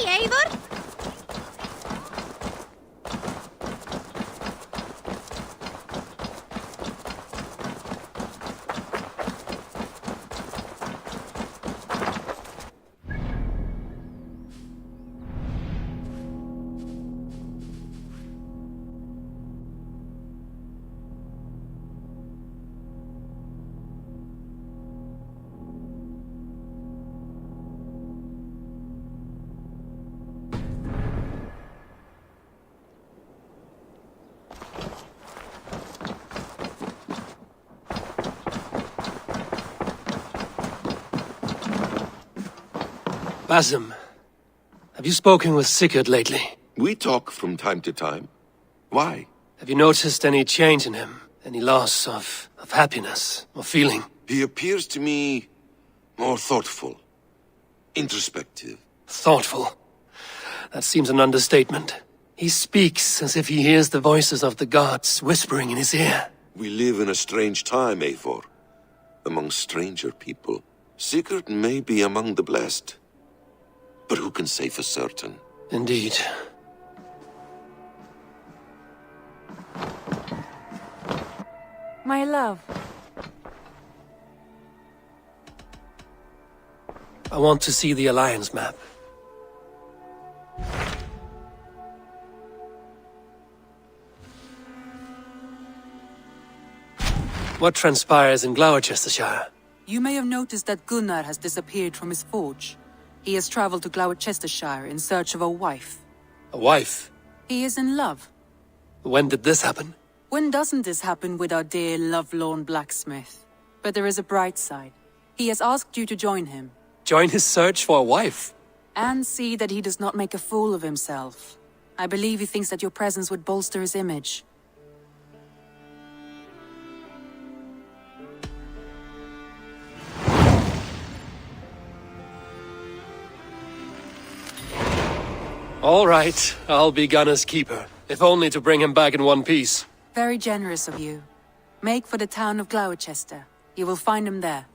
Hey, Eivor! Basim, have you spoken with Sigurd lately? We talk from time to time. Why? Have you noticed any change in him? Any loss of happiness or feeling? He appears to me more thoughtful, introspective. Thoughtful? That seems an understatement. He speaks as if he hears the voices of the gods whispering in his ear. We live in a strange time, Eivor. Among stranger people. Sigurd may be among the blessed. But who can say for certain? Indeed. My love. I want to see the Alliance map. What transpires in Gloucestershire? You may have noticed that Gunnar has disappeared from his forge. He has traveled to Gloucestershire in search of a wife. A wife? He is in love. When did this happen? When doesn't this happen with our dear lovelorn blacksmith? But there is a bright side. He has asked you to join him. Join his search for a wife? And see that he does not make a fool of himself. I believe he thinks that your presence would bolster his image. All right, I'll be Gunner's keeper, if only to bring him back in one piece. Very generous of you. Make for the town of Gloucester. You will find him there.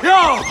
No!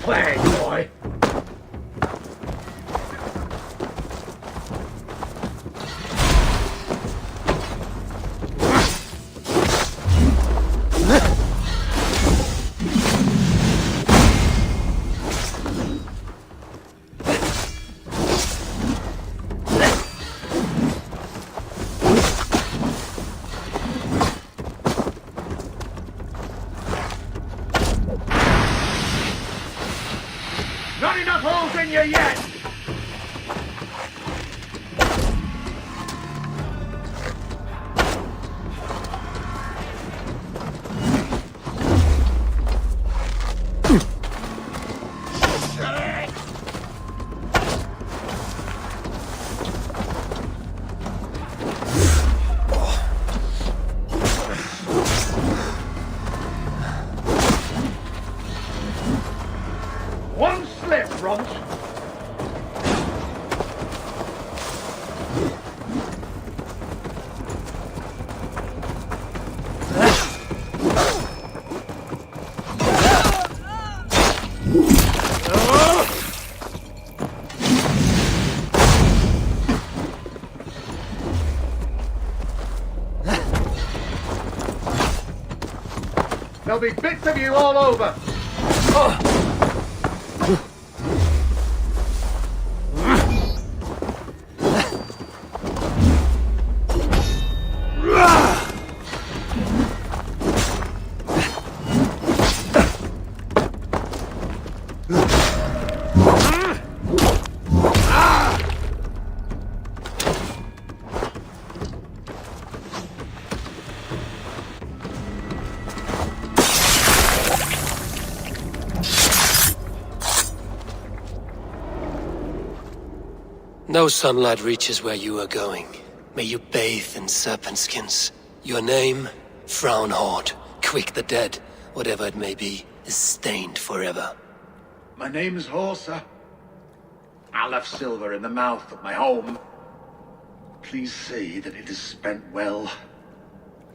Play, boy. Not enough holes in you yet! One slip, Ronch. There'll be bits of you all over. No sunlight reaches where you are going. May you bathe in serpent skins. Your name, Frown Horde, Quick the Dead, whatever it may be, is stained forever. My name's Horsa. I left silver in the mouth of my home. Please say that it is spent well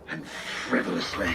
and frivolously.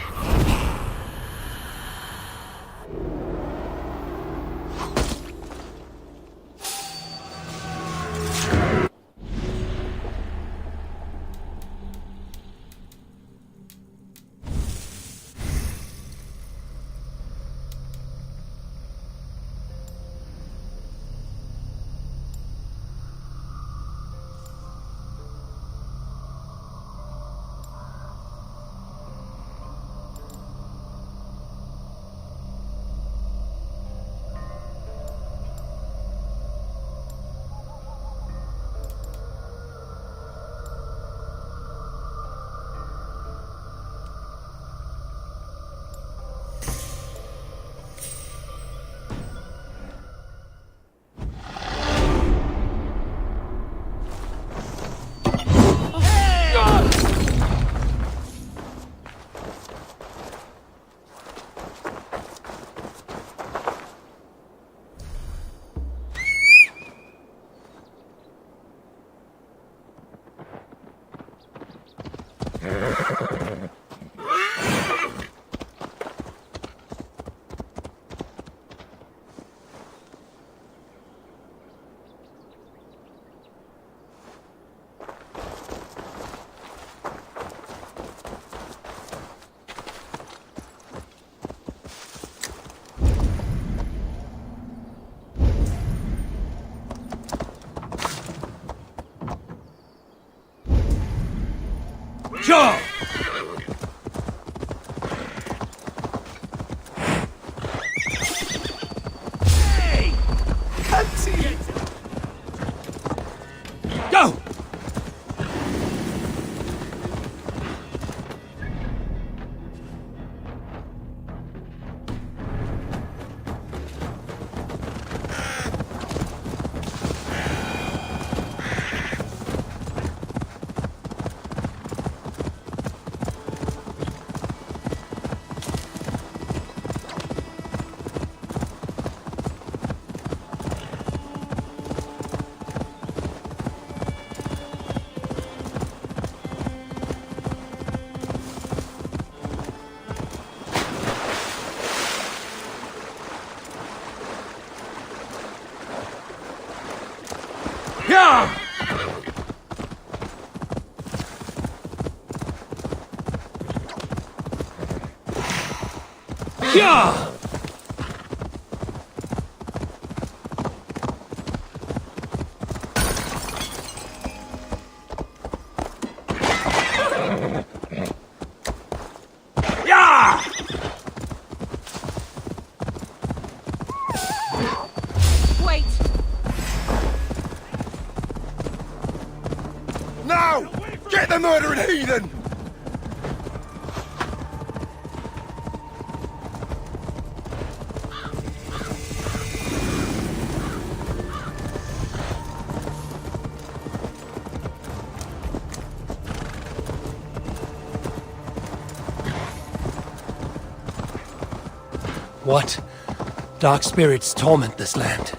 Yeah! Go! Yeah! Yeah! Yeah! Wait! Now! Get the murdering heathen! What? Dark spirits torment this land.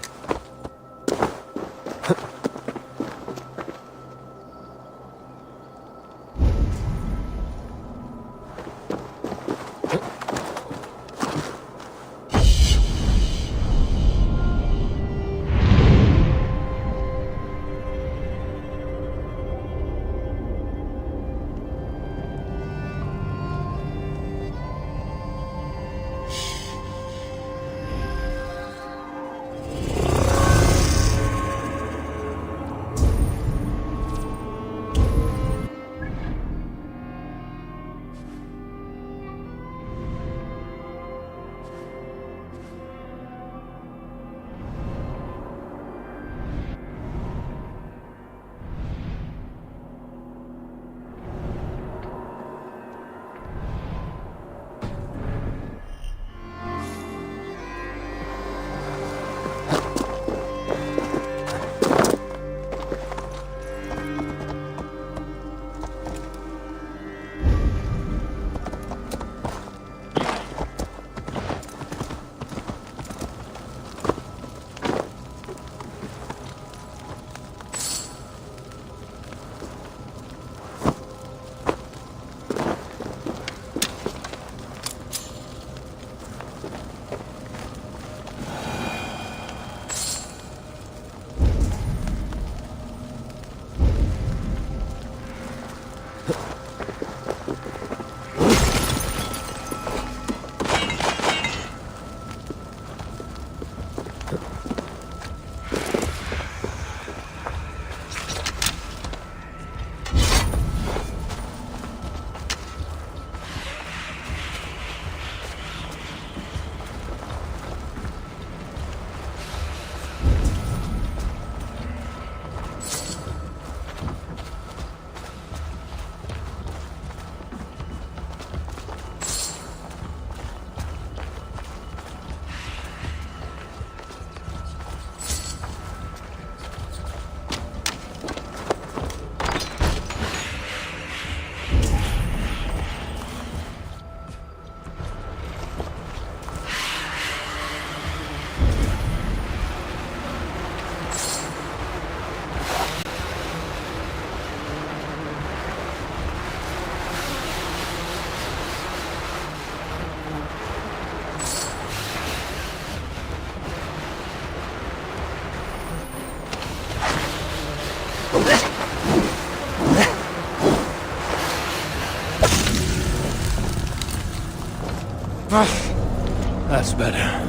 That's better.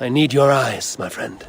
I need your eyes, my friend.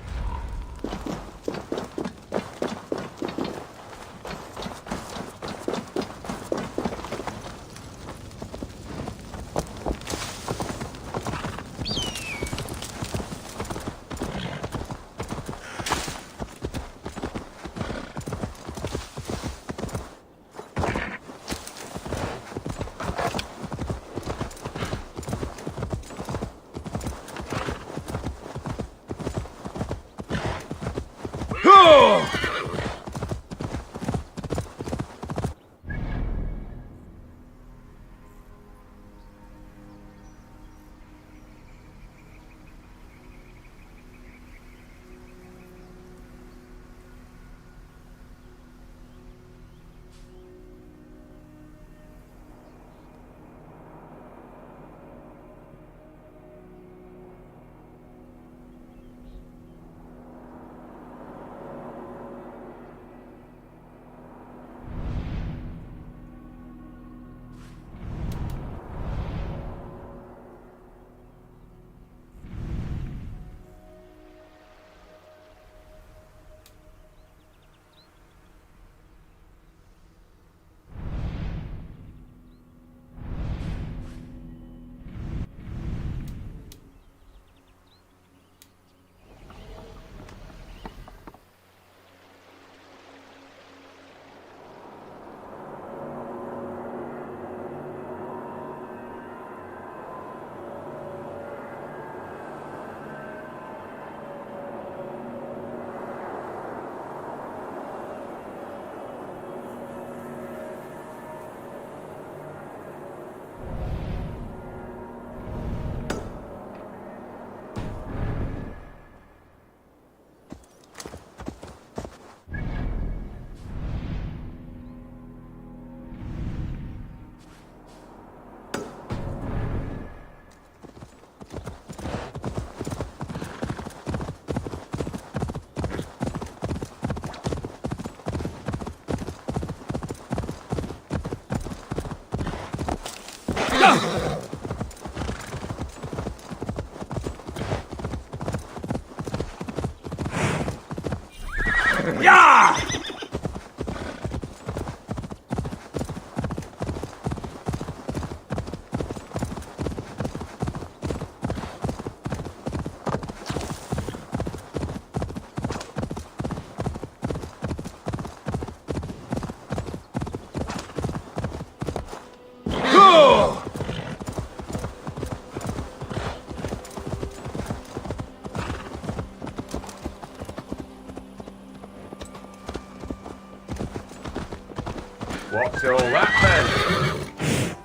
What's all that then?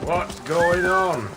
What's going on?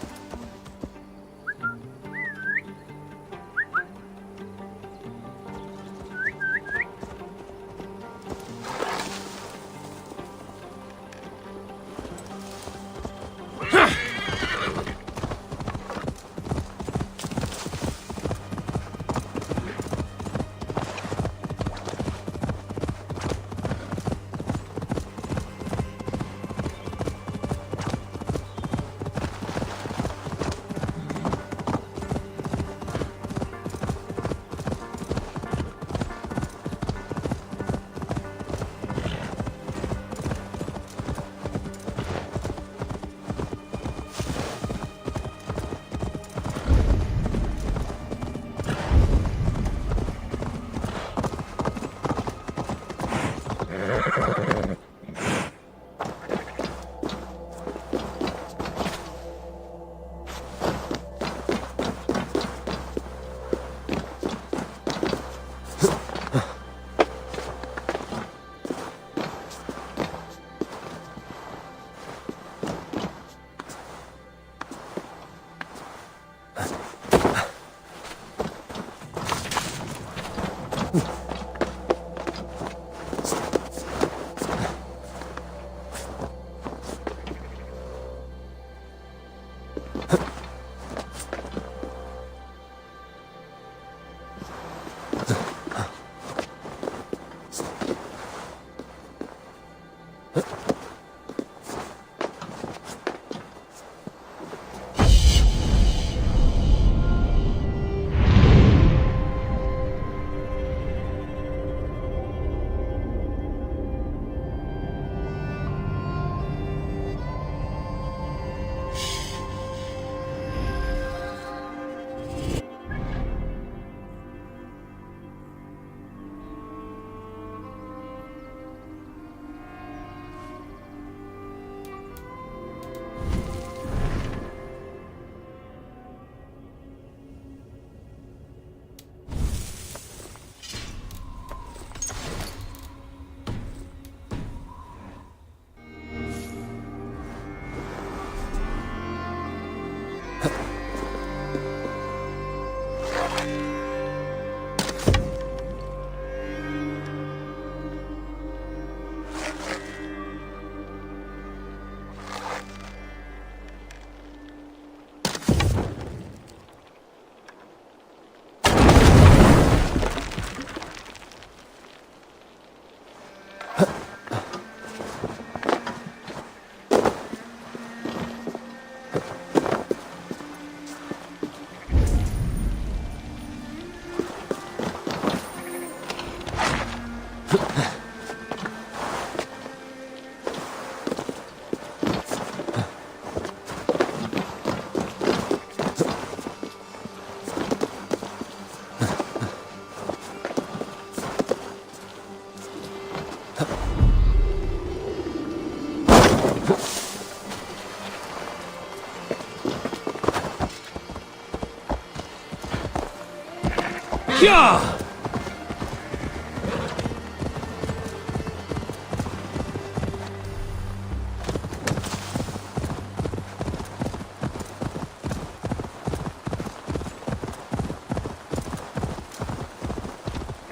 Yeah!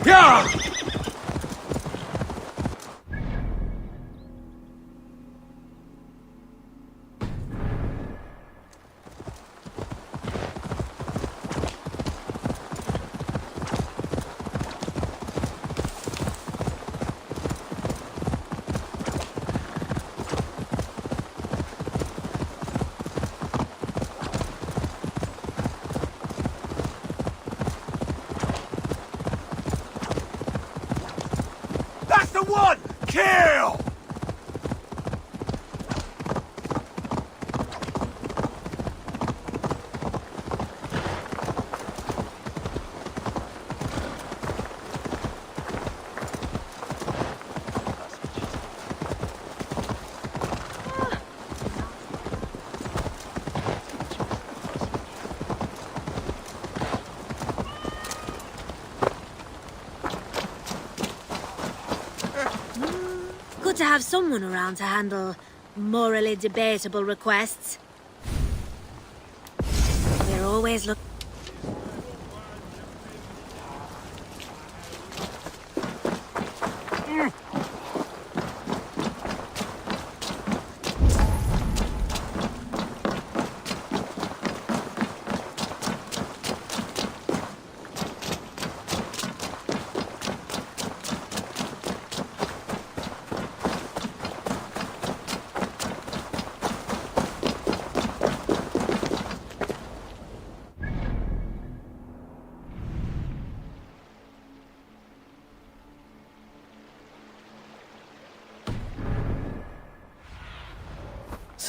Yeah! That's the one! Kill! Good to have someone around to handle morally debatable requests. We're always looking.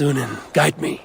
Sunan, guide me.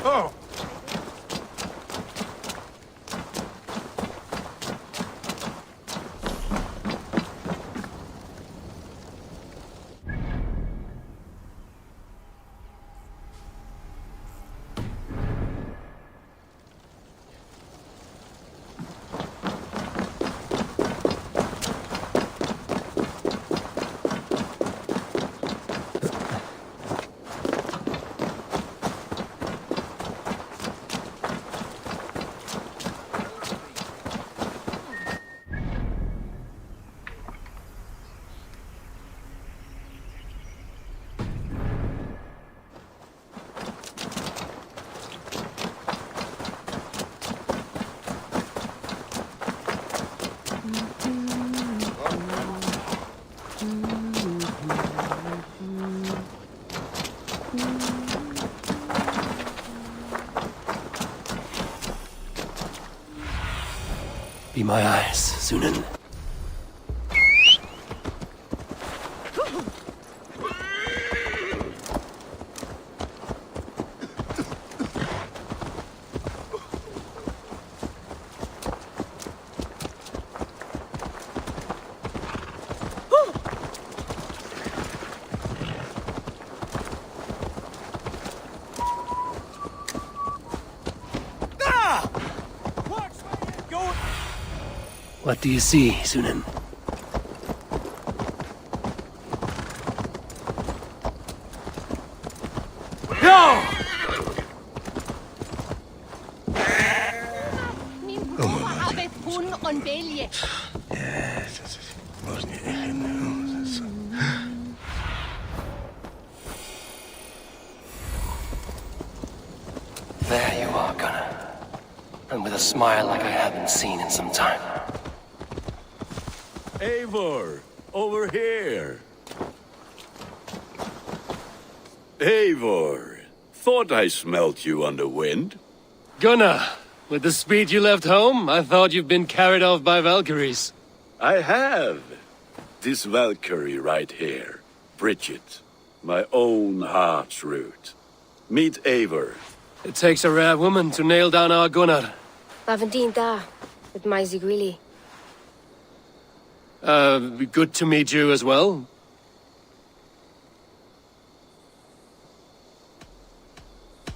Oh! Be my eyes, Sunan. What do you see, Sunan? There you are, Gunnar. And with a smile like I haven't seen in some time. Eivor, over here. Eivor, thought I smelt you on the wind. Gunnar, with the speed you left home, I thought you'd been carried off by Valkyries. I have. This Valkyrie right here, Bridget, my own heart's root. Meet Eivor. It takes a rare woman to nail down our Gunnar. Lavendine da, with Maisy Greeley. Good to meet you as well.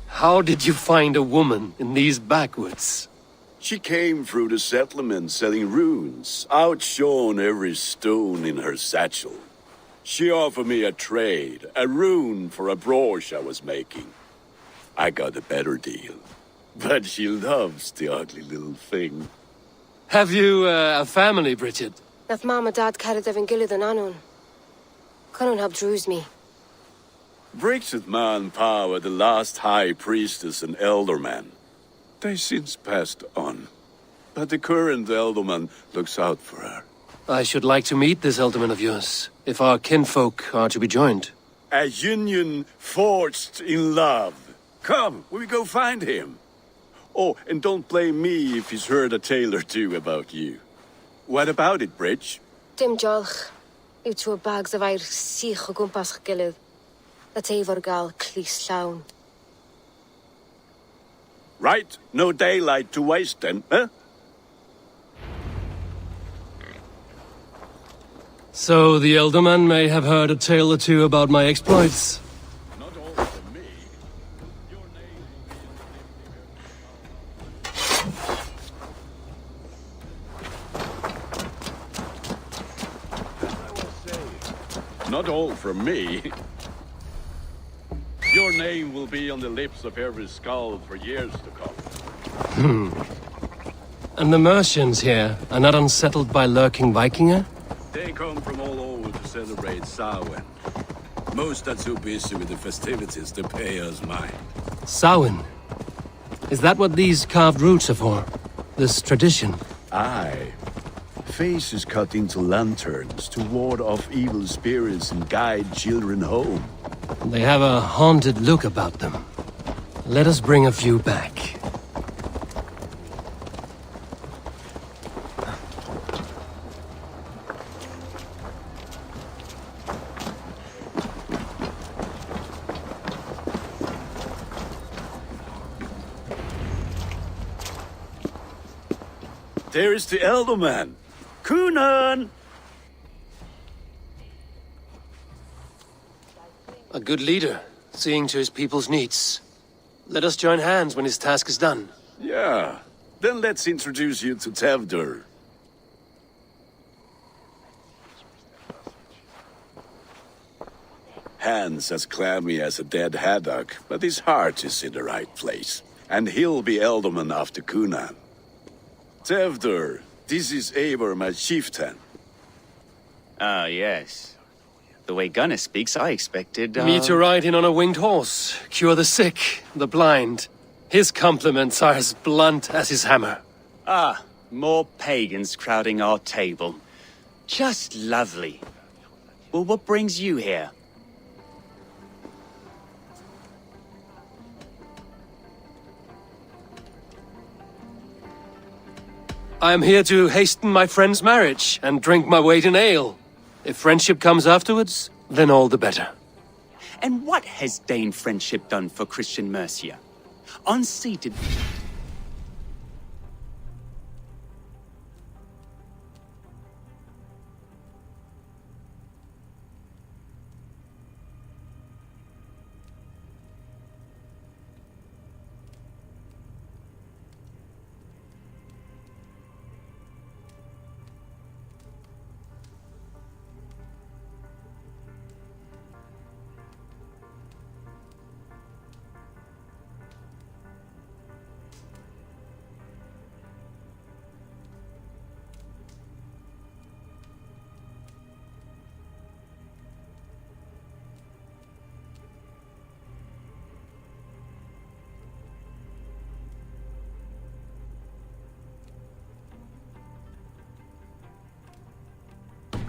How did you find a woman in these backwoods? She came through the settlement selling runes, outshone every stone in her satchel. She offered me a trade, a rune for a brooch I was making. I got a better deal. But she loves the ugly little thing. Have you a family, Bridget? Nath Mom and Dad carried Evan Gillard and Anun. Cannon helped druise me. Bridget Man Power, the last high priestess and elderman. They since passed on. But the current elderman looks out for her. I should like to meet this elderman of yours, if our kinfolk are to be joined. A union forged in love. Come, we go find him. Oh, and don't blame me if he's heard a tale or two about you. What about it, Bridge? Dim jolch. Yw trwy bags of air sych o gwmpas ch gilydd. That Eivor gal clis llawn. Right, no daylight to waste then, huh? So the elderman may have heard a tale or two about my exploits. Not all from me. Your name Not all from me. Your name will be on the lips of every skull for years to come. And the Mercians here are not unsettled by lurking Vikinger? They come from all over to celebrate Samhain. Most are too busy with the festivities to pay us mind. Samhain? Is that what these carved roots are for? This tradition? Aye. Faces cut into lanterns to ward off evil spirits and guide children home. They have a haunted look about them. Let us bring a few back. There is the Elderman. Kunan! A good leader, seeing to his people's needs. Let us join hands when his task is done. Yeah. Then let's introduce you to Tevdur. Hands as clammy as a dead haddock, but his heart is in the right place. And he'll be Elderman after Kunan. Tevdur, this is Eivor, my chieftain. Ah, yes. The way Gunnar speaks, I expected, Me to ride in on a winged horse, cure the sick, the blind. His compliments are as blunt as his hammer. Ah, more pagans crowding our table. Just lovely. Well, what brings you here? I am here to hasten my friend's marriage and drink my weight in ale. If friendship comes afterwards, then all the better. And what has Dane friendship done for Christian Mercia? Unseated...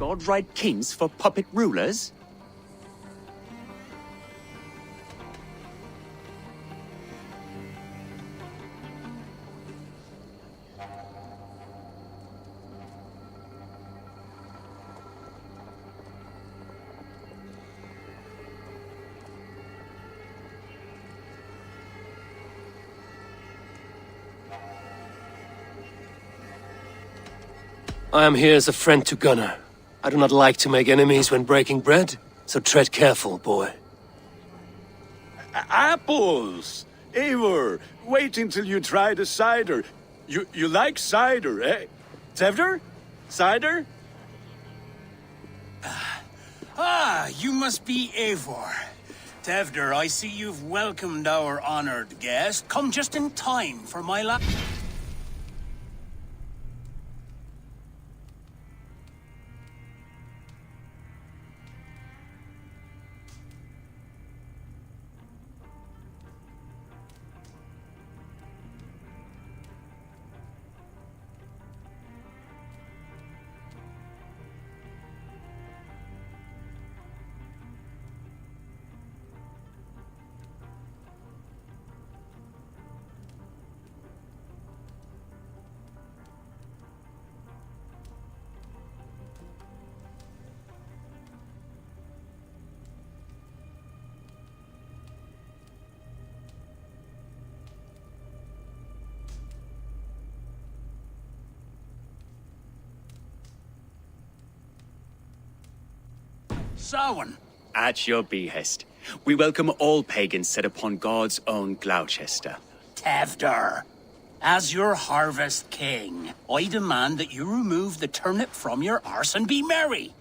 God ride kings for puppet rulers? I am here as a friend to Gunnar. I do not like to make enemies when breaking bread, so tread careful, boy. Apples! Eivor, wait until you try the cider. You like cider, eh? Tevder? Cider? Ah, you must be Eivor. Tevder, I see you've welcomed our honored guest. Come just in time for my Samhain. At your behest. We welcome all pagans set upon God's own Gloucester. Tevder, as your harvest king, I demand that you remove the turnip from your arse and be merry.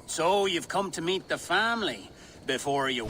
So you've come to meet the family before you...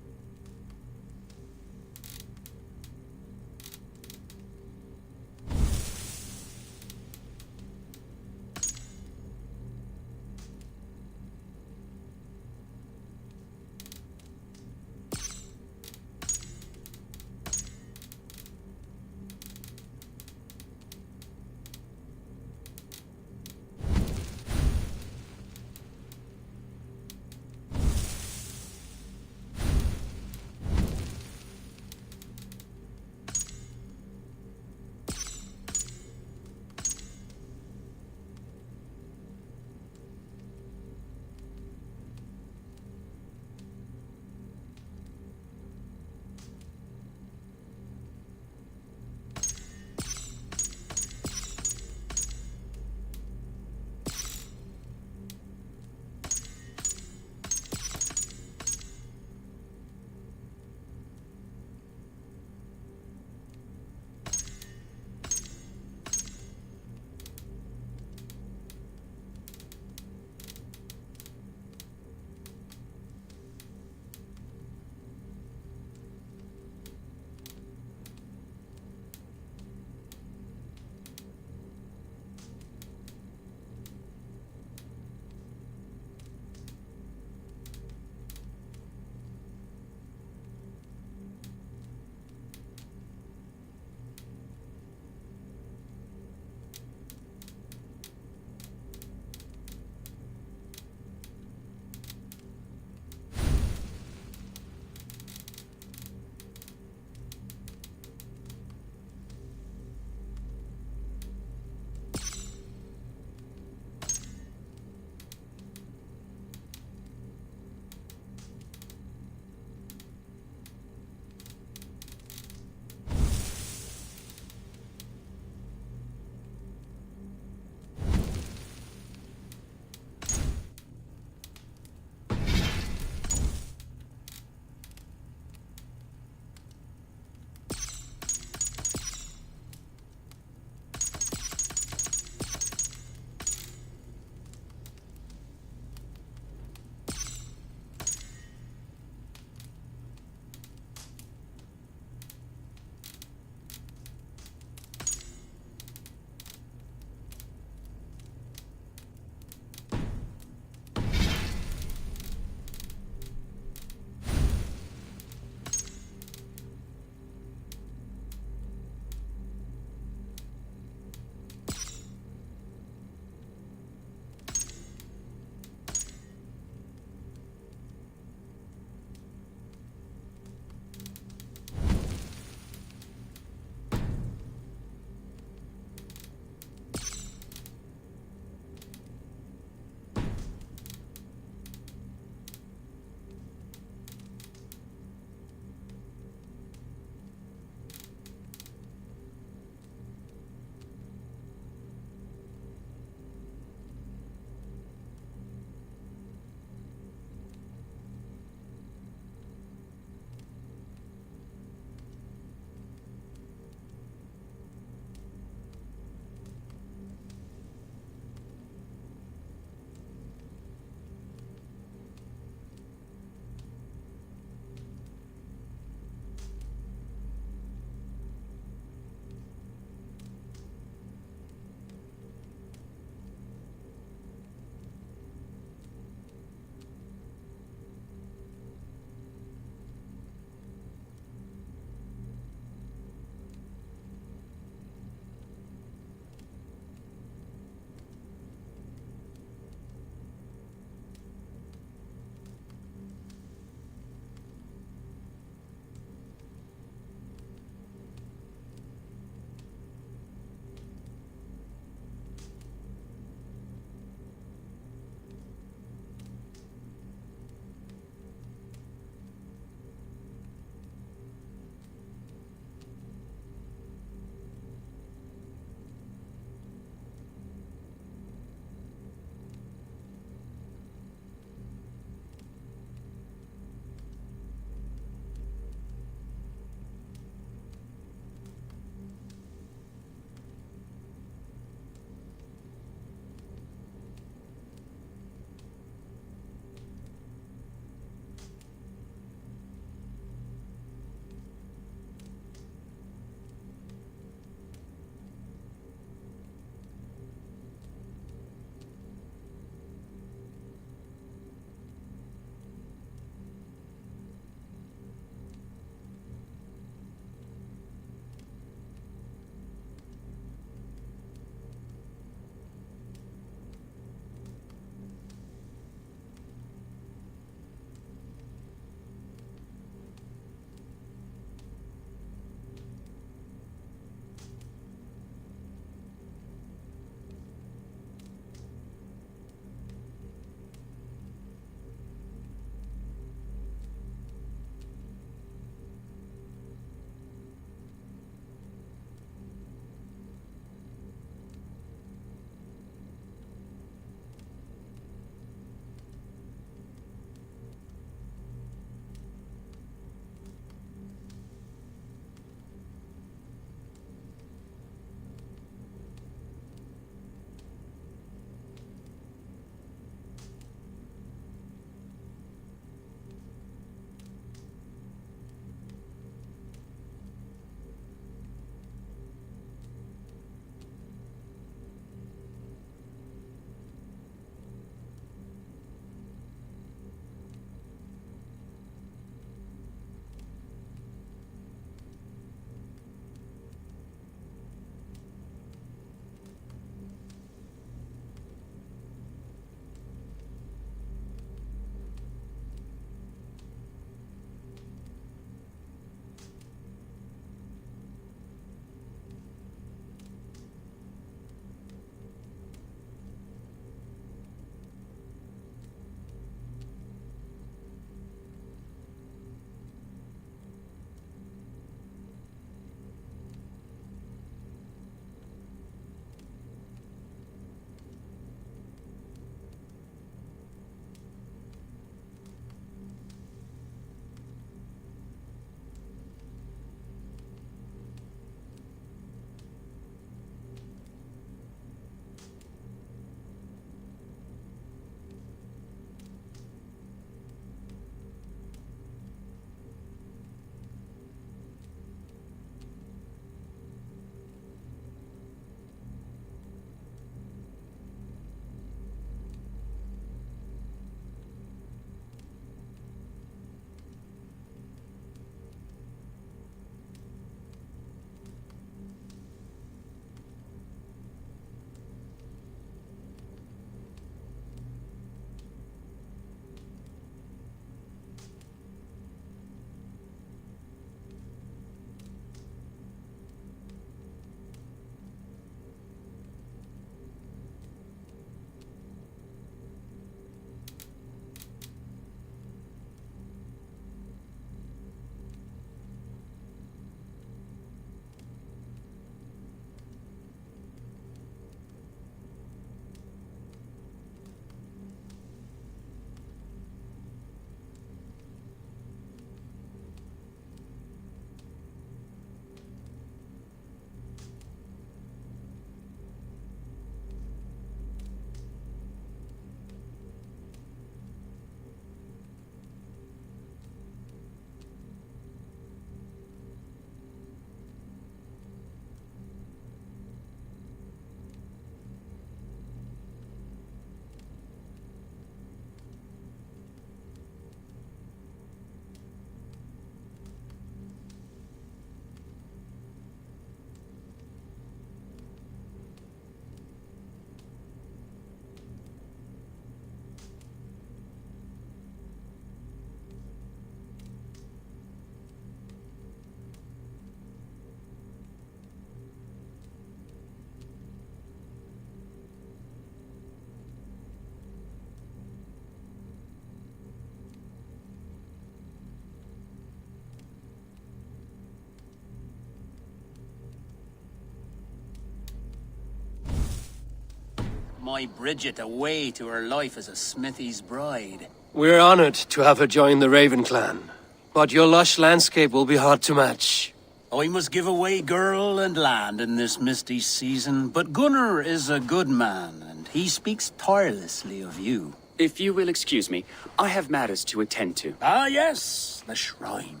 my Bridget away to her life as a smithy's bride. We're honored to have her join the Raven clan. But your lush landscape will be hard to match. I must give away girl and land in this misty season, but Gunnar is a good man, and he speaks tirelessly of you. If you will excuse me, I have matters to attend to. Ah, yes, the shrine.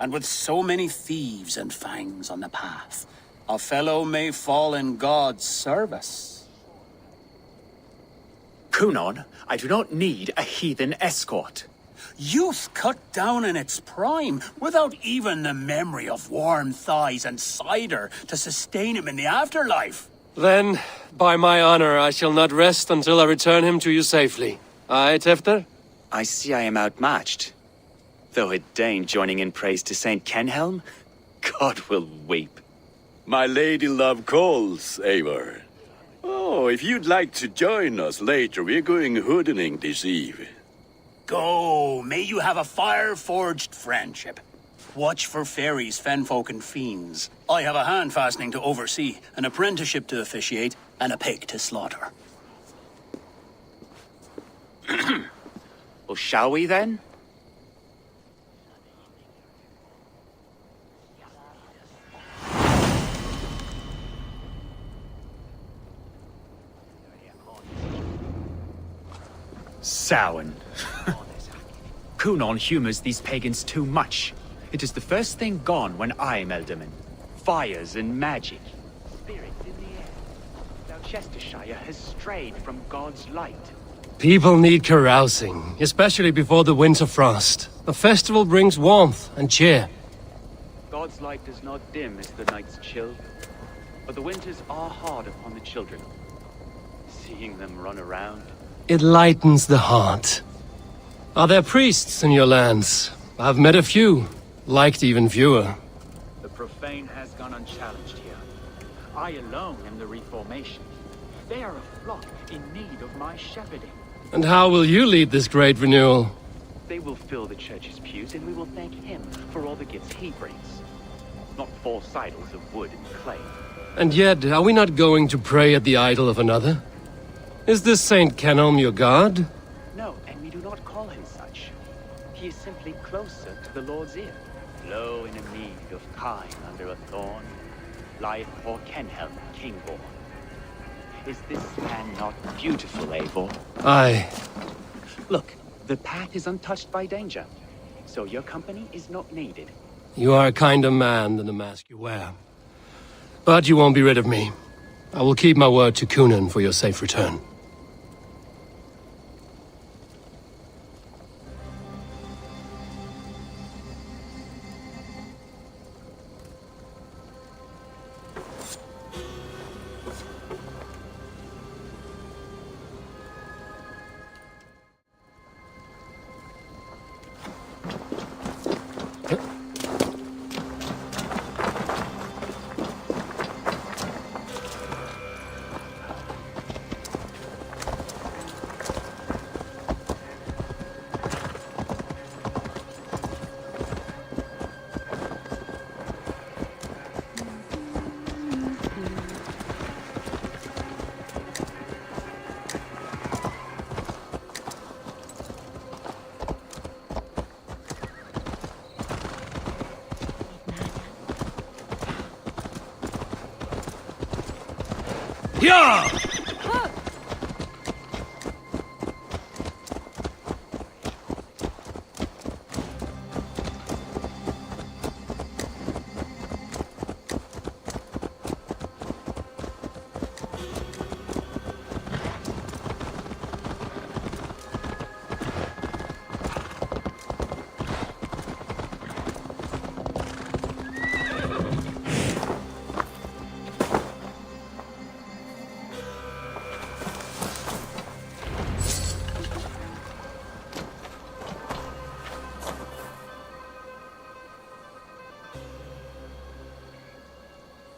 And with so many thieves and fangs on the path, a fellow may fall in God's service. Kunon, I do not need a heathen escort. Youth cut down in its prime, without even the memory of warm thighs and cider to sustain him in the afterlife. Then, by my honor, I shall not rest until I return him to you safely. Aye, Tefter? I see I am outmatched. Though a Dane joining in praise to Saint Kenhelm, God will weep. My lady love calls, Eivor. Oh, if you'd like to join us later, we're going hoodening this eve. Go, may you have a fire-forged friendship. Watch for fairies, fenfolk, and fiends. I have a hand fastening to oversee, an apprenticeship to officiate, and a pig to slaughter. Well, shall we then? Samhain. Kunon humors these pagans too much. It is the first thing gone when I am Elderman. Fires and magic. Spirits in the air. Thou Chestershire has strayed from God's light. People need carousing, especially before the winter frost. A festival brings warmth and cheer. God's light does not dim as the nights chill, but the winters are hard upon the children. Seeing them run around. It lightens the heart. Are there priests in your lands? I've met a few, liked even fewer. The profane has gone unchallenged here. I alone am the Reformation. They are a flock in need of my shepherding. And how will you lead this great renewal? They will fill the church's pews, and we will thank him for all the gifts he brings. Not false idols of wood and clay. And yet, are we not going to pray at the idol of another? Is this Saint Kenelm your god? No, and we do not call him such. He is simply closer to the Lord's ear. Low in a mead of kine under a thorn, lieth for Kenhelm, Kingborn. Is this man not beautiful, Eivor? Aye. Look, the path is untouched by danger, so your company is not needed. You are a kinder man than the mask you wear. But you won't be rid of me. I will keep my word to Kunan for your safe return. Yeah!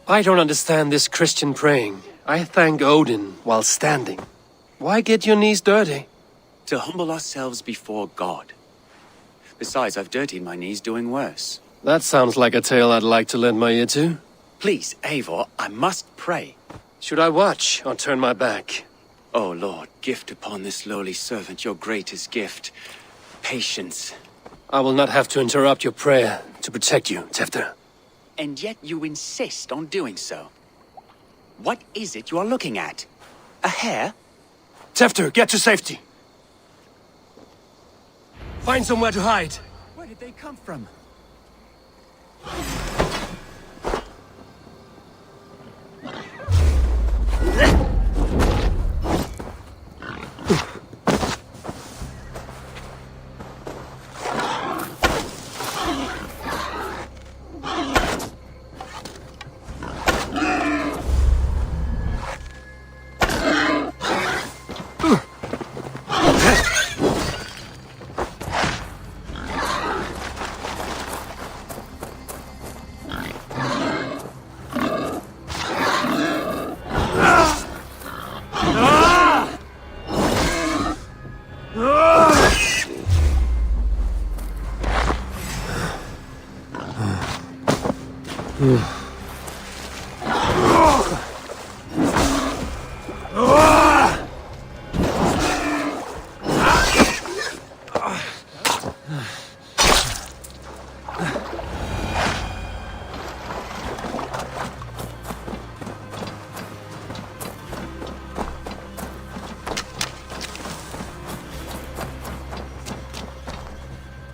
I don't understand this Christian praying. I thank Odin while standing. Why get your knees dirty? To humble ourselves before God. Besides, I've dirtied my knees doing worse. That sounds like a tale I'd like to lend my ear to. Please, Eivor, I must pray. Should I watch or turn my back? O Lord, gift upon this lowly servant your greatest gift. Patience. I will not have to interrupt your prayer to protect you, Tefter. And yet you insist on doing so. What is it you are looking at? A hare? Tefter, get to safety! Find somewhere to hide! Where did they come from?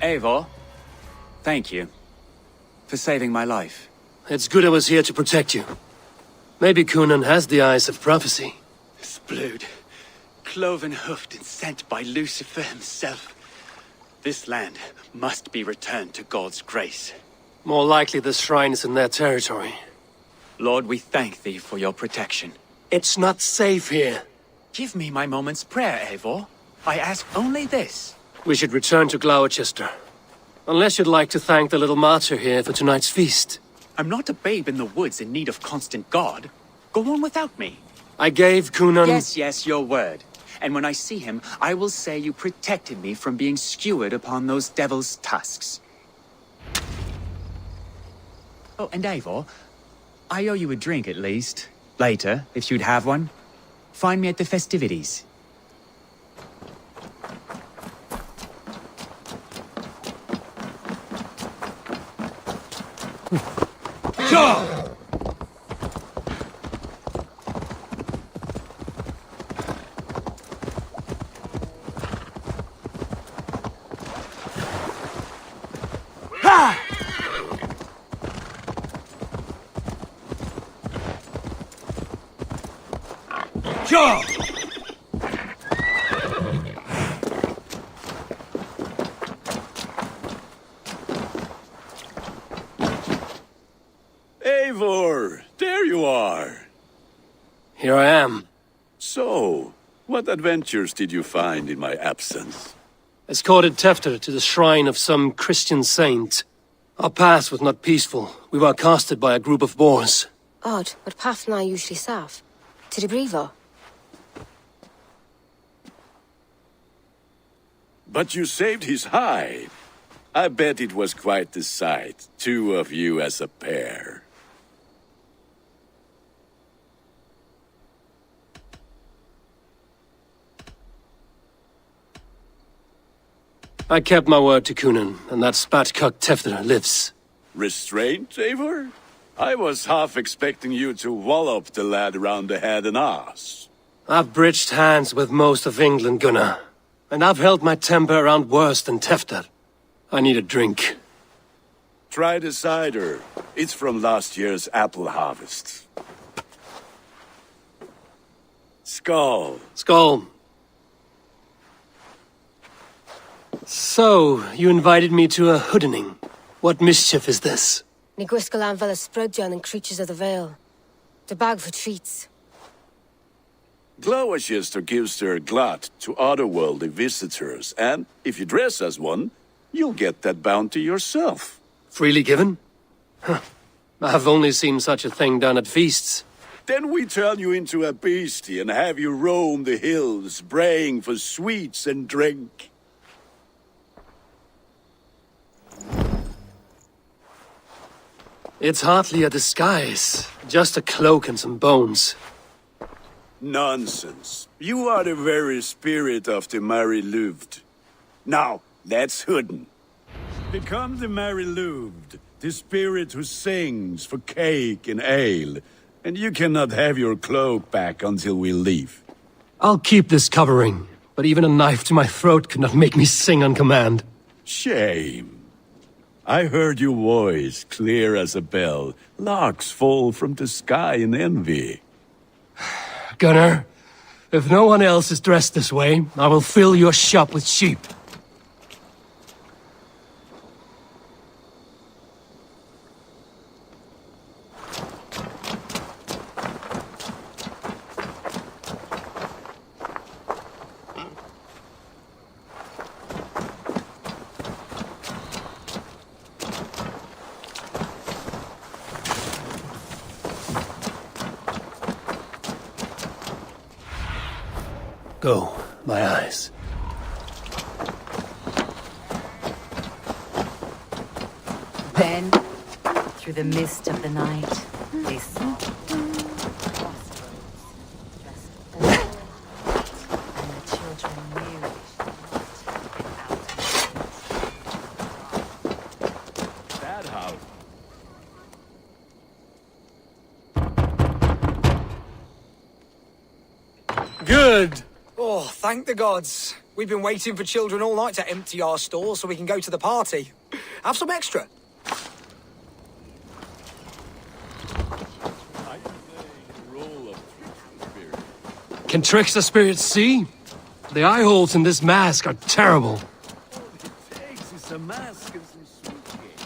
Eivor, thank you for saving my life. It's good I was here to protect you. Maybe Cunan has the eyes of prophecy. This blood, cloven-hoofed and sent by Lucifer himself. This land must be returned to God's grace. More likely the shrine is in their territory. Lord, we thank thee for your protection. It's not safe here. Give me my moment's prayer, Eivor. I ask only this. We should return to Gloucester. Unless you'd like to thank the little martyr here for tonight's feast. I'm not a babe in the woods in need of constant guard. Go on without me. I gave Cunan... Yes, your word. And when I see him, I will say you protected me from being skewered upon those devil's tusks. Oh, and Eivor, I owe you a drink at least. Later, if you'd have one. Find me at the festivities. Eivor, there you are. Here I am. So, what adventures did you find in my absence? Escorted Tefter to the shrine of some Christian saint. Our path was not peaceful. We were accosted by a group of boars. Odd, but path na usually safe. To the Brivo. But you saved his hide. I bet it was quite the sight, two of you as a pair. I kept my word to Cunan, and that spatcock Tefter lives. Restraint, Eivor? I was half expecting you to wallop the lad around the head and ass. I've bridged hands with most of England, Gunnar. And I've held my temper around worse than Tefter. I need a drink. Try the cider. It's from last year's apple harvest. Skull. Skull. So, you invited me to a hoodening. What mischief is this? Ni gwisgal an fel ysbrydion and creatures of the Vale. The bag for treats. Gloucester gives their glut to otherworldly visitors, and if you dress as one, you'll get that bounty yourself. Freely given? Huh. I've only seen such a thing done at feasts. Then we turn you into a beastie and have you roam the hills, braying for sweets and drink. It's hardly a disguise. Just a cloak and some bones. Nonsense. You are the very spirit of the Mary Louved. Now, that's Hooden. Become the Mary Louved, the spirit who sings for cake and ale, and you cannot have your cloak back until we leave. I'll keep this covering, but even a knife to my throat could not make me sing on command. Shame. I heard your voice clear as a bell. Larks fall from the sky in envy. Gunnar, if no one else is dressed this way, I will fill your shop with sheep. Go, my eyes. Then, through the mist of the night, they saw crossroads, dressed as and the children knew they should not get out of That house. Good! Oh, thank the gods. We've been waiting for children all night to empty our stores so we can go to the party. Have some extra. Can trickster spirits see? The eye holes in this mask are terrible. All it takes is a mask and some suitcase.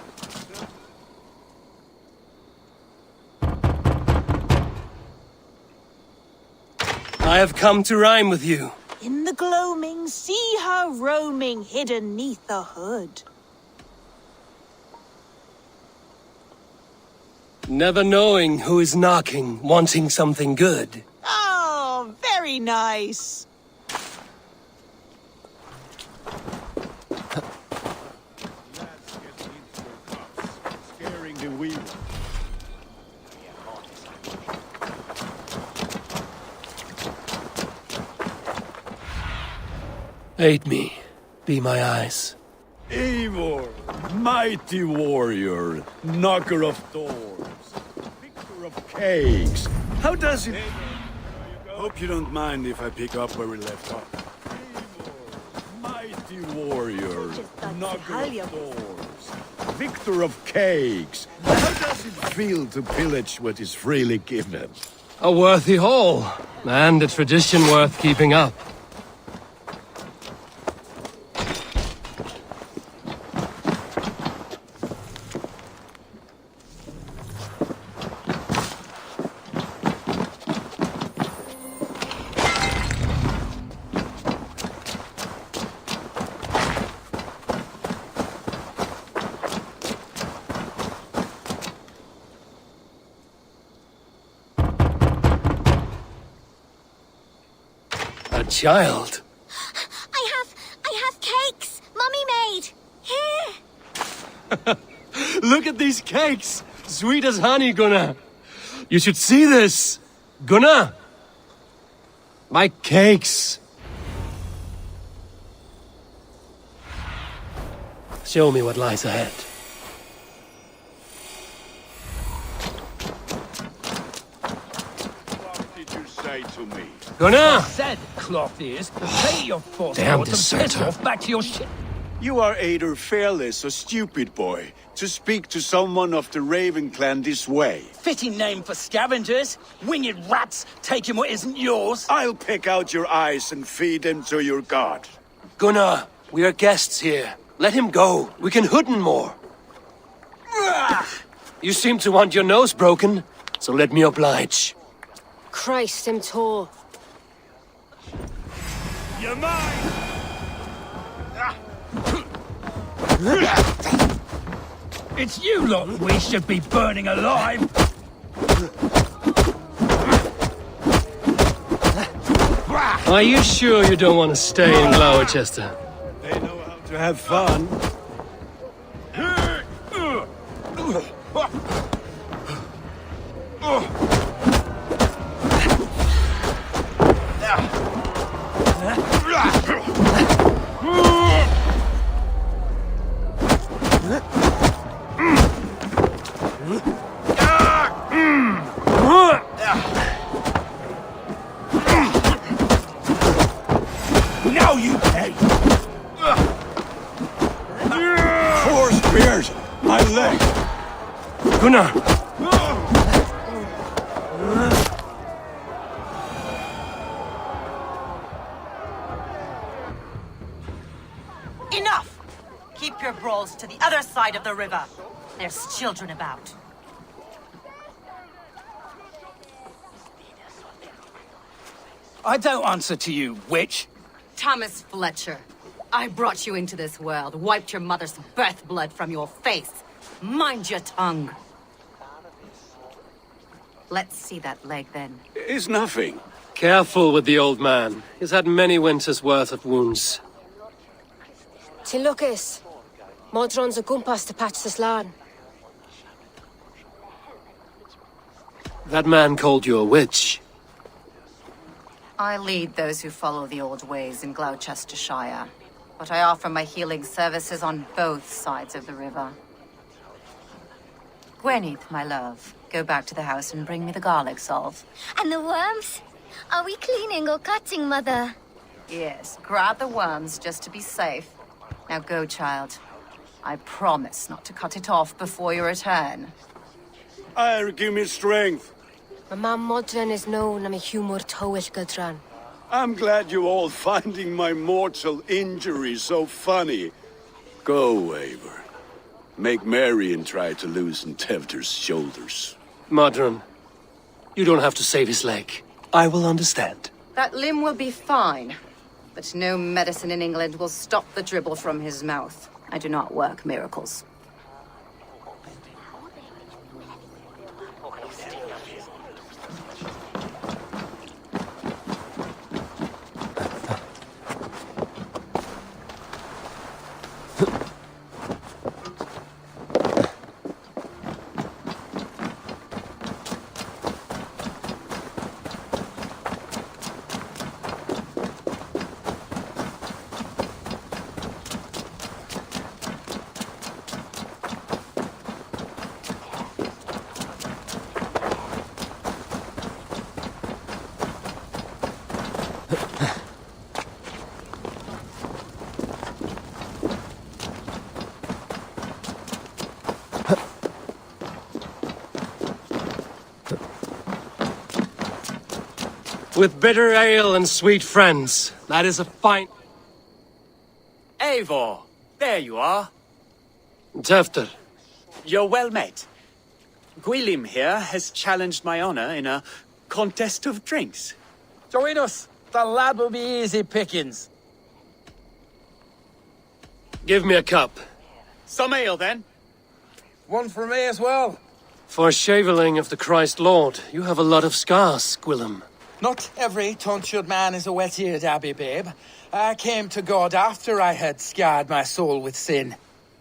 I have come to rhyme with you. In the gloaming, see her roaming, hidden neath the hood. Never knowing who is knocking, wanting something good. Oh, very nice. Scaring the wee ones. Aid me. Be my eyes. Eivor, mighty warrior, knocker of doors, victor of cakes. How does it... Hope you don't mind if I pick up where we left off. Eivor, mighty warrior, knocker of doors, victor of cakes. How does it feel to pillage what is freely given? A worthy haul, and a tradition worth keeping up. A child? I have cakes! Mummy made! Here! Look at these cakes! Sweet as honey, Gunnar! You should see this! Gunnar! My cakes! Show me what lies ahead. What did you say to me? Gunnar! Said cloth ears, pay your force Damn lords and piss deserter. off back to your ship. You are either fearless or stupid, boy, to speak to someone of the Raven clan this way. Fitting name for scavengers, winged rats taking what isn't yours. I'll pick out your eyes and feed them to your god. Gunnar, we are guests here. Let him go. We can hooden more. You seem to want your nose broken, so let me oblige. Christ, him tall. You're mine! It's you lot we should be burning alive. Are you sure you don't want to stay in Gloucester? They know how to have fun. my leg! Gunnar! Enough! Keep your brawls to the other side of the river. There's children about. I don't answer to you, witch. Thomas Fletcher, I brought you into this world, wiped your mother's birth blood from your face. Mind your tongue. Let's see that leg, then. It's nothing. Careful with the old man. He's had many winters' worth of wounds. Ti lwcus. Modron's o gwmpas to patch this lan. That man called you a witch. I lead those who follow the old ways in Gloucestershire, but I offer my healing services on both sides of the river. Gweneth, my love, go back to the house and bring me the garlic salve. And the worms? Are we cleaning or cutting, Mother? Yes, grab the worms just to be safe. Now go, child. I promise not to cut it off before you return. Give me strength. My mam Modron is known am a humor tywyll gydran. I'm glad you're all finding my mortal injury so funny. Go, Eivor. Make Marion try to loosen Tevder's shoulders. Modron, you don't have to save his leg. I will understand. That limb will be fine, but no medicine in England will stop the dribble from his mouth. I do not work miracles. With bitter ale and sweet friends, that is a fine... Eivor, there you are. Tefter. You're well met. Gwilym here has challenged my honor in a contest of drinks. Join us. The lad will be easy pickings. Give me a cup. Some ale, then. One for me as well. For shaveling of the Christ Lord, you have a lot of scars, Gwilym. Not every tonsured man is a wet-eared abbey, babe. I came to God after I had scarred my soul with sin.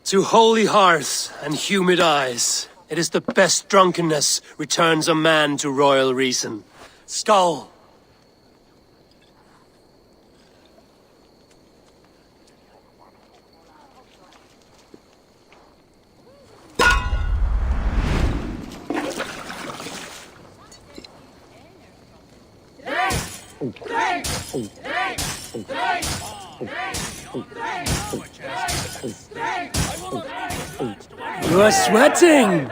To holy hearths and humid eyes, it is the best drunkenness returns a man to royal reason. Skull! You are sweating!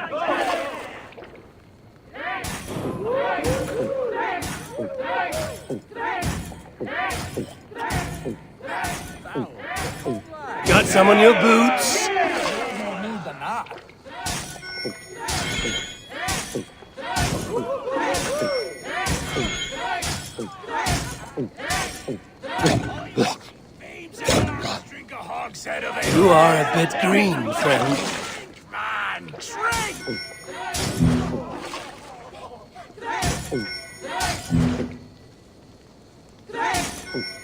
Got some on your boots? You are a bit green, friend. Man, drink!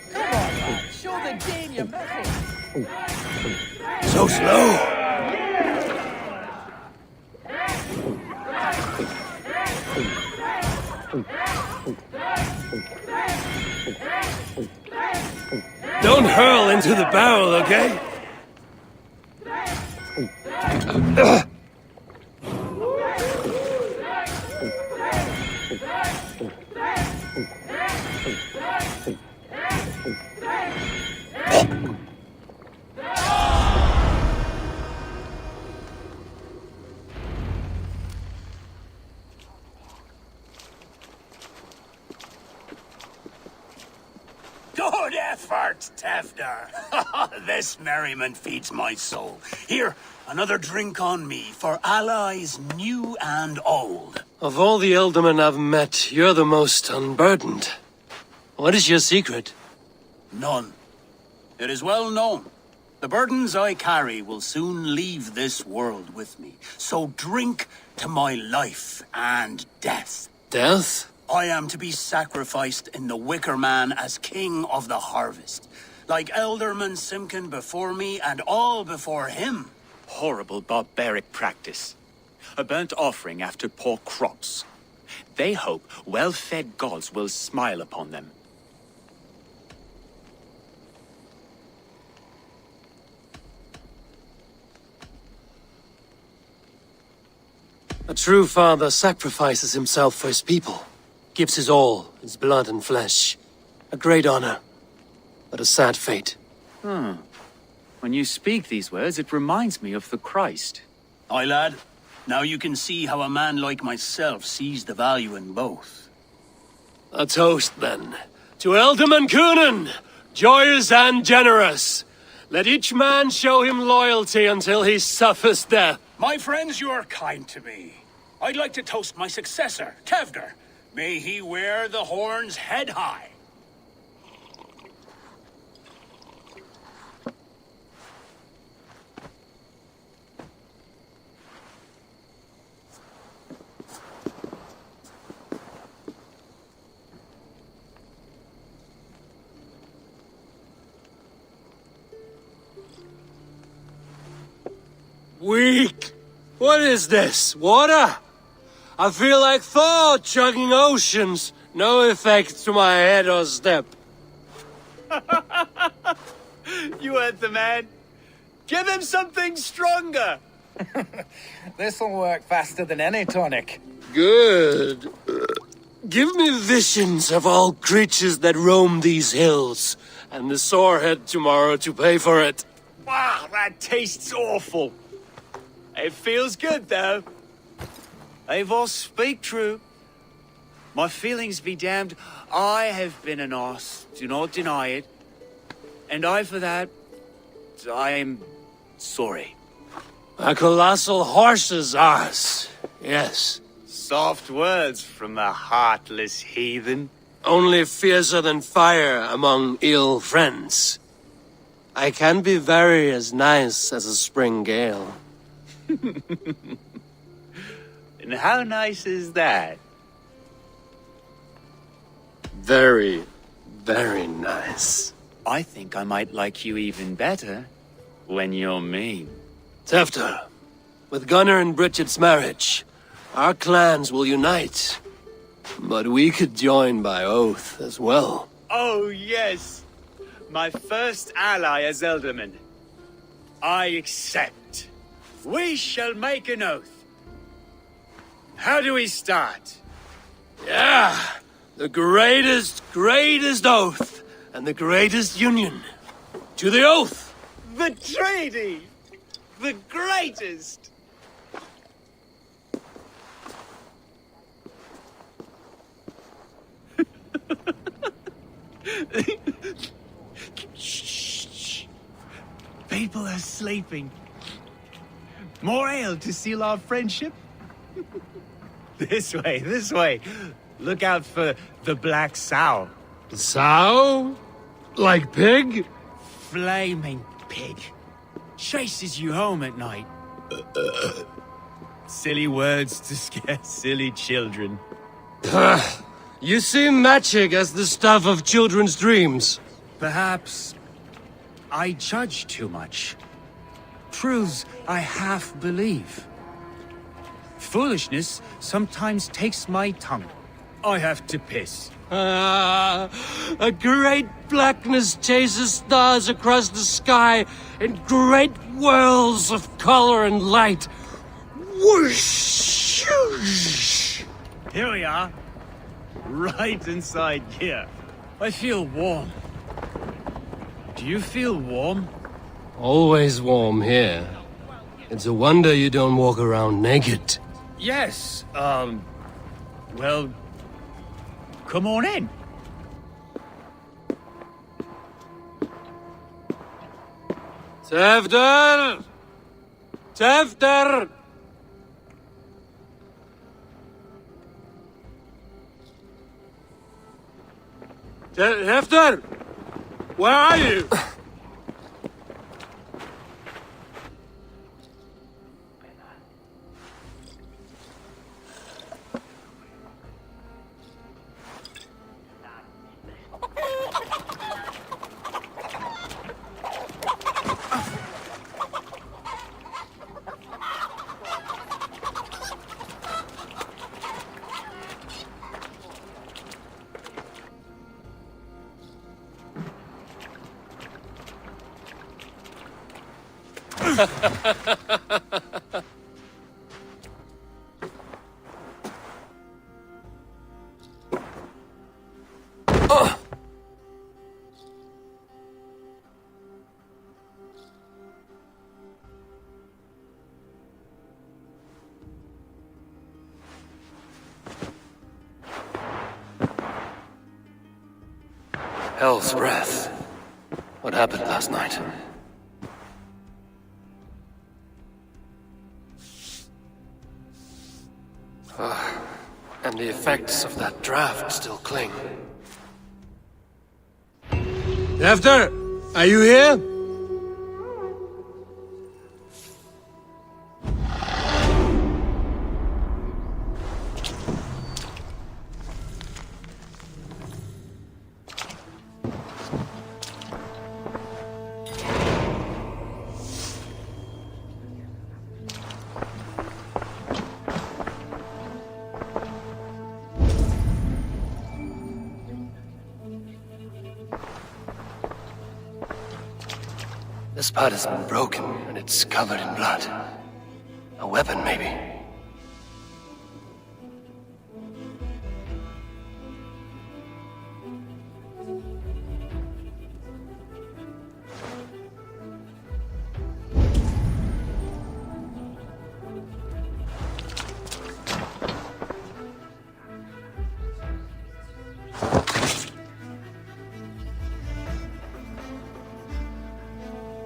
Come on, lad. Show the Dane your mettle. So slow. Don't hurl into the barrel, okay? fart, Tevder. This merriment feeds my soul. Here, another drink on me for allies new and old. Of all the Ealdormen I've met, you're the most unburdened. What is your secret? None. It is well known. The burdens I carry will soon leave this world with me. So drink to my life and death. Death? I am to be sacrificed in the Wicker Man as king of the harvest. Like Elderman Simkin before me and all before him. Horrible barbaric practice. A burnt offering after poor crops. They hope well-fed gods will smile upon them. A true father sacrifices himself for his people. Gives his all, his blood and flesh. A great honor, but a sad fate. When you speak these words, it reminds me of the Christ. Aye, lad. Now you can see how a man like myself sees the value in both. A toast, then. To Ealdorman Coonan, joyous and generous. Let each man show him loyalty until he suffers death. My friends, you are kind to me. I'd like to toast my successor, Tevder. May he wear the horns head high. Weak! What is this? Water? I feel like Thor chugging oceans. No effect to my head or step. You heard the man. Give him something stronger. This'll work faster than any tonic. Good. Give me visions of all creatures that roam these hills, and the sorehead tomorrow to pay for it. Wow, that tastes awful. It feels good, though. Eivor, speak true. My feelings be damned. I have been an arse. Do not deny it. And I, for that, I am sorry. A colossal horse's arse. Yes. Soft words from the heartless heathen. Only fiercer than fire among ill friends. I can be very as nice as a spring gale. And how nice is that? Very, very nice. I think I might like you even better when you're mean. Tefter, with Gunnar and Bridget's marriage, our clans will unite. But we could join by oath as well. Oh, yes. My first ally as Ealdorman. I accept. We shall make an oath. How do we start? Yeah, the greatest oath, and the greatest union. To the oath! The treaty! The greatest! Shh. People are sleeping. More ale to seal our friendship? This way. Look out for the black sow. Sow? Like pig? Flaming pig. Chases you home at night. Silly words to scare silly children. You see magic as the stuff of children's dreams. Perhaps I judge too much. Truths I half believe. Foolishness sometimes takes my tongue. I have to piss. A great blackness chases stars across the sky in great whirls of color and light. Whoosh! Here we are. Right inside here. I feel warm. Do you feel warm? Always warm here. It's a wonder you don't walk around naked. Yes, well, come on in. Tevder! Tevder! Tevder! Where are you? Hell's breath. What happened last night? And the effects of that draft still cling. Tefter, are you here? This part has been broken, and it's covered in blood. A weapon, maybe.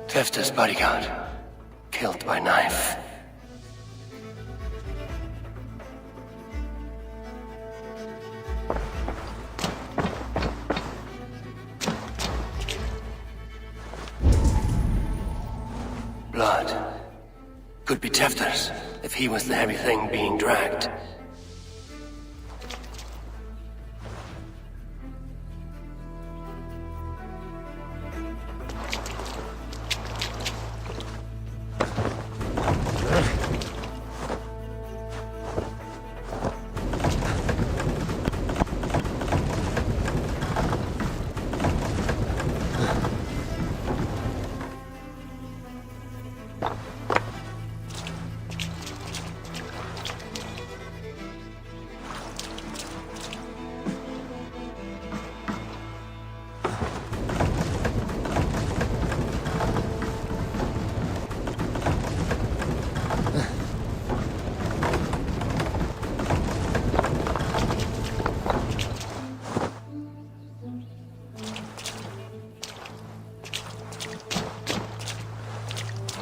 Tefta's bodyguard, killed by knife. Blood. Could be Tefta's, if he was the heavy thing being dragged.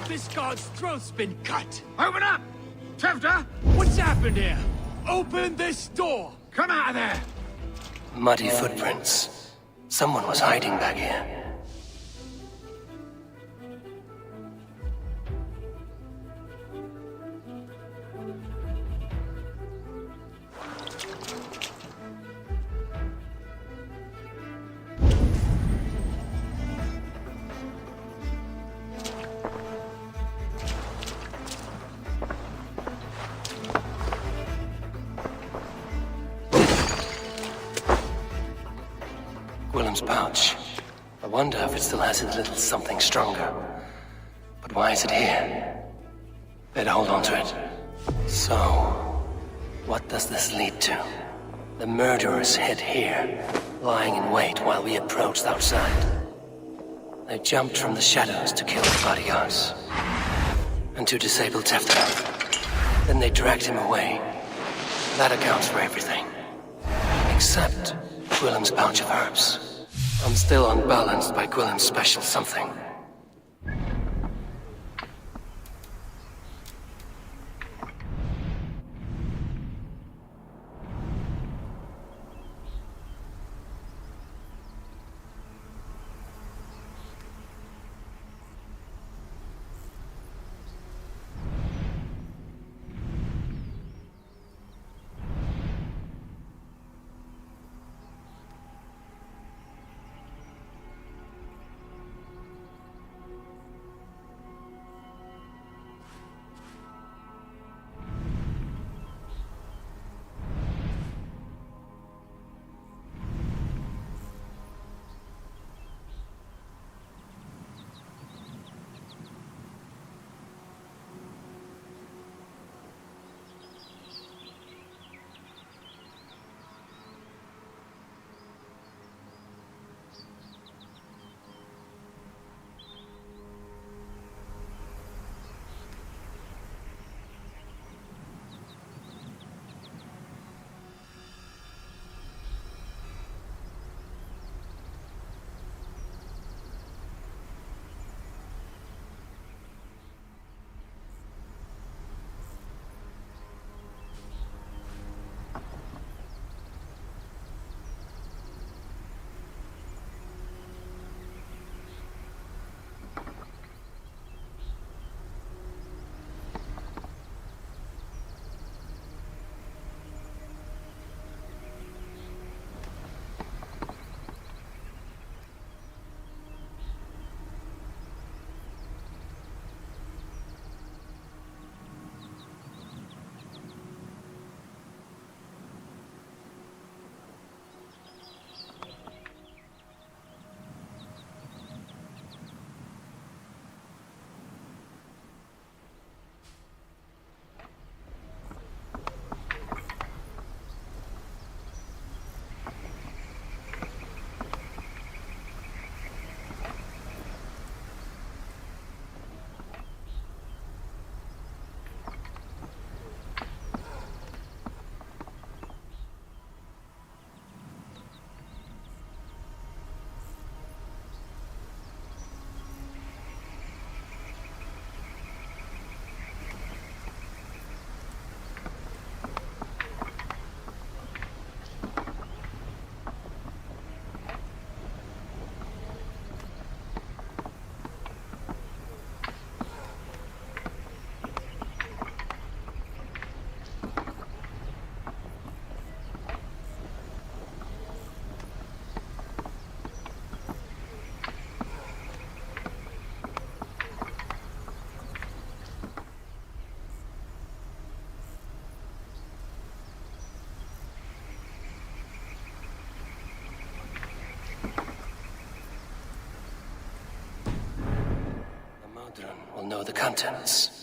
This guard's throat's been cut! Open up! Tefta! What's happened here? Open this door! Come out of there! Muddy footprints. Someone was hiding back here. Willem's pouch. I wonder if it still has his little something stronger. But why is it here? Better hold on to it. So, what does this lead to? The murderers hid here, lying in wait while we approached outside. They jumped from the shadows to kill the bodyguards. And to disable Tefta. Then they dragged him away. That accounts for everything. Except Willem's pouch of herbs. I'm still unbalanced by Gwillem's special something. children will know the contents.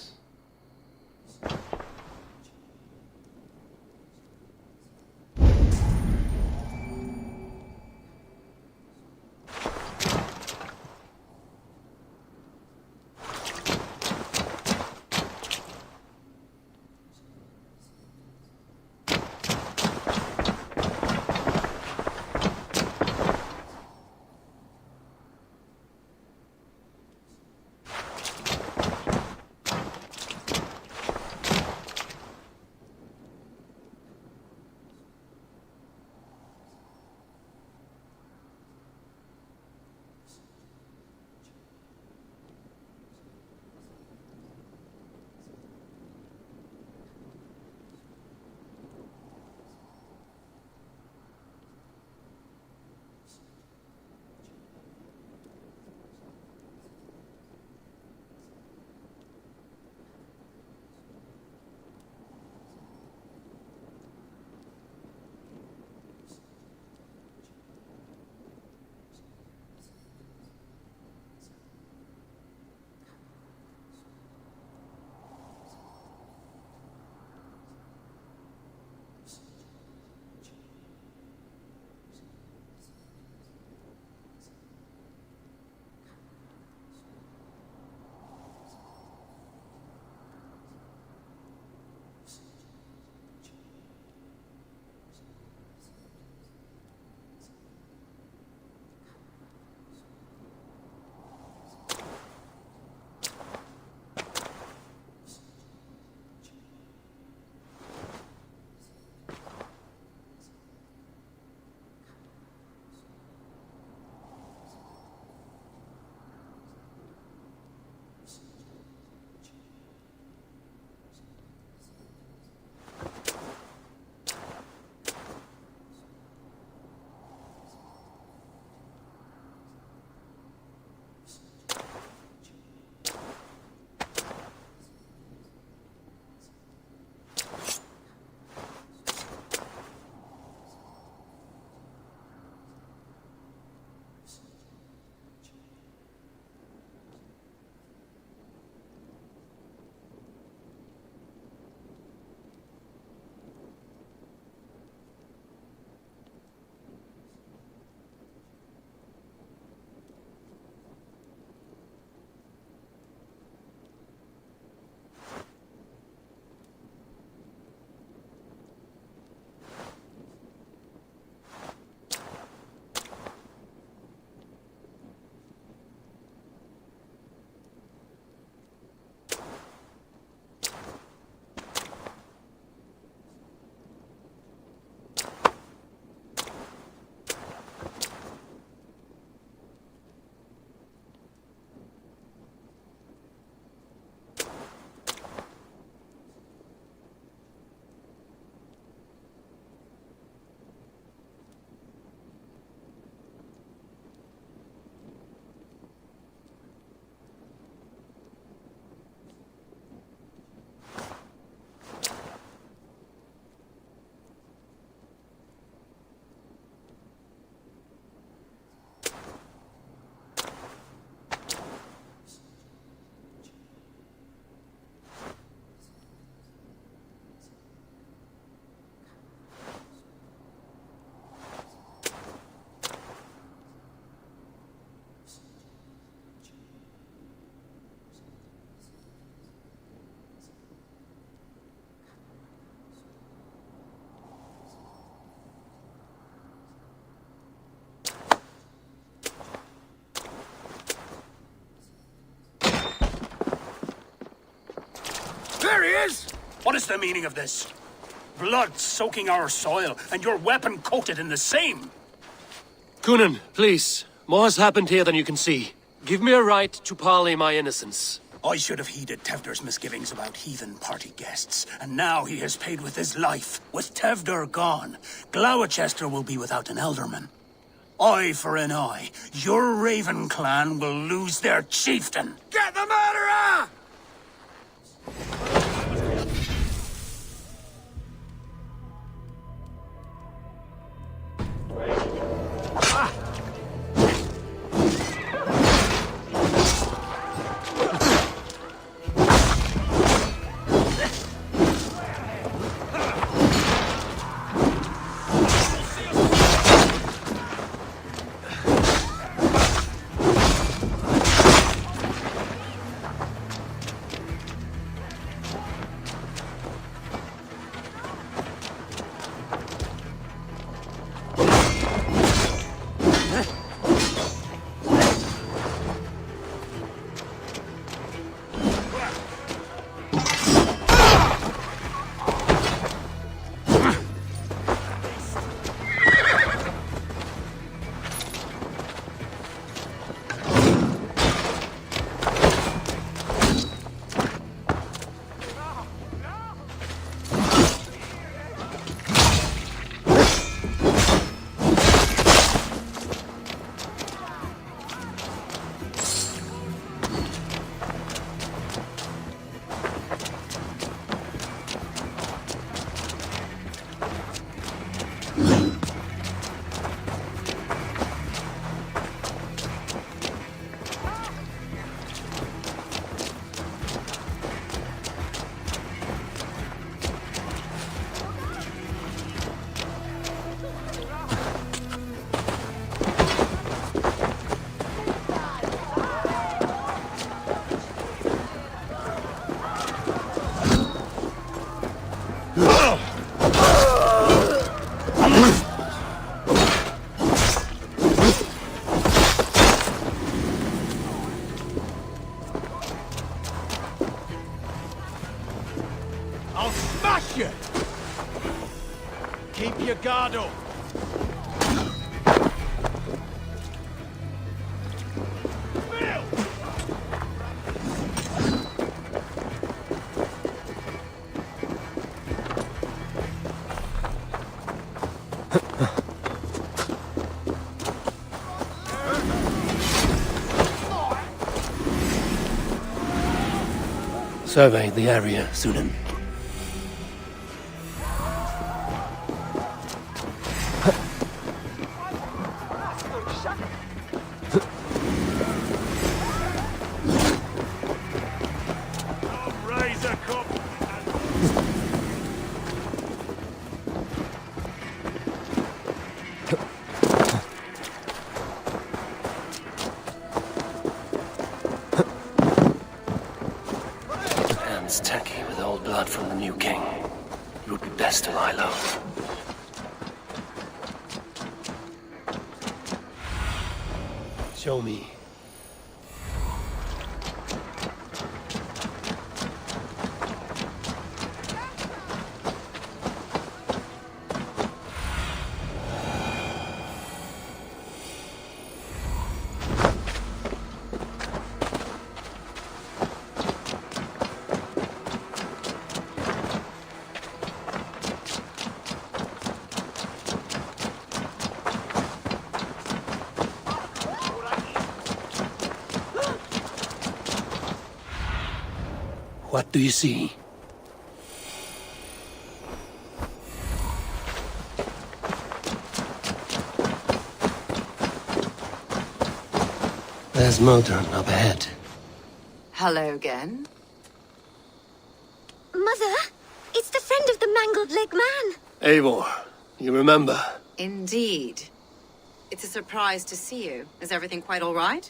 There he is! What is the meaning of this? Blood soaking our soil, and your weapon coated in the same! Kunan, please. More has happened here than you can see. Give me a right to parley my innocence. I should have heeded Tevder's misgivings about heathen party guests, and now he has paid with his life. With Tevder gone, Gloucester will be without an elderman. Eye for an eye. Your Raven clan will lose their chieftain. Get the murderer! I'll smash you! Keep your guard up. Survey the area, Sunan. Hands tacky with old blood from the new king. It would be best to lie low. Show me. What do you see? There's Modron up ahead. Hello again. Mother, it's the friend of the mangled leg man. Eivor, you remember? Indeed. It's a surprise to see you. Is everything quite all right?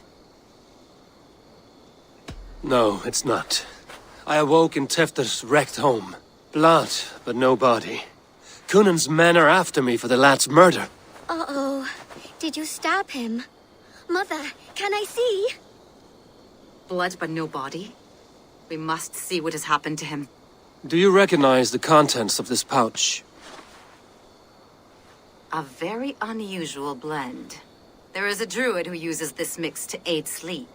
No, it's not. I awoke in Tefter's wrecked home. Blood, but no body. Cunan's men are after me for the lad's murder. Uh-oh. Did you stab him? Mother, can I see? Blood but no body? We must see what has happened to him. Do you recognize the contents of this pouch? A very unusual blend. There is a druid who uses this mix to aid sleep.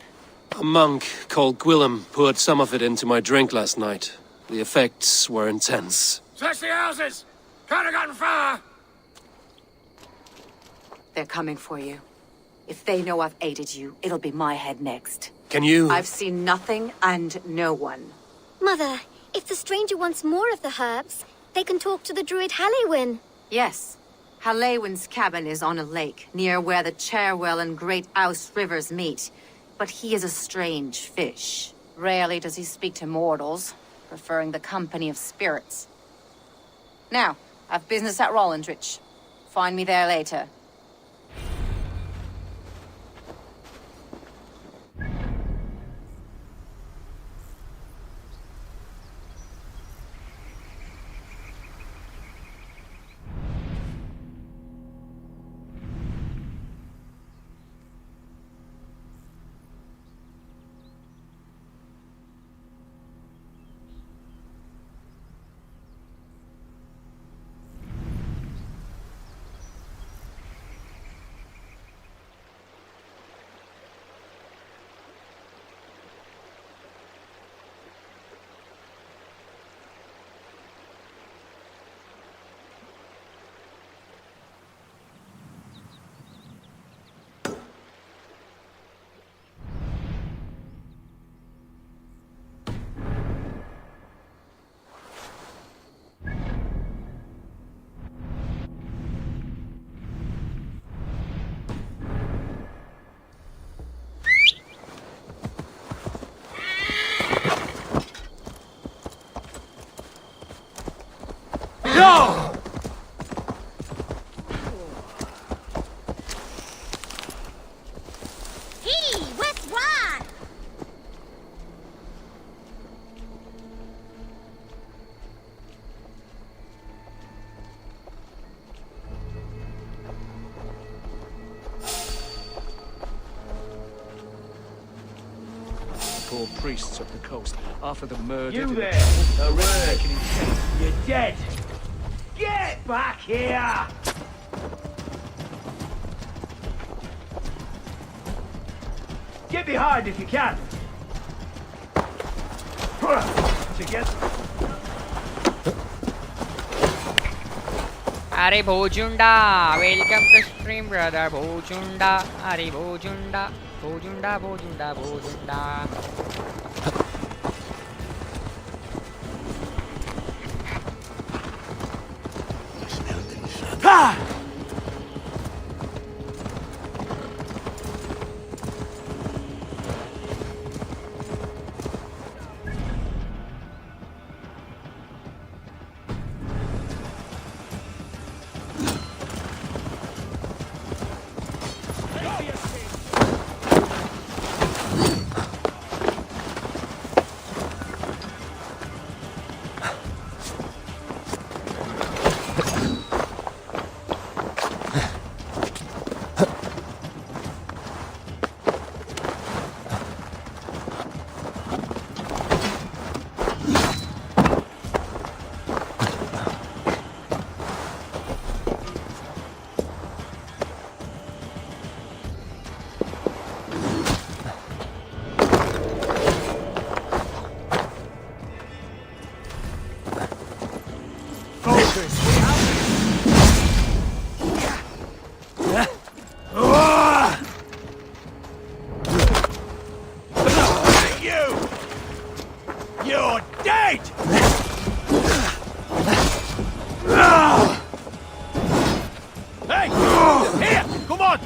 A monk called Gwillem poured some of it into my drink last night. The effects were intense. Search the houses! Can't have gotten far! They're coming for you. If they know I've aided you, it'll be my head next. Can you... I've seen nothing and no one. Mother, if the stranger wants more of the herbs, they can talk to the druid Hallywin. Yes. Hallywin's cabin is on a lake, near where the Cherwell and Great Ouse rivers meet. But he is a strange fish. Rarely does he speak to mortals, preferring the company of spirits. Now, I've business at Rollindrich. Find me there later. poor priests up the coast after the murder. You there, a word. You're dead. Get back here! Get behind if you can. Together. Are Bojunda, welcome to stream, brother Bojunda. Are Bojunda, Bojunda, Bojunda, Bojunda. Ha! You're dead! Hey! Here! Come on!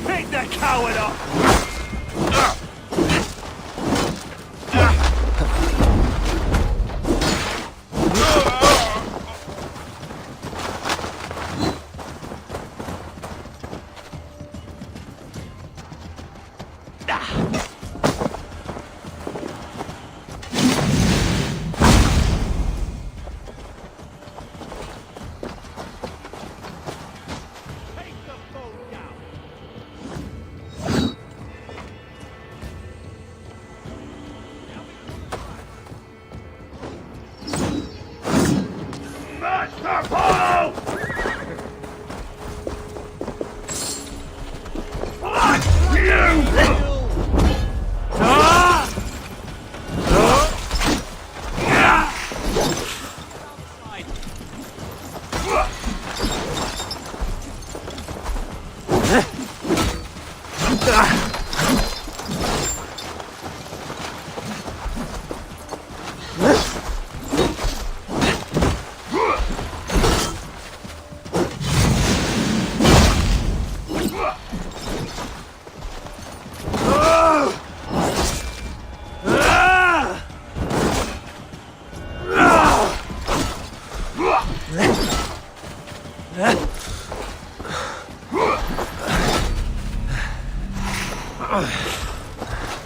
Pick the coward up!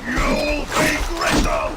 You'll be grateful!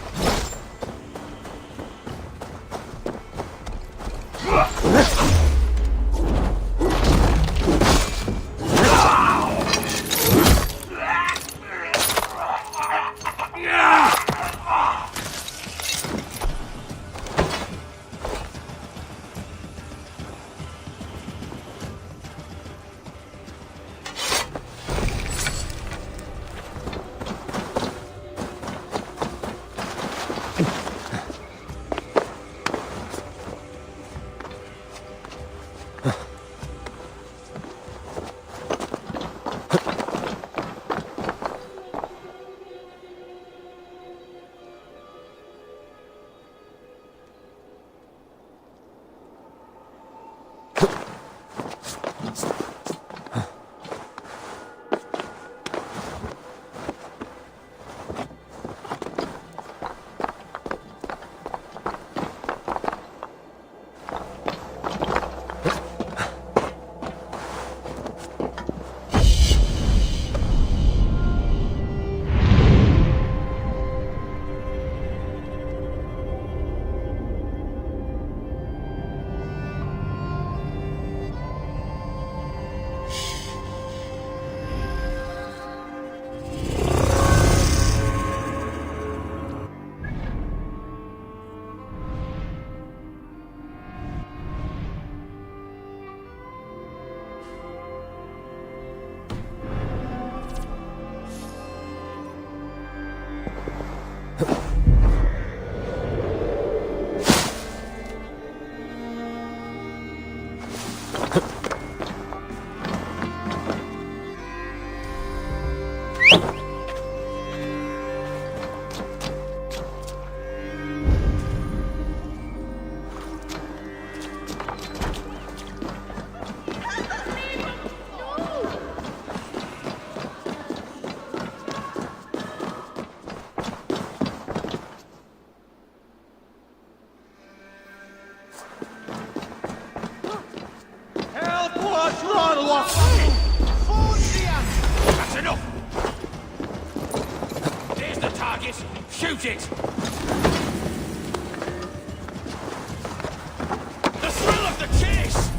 Shoot it! The thrill of the chase!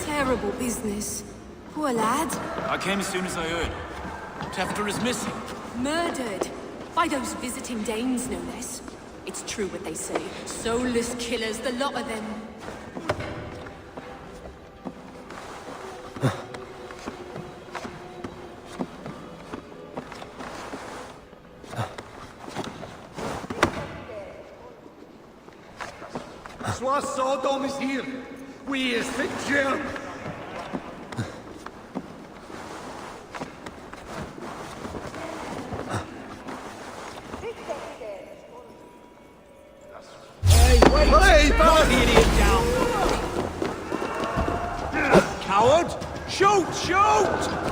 Terrible business. Poor lad. I came as soon as I heard. Tefter is missing. Murdered. By those visiting Danes, no less. It's true what they say. Soulless killers, the lot of them. Swa Sodom is here. We is the germ. Hey, wait! Hey, Knock the idiot down! Coward! Shoot! Shoot!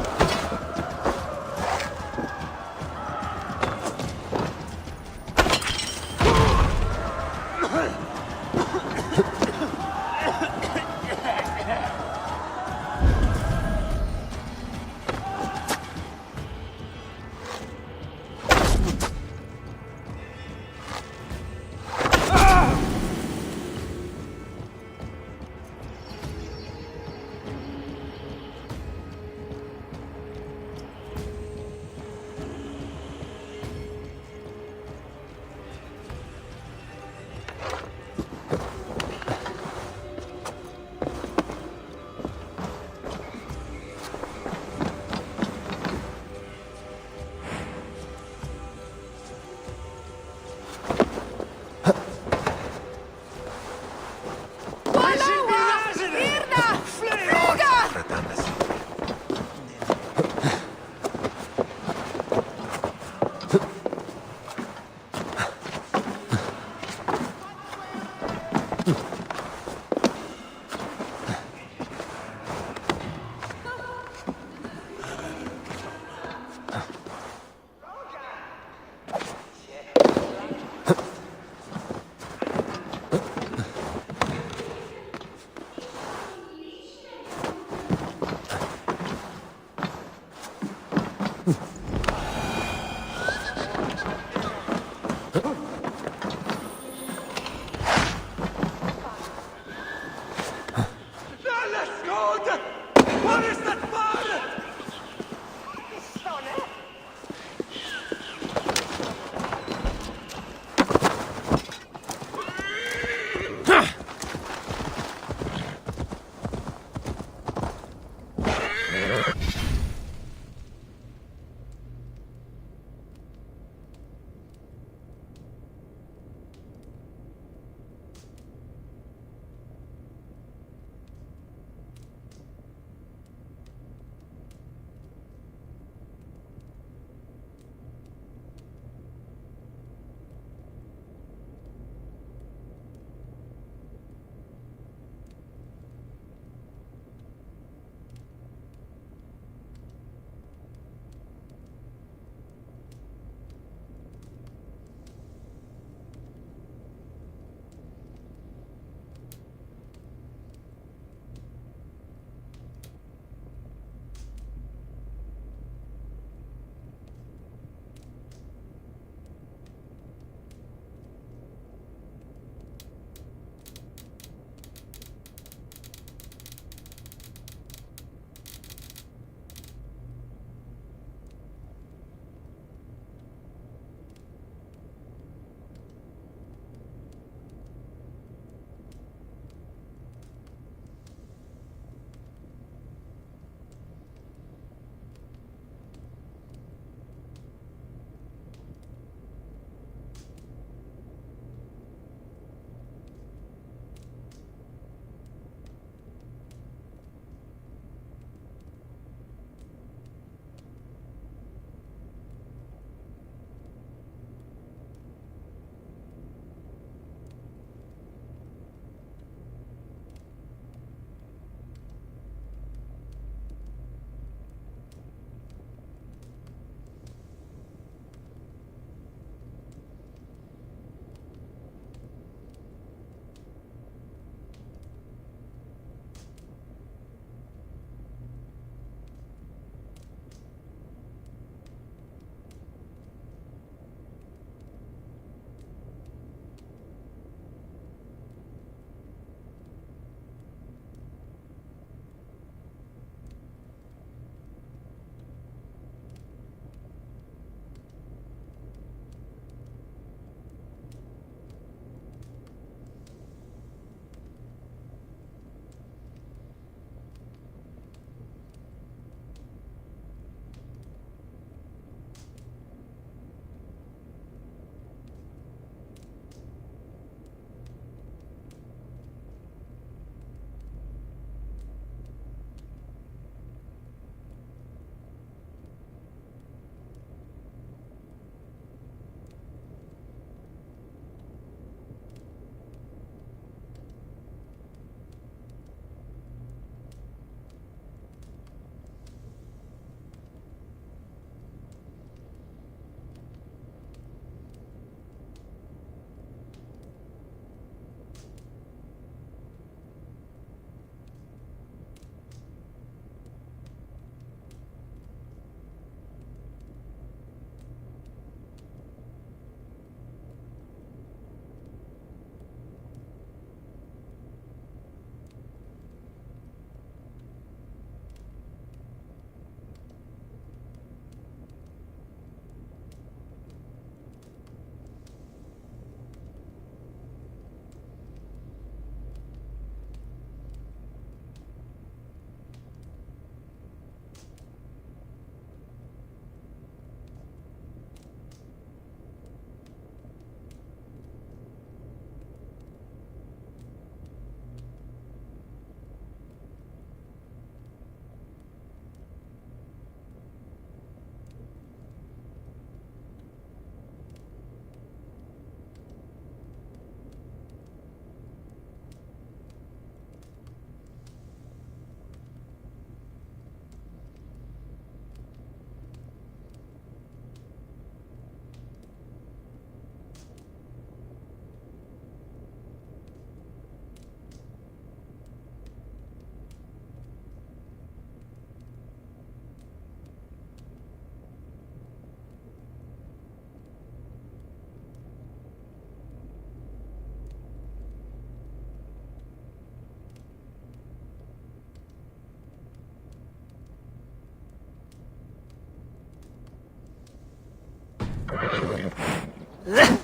Go! Yeah!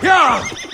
Yeah!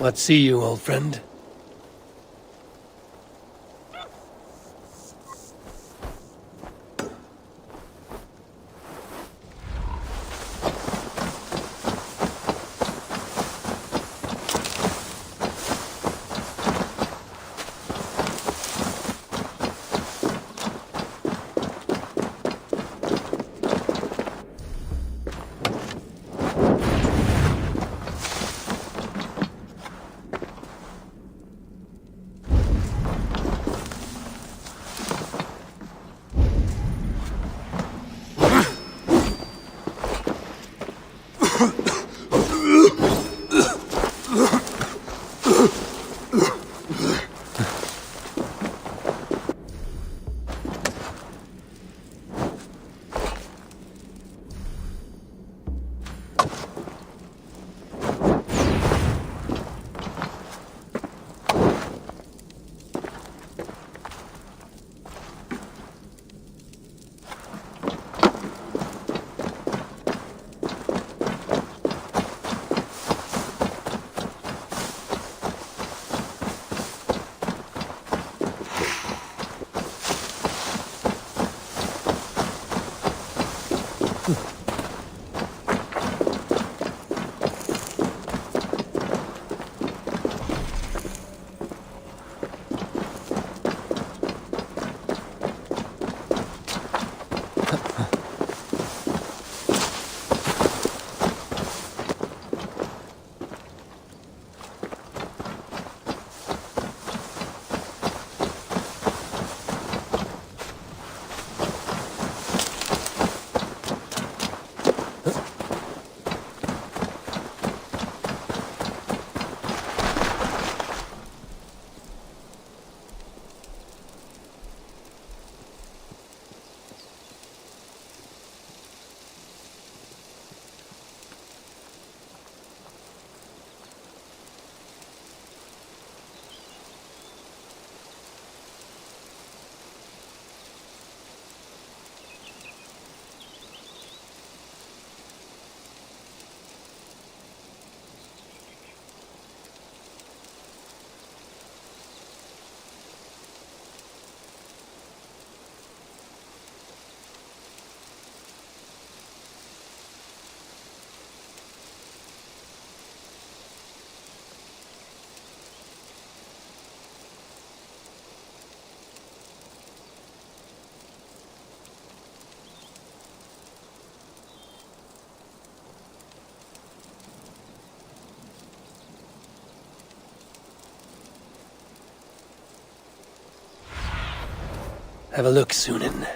What see you, old friend? Have a look, Sunan.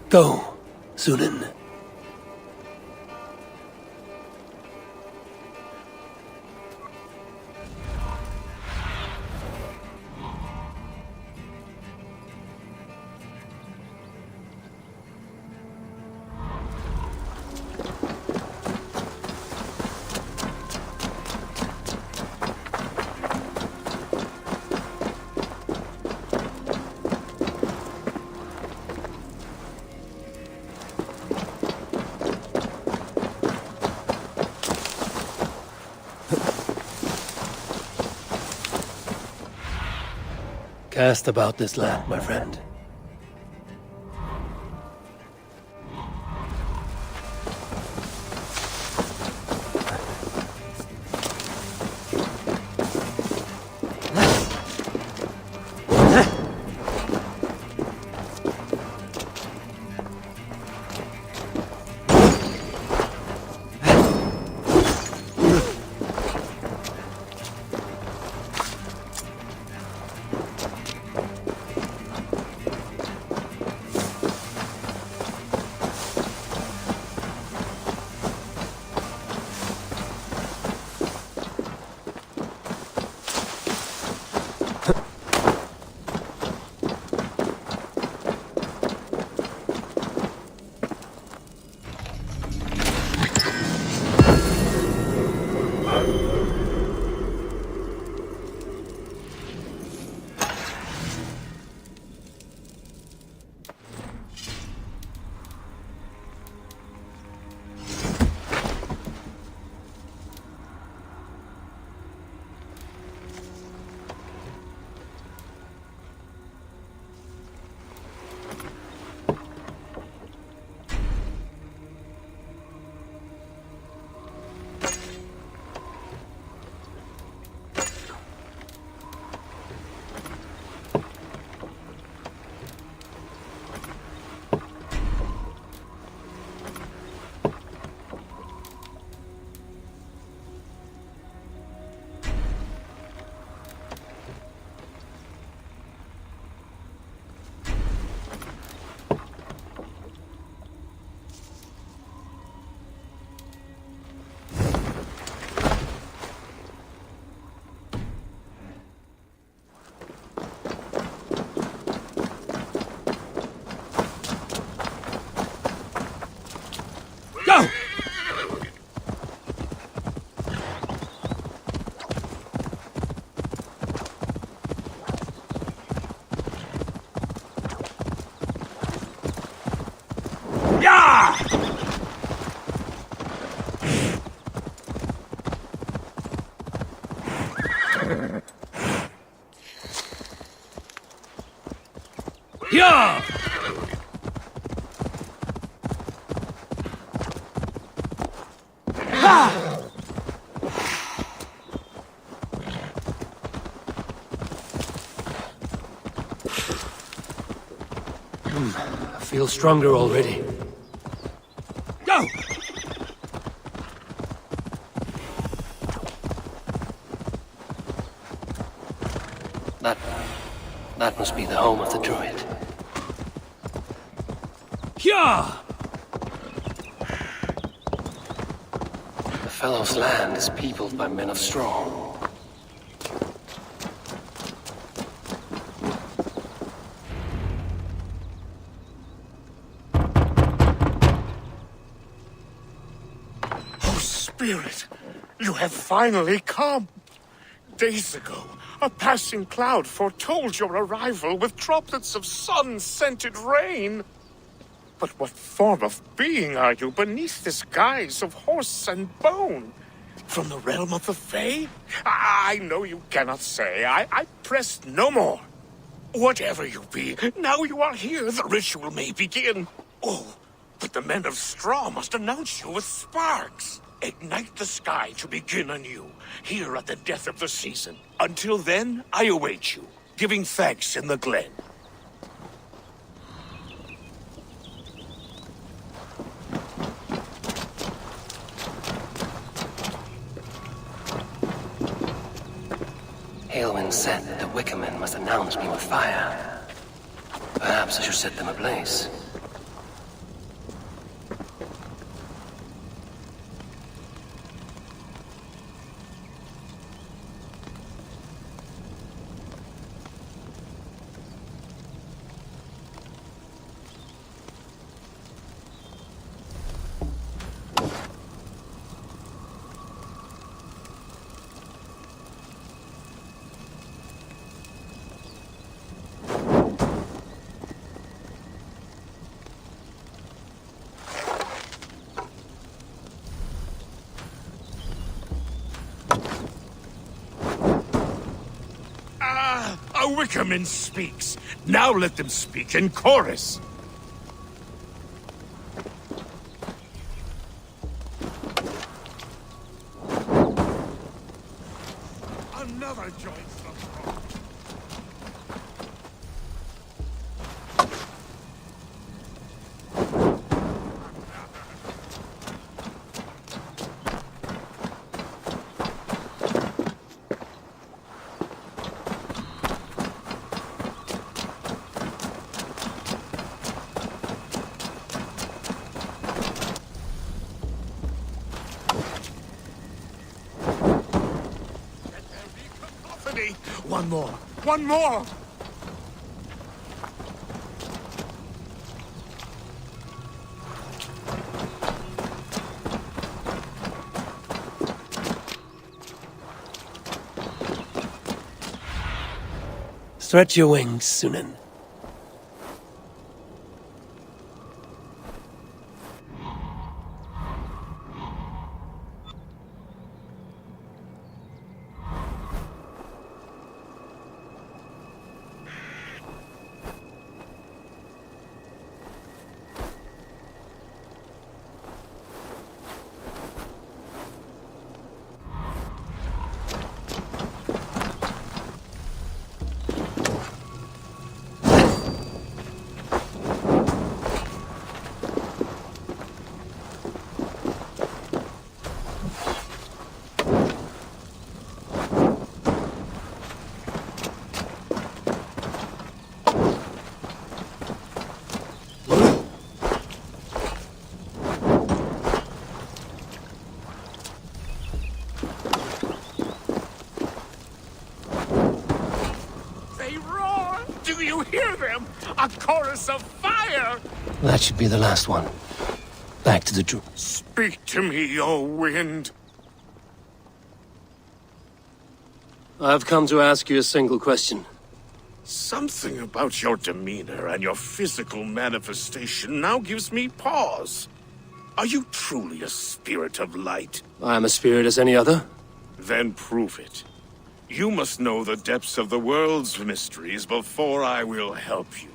Go, Sunan. Cast about this land, my friend. Go! Yeah! Yeah! I feel stronger already. Go! That must be the home of the druid. Yeah! The fellow's land is peopled by men of straw. Spirit, you have finally come. Days ago, a passing cloud foretold your arrival with droplets of sun-scented rain. But what form of being are you beneath this guise of horse and bone? From the realm of the Fae? I know you cannot say. I press no more. Whatever you be, now you are here, the ritual may begin. Oh, but the men of straw must announce you with sparks. Ignite the sky to begin anew, here at the death of the season. Until then, I await you, giving thanks in the glen. Hailwind said that the Wickermen must announce me with fire. Perhaps I should set them ablaze. A Wickerman speaks. Now let them speak in chorus. Another joins the throng. One more! One more! Stretch your wings, Sunan. Do you hear them? A chorus of fire! That should be the last one. Back to the druid. Speak to me, O wind. I've come to ask you a single question. Something about your demeanor and your physical manifestation now gives me pause. Are you truly a spirit of light? I am a spirit as any other. Then prove it. You must know the depths of the world's mysteries before I will help you.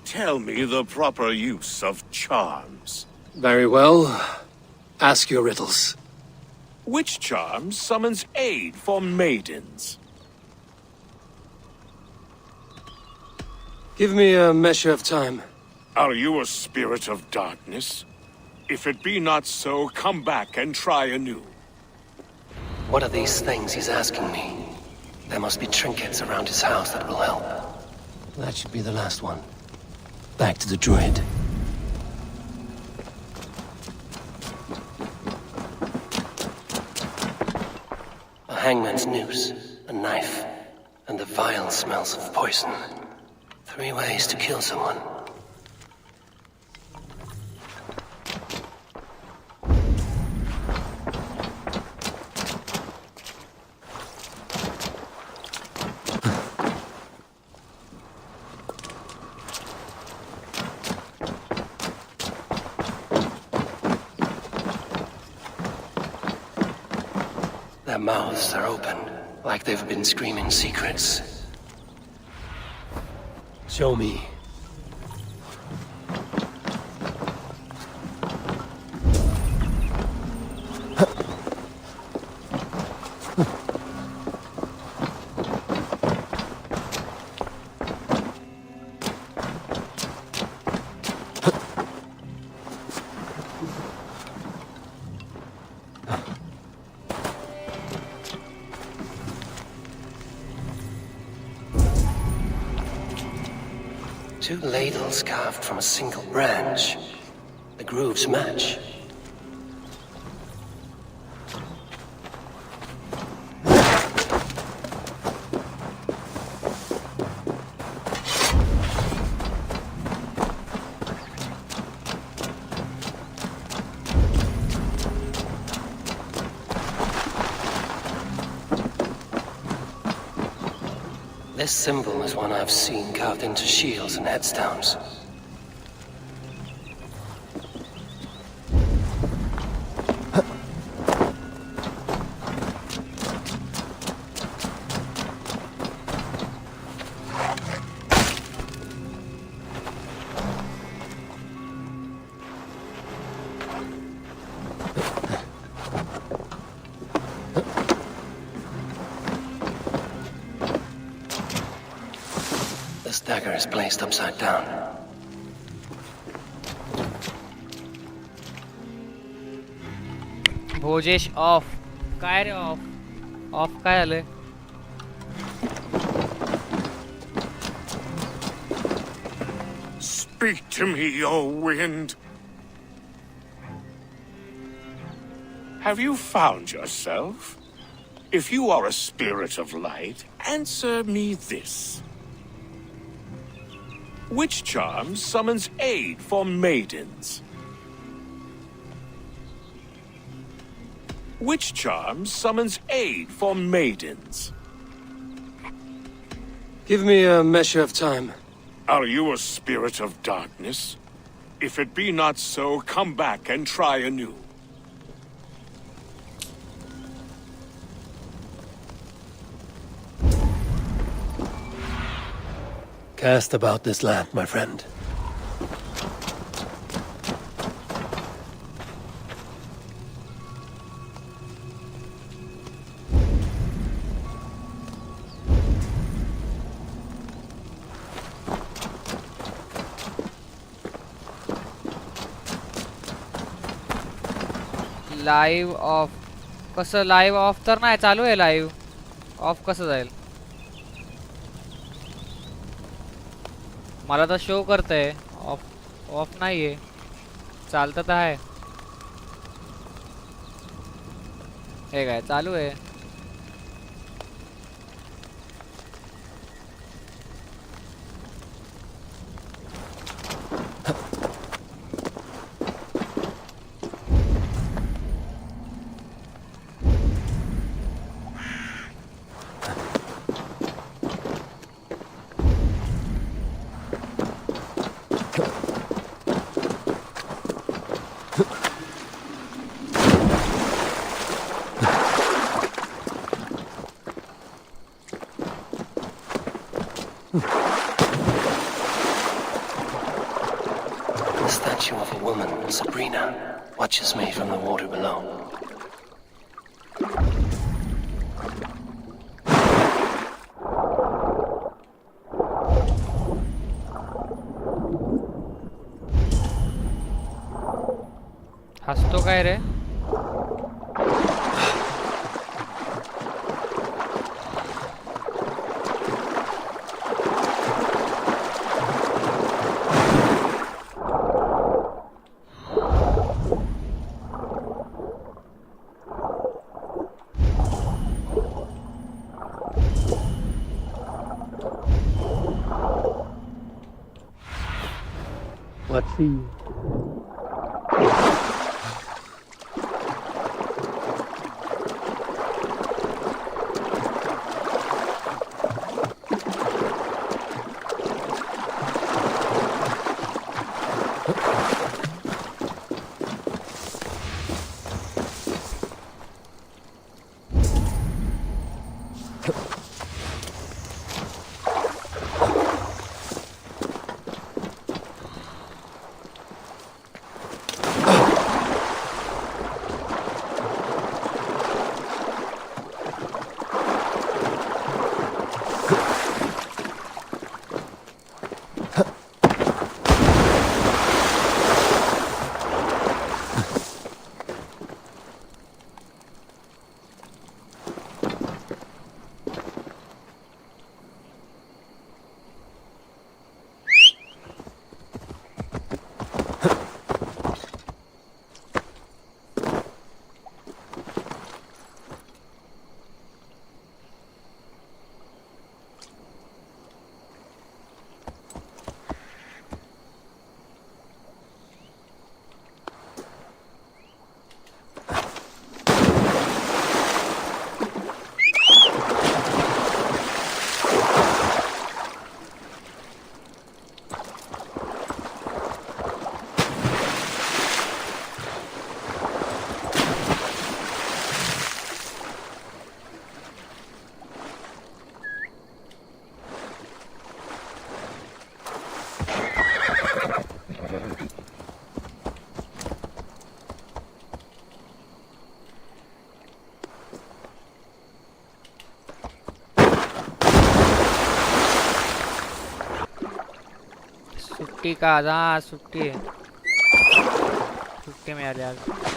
Tell me the proper use of charms. Very well. Ask your riddles. Which charm summons aid for maidens? Give me a measure of time. Are you a spirit of darkness? If it be not so, come back and try anew. What are these things he's asking me? There must be trinkets around his house that will help. That should be the last one. Back to the druid. A hangman's noose, a knife, and the vile smells of poison. 3 ways to kill someone. Their mouths are open, like they've been screaming secrets. Show me. Two ladles carved from a single branch. The grooves match. This symbol is one I've seen carved into shields and headstones. This dagger is placed upside down. भोजेश of काय ray of of काय आले Speak to me, O wind. Have you found yourself? If you are a spirit of light, answer me this. Which charm summons aid for maidens? Which charm summons aid for maidens? Give me a measure of time. Are you a spirit of darkness? If it be not so, come back and try anew. Cast about this land, my friend. Live of कसं live of तर नाही चालू आहे live of कसं जाईल मला तर show करतंय ऑफ ऑफ नाहीये चालतं तर आहे हे काय चालू आहे The statue of a woman, Sabrina, watches me from the water below. हसतो काय रे Let's see. सुट्टी का हाँ सुट्टी सुट्टी में आ जाएगा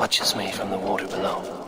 Watches me from the water below.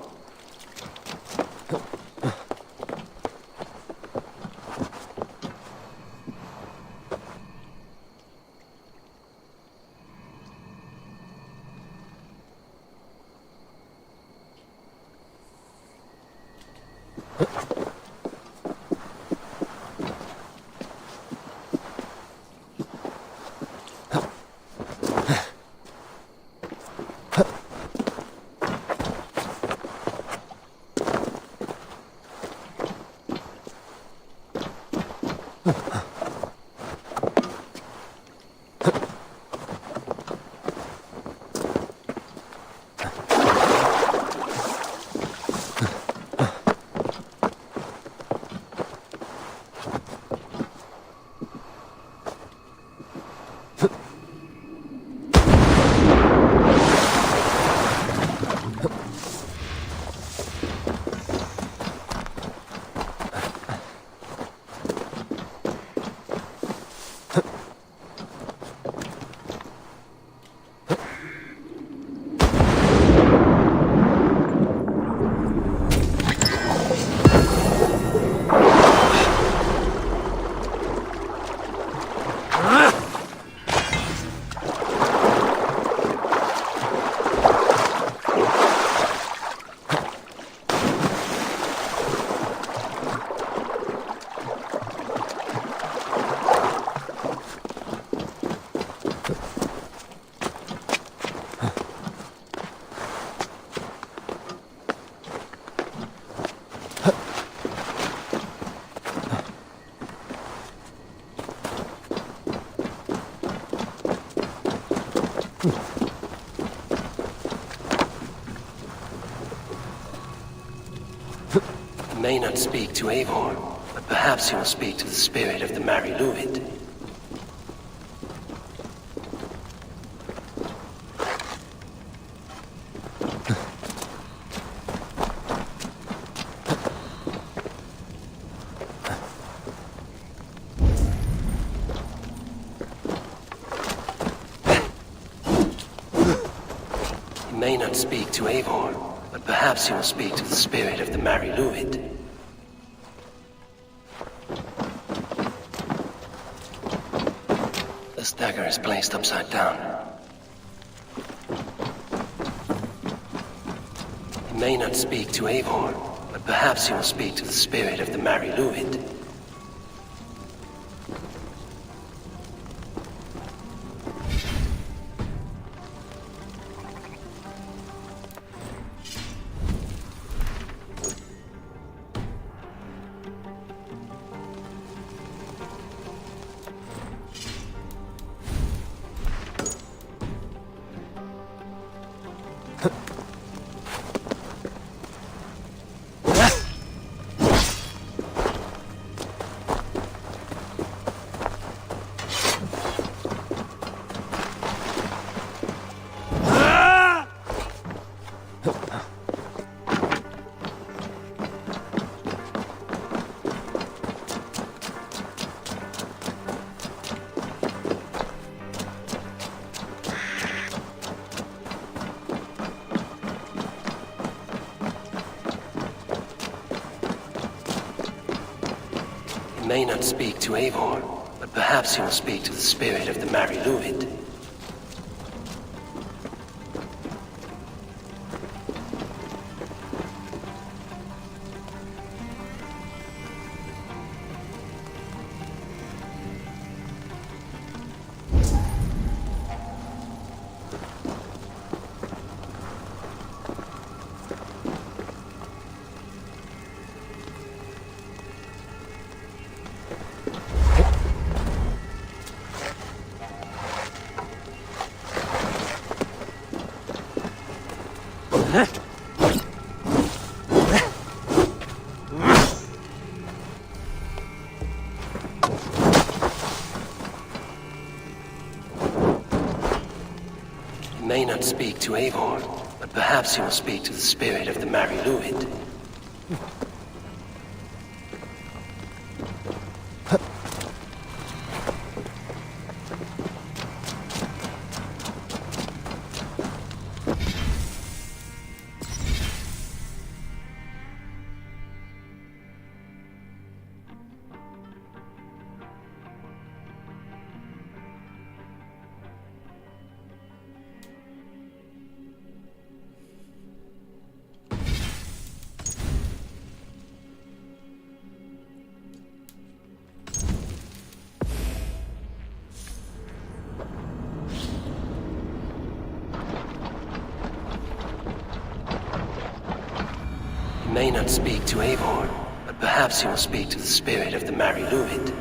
You may not speak to Eivor, but perhaps you will speak to the spirit of the Mary Luid. You may not speak to Eivor, but perhaps you will speak to the spirit of the Mary Luid. This dagger is placed upside down. You may not speak to Eivor, but perhaps you will speak to the spirit of the Mary Luid. You may not speak to Eivor, but perhaps you will speak to the spirit of the Mary Luid. You may not speak to Eivor, but perhaps you will speak to the spirit of the Mary Luid. You may not speak to Eivor, but perhaps you will speak to the spirit of the Mary Luid.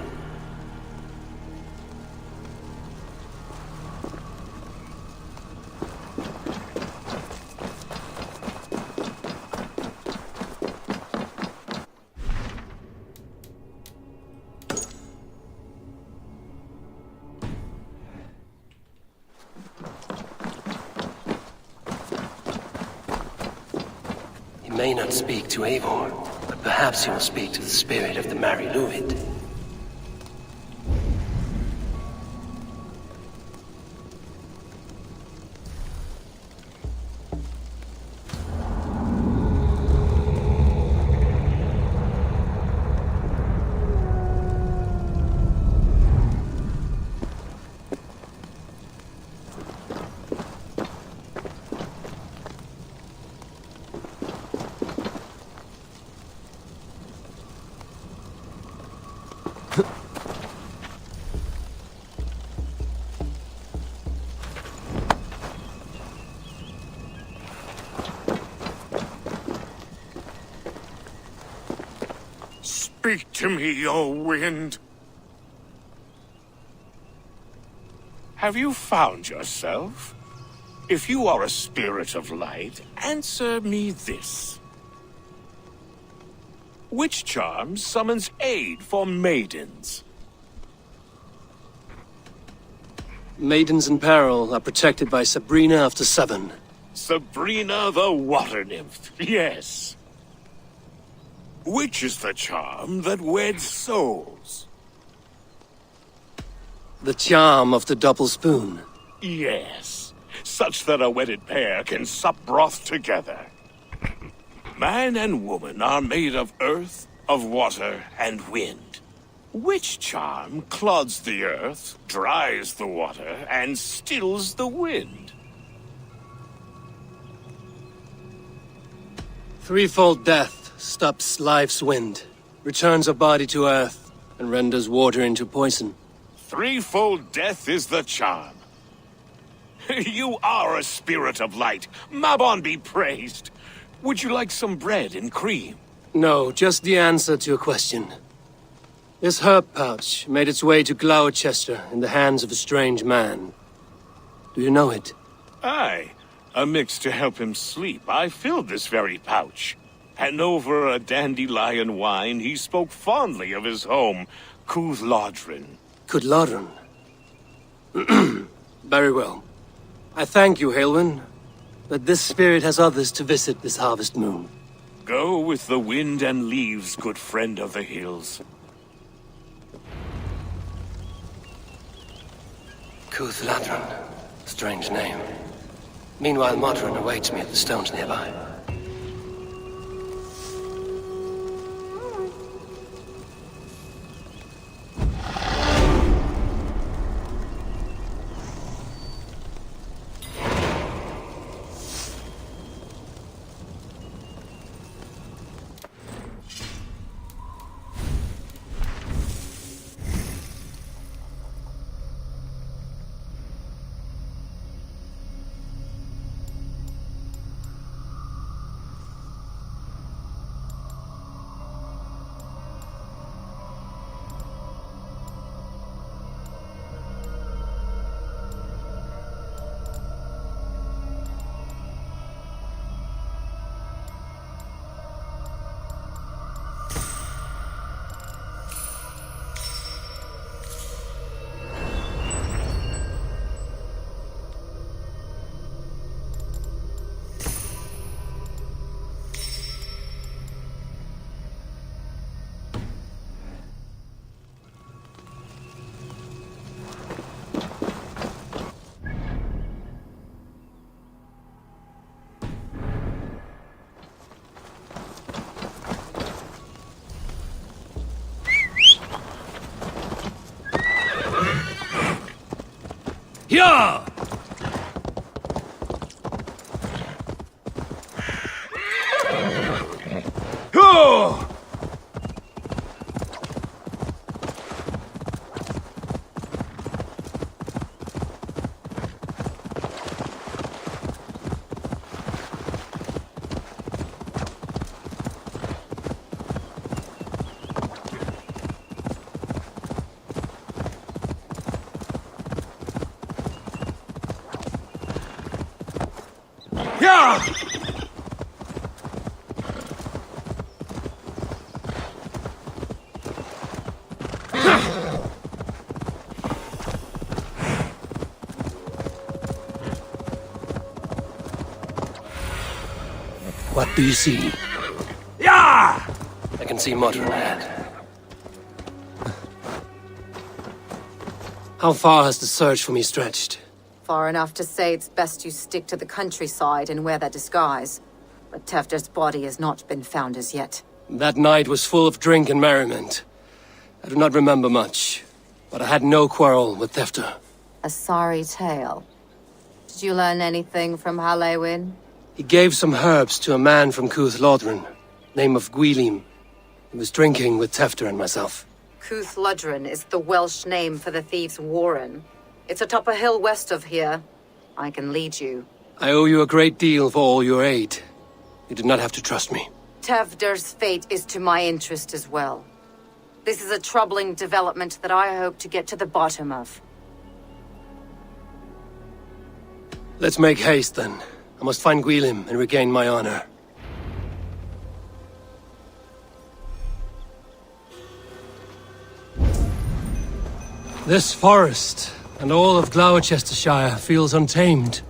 You may not speak to Eivor, but perhaps you will speak to the spirit of the Mary Luid. Speak to me, O wind. Have you found yourself? If you are a spirit of light, answer me this. Which charm summons aid for maidens? Maidens in peril are protected by Sabrina after 7. Sabrina the water nymph, yes. Which is the charm that weds souls? The charm of the double spoon. Yes, such that a wedded pair can sup broth together. Man and woman are made of earth, of water, and wind. Which charm clods the earth, dries the water, and stills the wind? Threefold death stops life's wind, returns a body to earth, and renders water into poison. Threefold death is the charm. You are a spirit of light. Mabon be praised. Would you like some bread and cream? No, just the answer to a question. This herb pouch made its way to Gloucester in the hands of a strange man. Do you know it? Aye. A mix to help him sleep. I filled this very pouch. And over a dandelion wine, he spoke fondly of his home, Cooth-Lodrin. Cooth-Lodrin? Very well. I thank you, Halwyn. But this spirit has others to visit this harvest moon. Go with the wind and leaves, good friend of the hills. Cooth-Lodrin. Strange name. Meanwhile, Modron awaits me at the stones nearby. Yeah! Oh! Yeah! What do you see? Yeah! I can see Modron ahead. How far has the search for me stretched? Far enough to say it's best you stick to the countryside and wear that disguise. But Tefder's body has not been found as yet. That night was full of drink and merriment. I do not remember much, but I had no quarrel with Tefder. A sorry tale. Did you learn anything from Halewyn? He gave some herbs to a man from Cooth-Lodrin, name of Gwylim. He was drinking with Tefder and myself. Cooth-Lodrin is the Welsh name for the thieves' warren. It's atop a hill west of here. I can lead you. I owe you a great deal for all your aid. You did not have to trust me. Tefder's fate is to my interest as well. This is a troubling development that I hope to get to the bottom of. Let's make haste, then. I must find Gwylim and regain my honor. This forest and all of Gloucestershire feels untamed.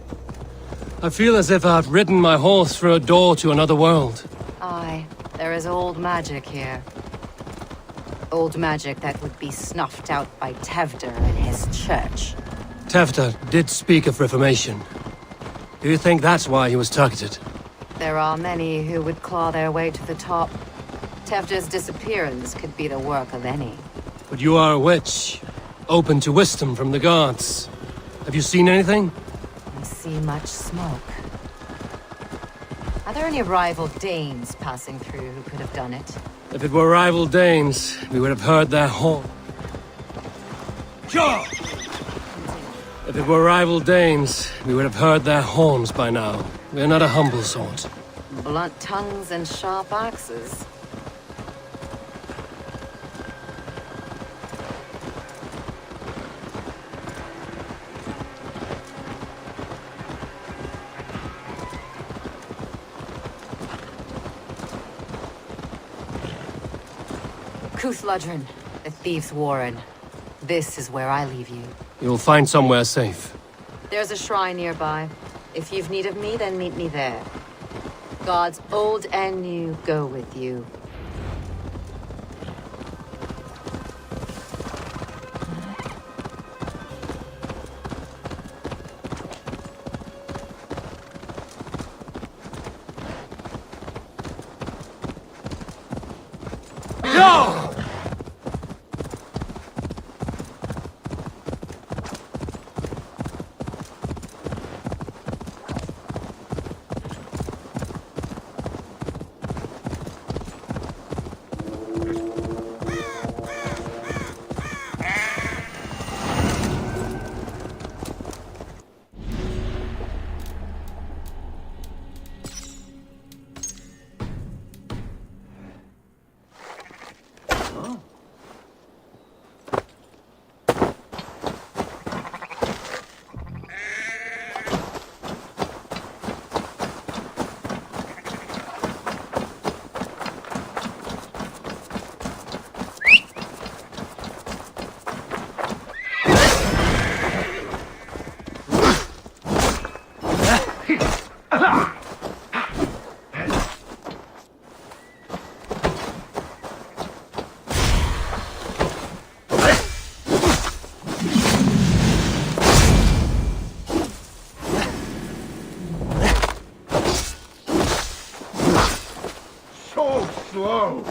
I feel as if I've ridden my horse through a door to another world. Aye, there is old magic here. Old magic that would be snuffed out by Tevder and his church. Tevder did speak of reformation. Do you think that's why he was targeted? There are many who would claw their way to the top. Tevder's disappearance could be the work of any. But you are a witch, open to wisdom from the gods. Have you seen anything? I see much smoke. Are there any rival Danes passing through who could have done it? If it were rival Danes, we would have heard their horn. Sure. If it were rival Danes, we would have heard their horns by now. We are not a humble sort. Blunt tongues and sharp axes. Cúthludren, the Thieves' Warren. This is where I leave you. You'll find somewhere safe. There's a shrine nearby. If you've need of me, then meet me there. Gods old and new go with you. Slow.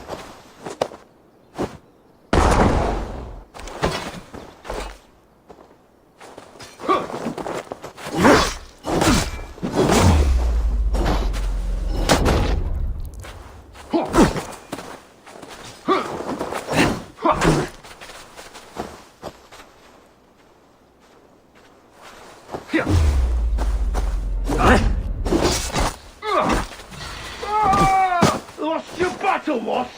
Lost your battle, lost.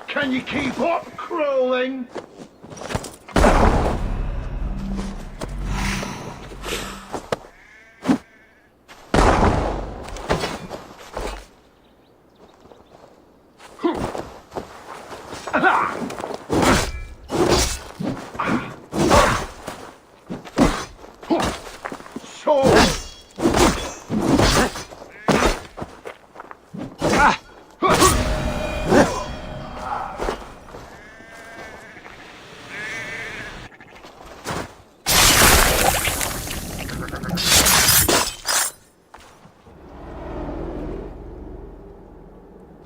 Can you keep up crawling?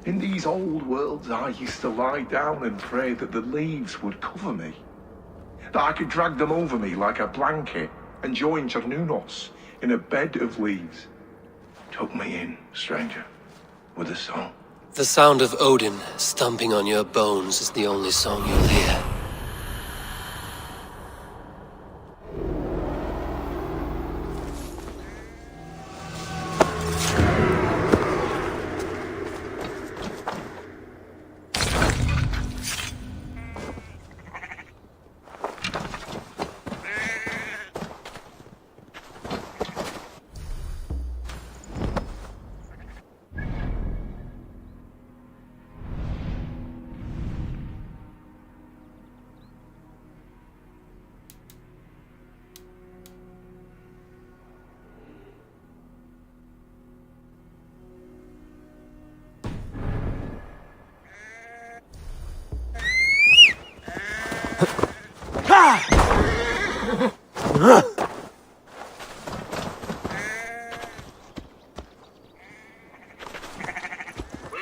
In these old worlds, I used to lie down and pray that the leaves would cover me. That I could drag them over me like a blanket and joined Cernunnos in a bed of leaves. Tuck me in, stranger, with a song. The sound of Odin stomping on your bones is the only song you'll hear.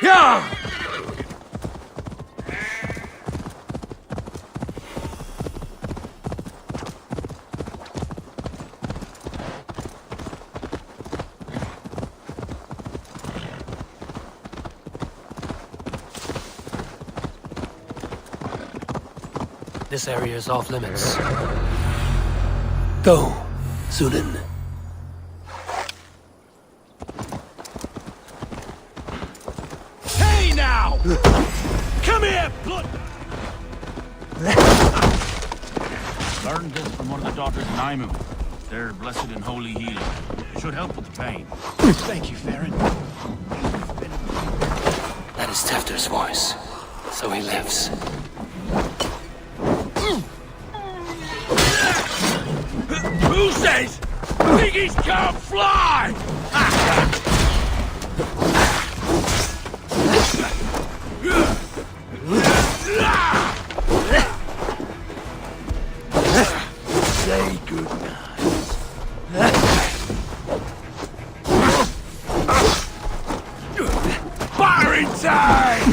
Yeah! This area is off limits. Go, Zulin. Hey now! Come here, blood! Learned this from one of the daughters of Naimu. They're blessed and holy healing. Should help with the pain. Thank you, Farron. That is Tefter's voice. So he lives. Who says piggies can't fly? Say goodnight. Fire time!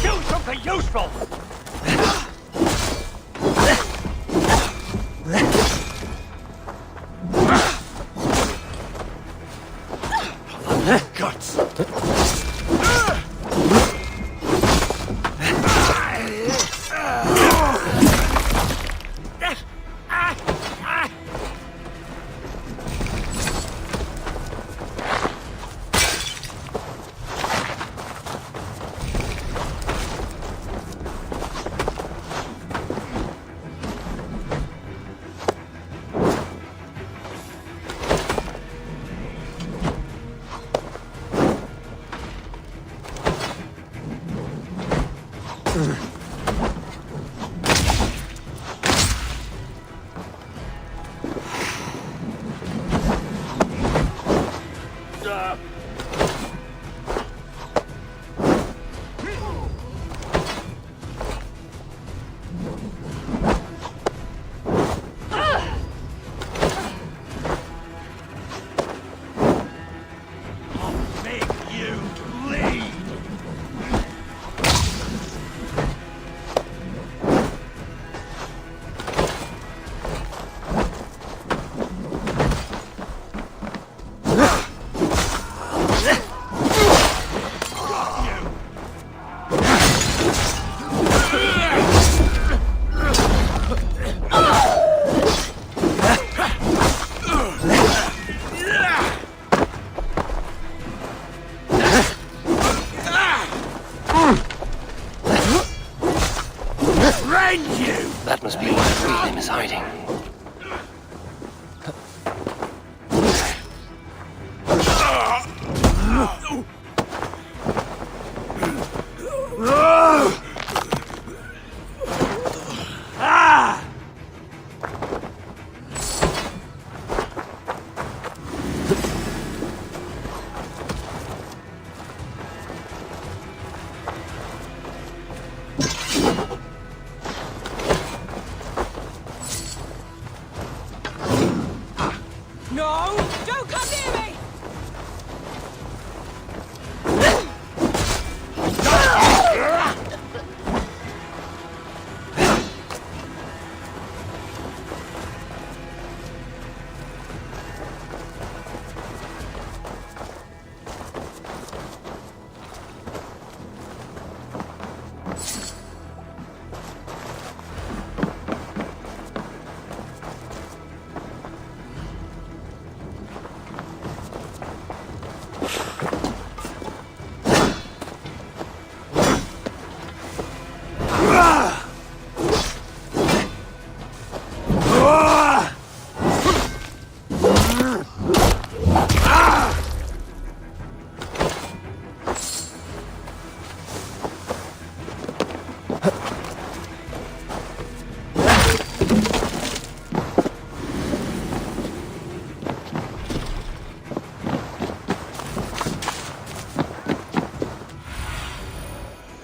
Do something useful! Guts. That must be where Freedom is hiding. No! Don't come near me!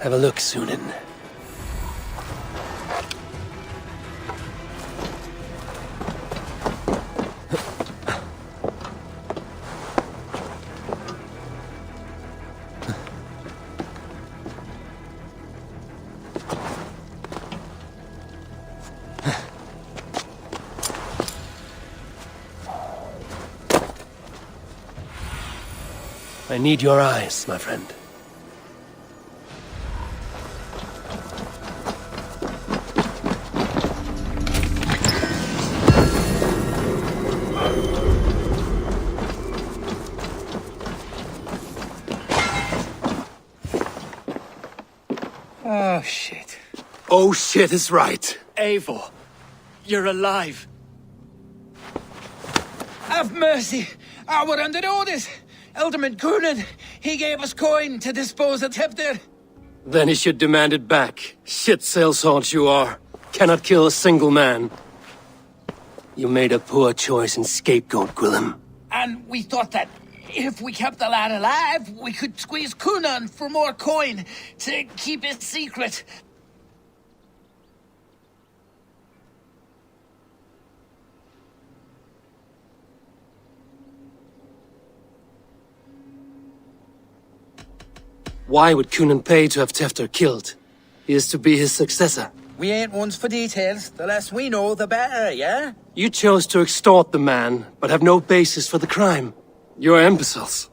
Have a look, Sunan. I need your eyes, my friend. Oh, shit. Oh shit is right. Eivor, you're alive. Have mercy! I were under orders! Alderman Coonan, he gave us coin to dispose of Tepter. Then he should demand it back. Shit saleshaunch you are. Cannot kill a single man. You made a poor choice in scapegoat, Gwillem. And we thought that if we kept the lad alive, we could squeeze Coonan for more coin to keep it secret. Why would Coonan pay to have Tefter killed? He is to be his successor. We ain't ones for details. The less we know, the better, yeah? You chose to extort the man, but have no basis for the crime. You're imbeciles.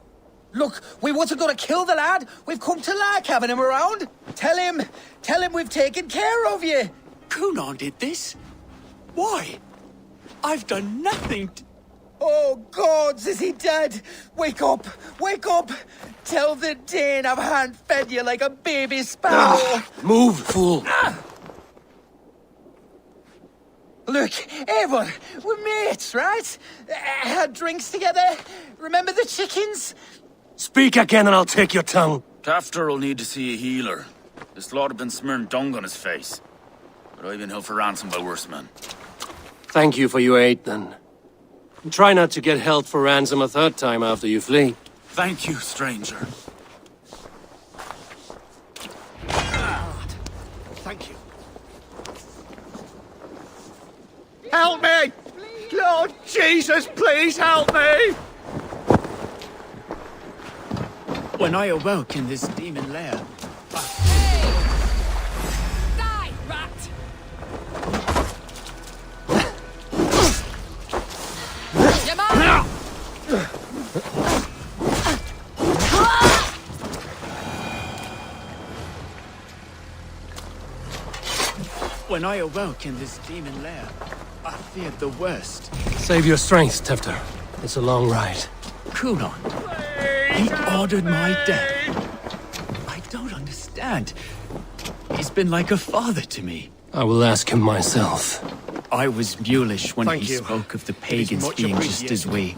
Look, we wasn't gonna kill the lad. We've come to like having him around. Tell him we've taken care of you. Coonan did this? Why? I've done nothing to... Oh, gods, is he dead? Wake up! Wake up! Tell the Dane I've hand-fed you like a baby sparrow! Move, fool! Look, Eivor, we're mates, right? Had drinks together. Remember the chickens? Speak again and I'll take your tongue. Tafter will need to see a healer. This lord have been smearing dung on his face. But I've been held for ransom by worse men. Thank you for your aid, then. And try not to get held for ransom a third time after you flee. Thank you, stranger. Thank you. Help me! Lord Jesus, please help me! When I awoke in this demon lair, Die, rat! When I awoke in this demon lair, I feared the worst. Save your strength, Tefter. It's a long ride. Coonan, he ordered my death. I don't understand. He's been like a father to me. I will ask him myself. I was mulish when Thank he you. spoke of the It is pagans much being just as we.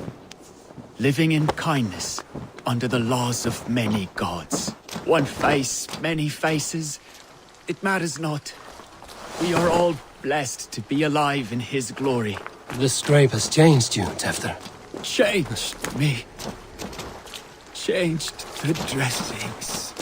Living in kindness, under the laws of many gods. One face, many faces. It matters not. We are all blessed to be alive in his glory. This drape has changed you, Tefter. Changed me. Changed the dressings.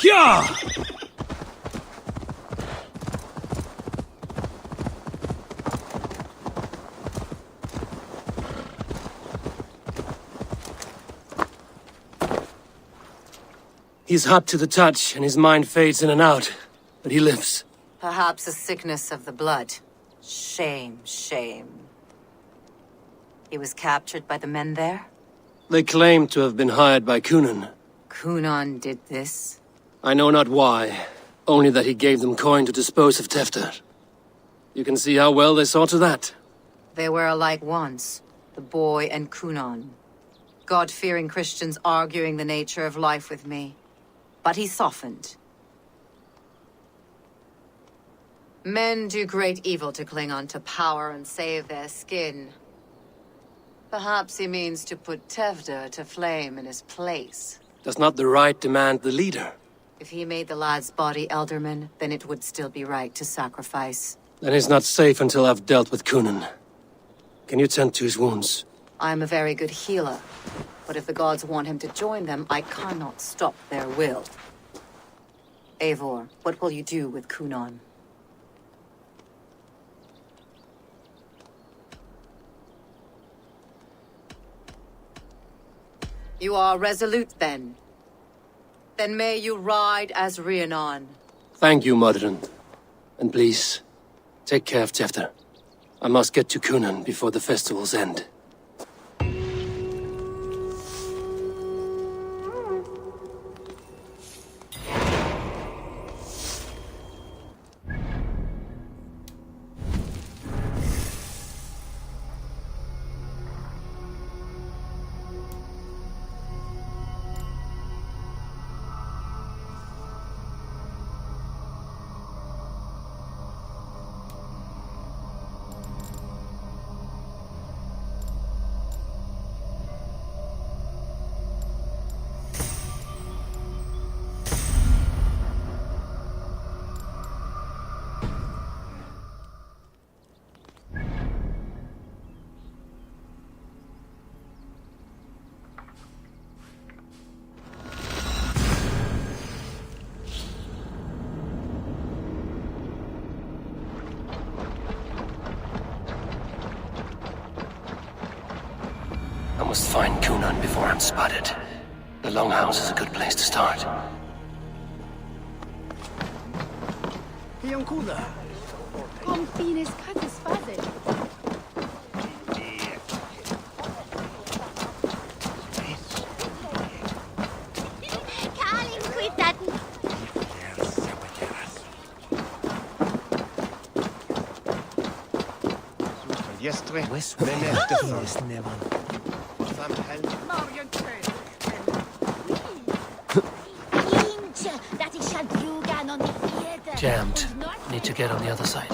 Yeah! He's hot to the touch, and his mind fades in and out. But he lives. Perhaps a sickness of the blood. Shame, shame. He was captured by the men there? They claim to have been hired by Cunan. Cunan did this? I know not why, only that he gave them coin to dispose of Tefter. You can see how well they saw to that. They were alike once, the boy and Cunan. God-fearing Christians arguing the nature of life with me. But he softened. Men do great evil to cling on to power and save their skin. Perhaps he means to put Tevder to flame in his place. Does not the right demand the leader? If he made the lad's body Elderman, then it would still be right to sacrifice. Then he's not safe until I've dealt with Cunan. Can you tend to his wounds? I'm a very good healer. But if the gods want him to join them, I cannot stop their will. Eivor, what will you do with Cunan? You are resolute, then. Then may you ride as Rhiannon. Thank you, Modron. And please, take care of Tefter. I must get to Cunan before the festivals end. I must find Cunan before I'm spotted. The Longhouse is a good place to start. Kom fines kattes fazel. Kalin quitaten. Jestre, Menefte never. Jammed. Need to get on the other side.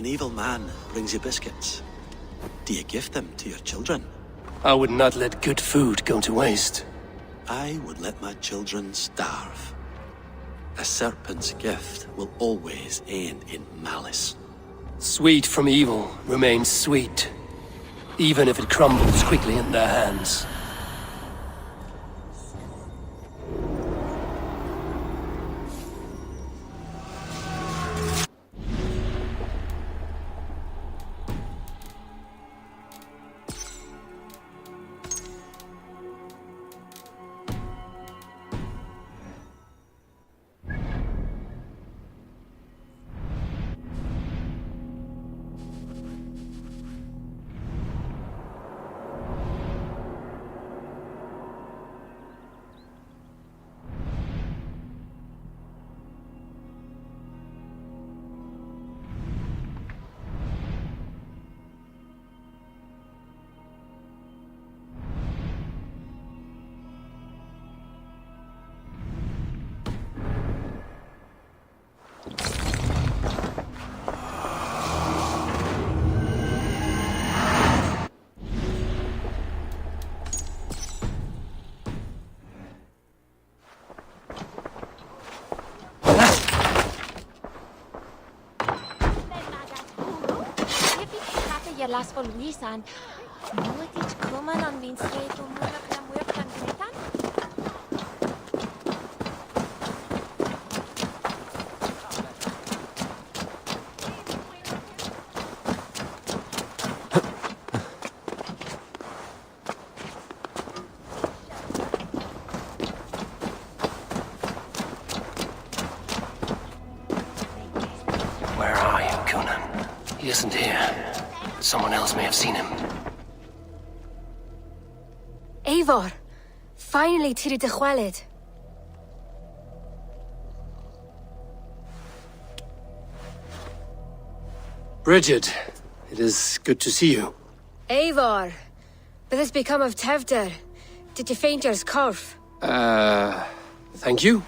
an evil man brings you biscuits, do you give them to your children? I would not let good food go to waste. I would let my children starve. A serpent's gift will always end in malice. Sweet from evil remains sweet, even if it crumbles quickly in their hands. Las Luisan. Muitich kuman on min street muna kana muertan gretan. Where are you, Conan? He isn't here. Someone else may have seen him. Eivor! Finally tiri de chwaled. Bridget, it is good to see you. Eivor! But has become of Tevder. Did you faint yours corf? Thank you.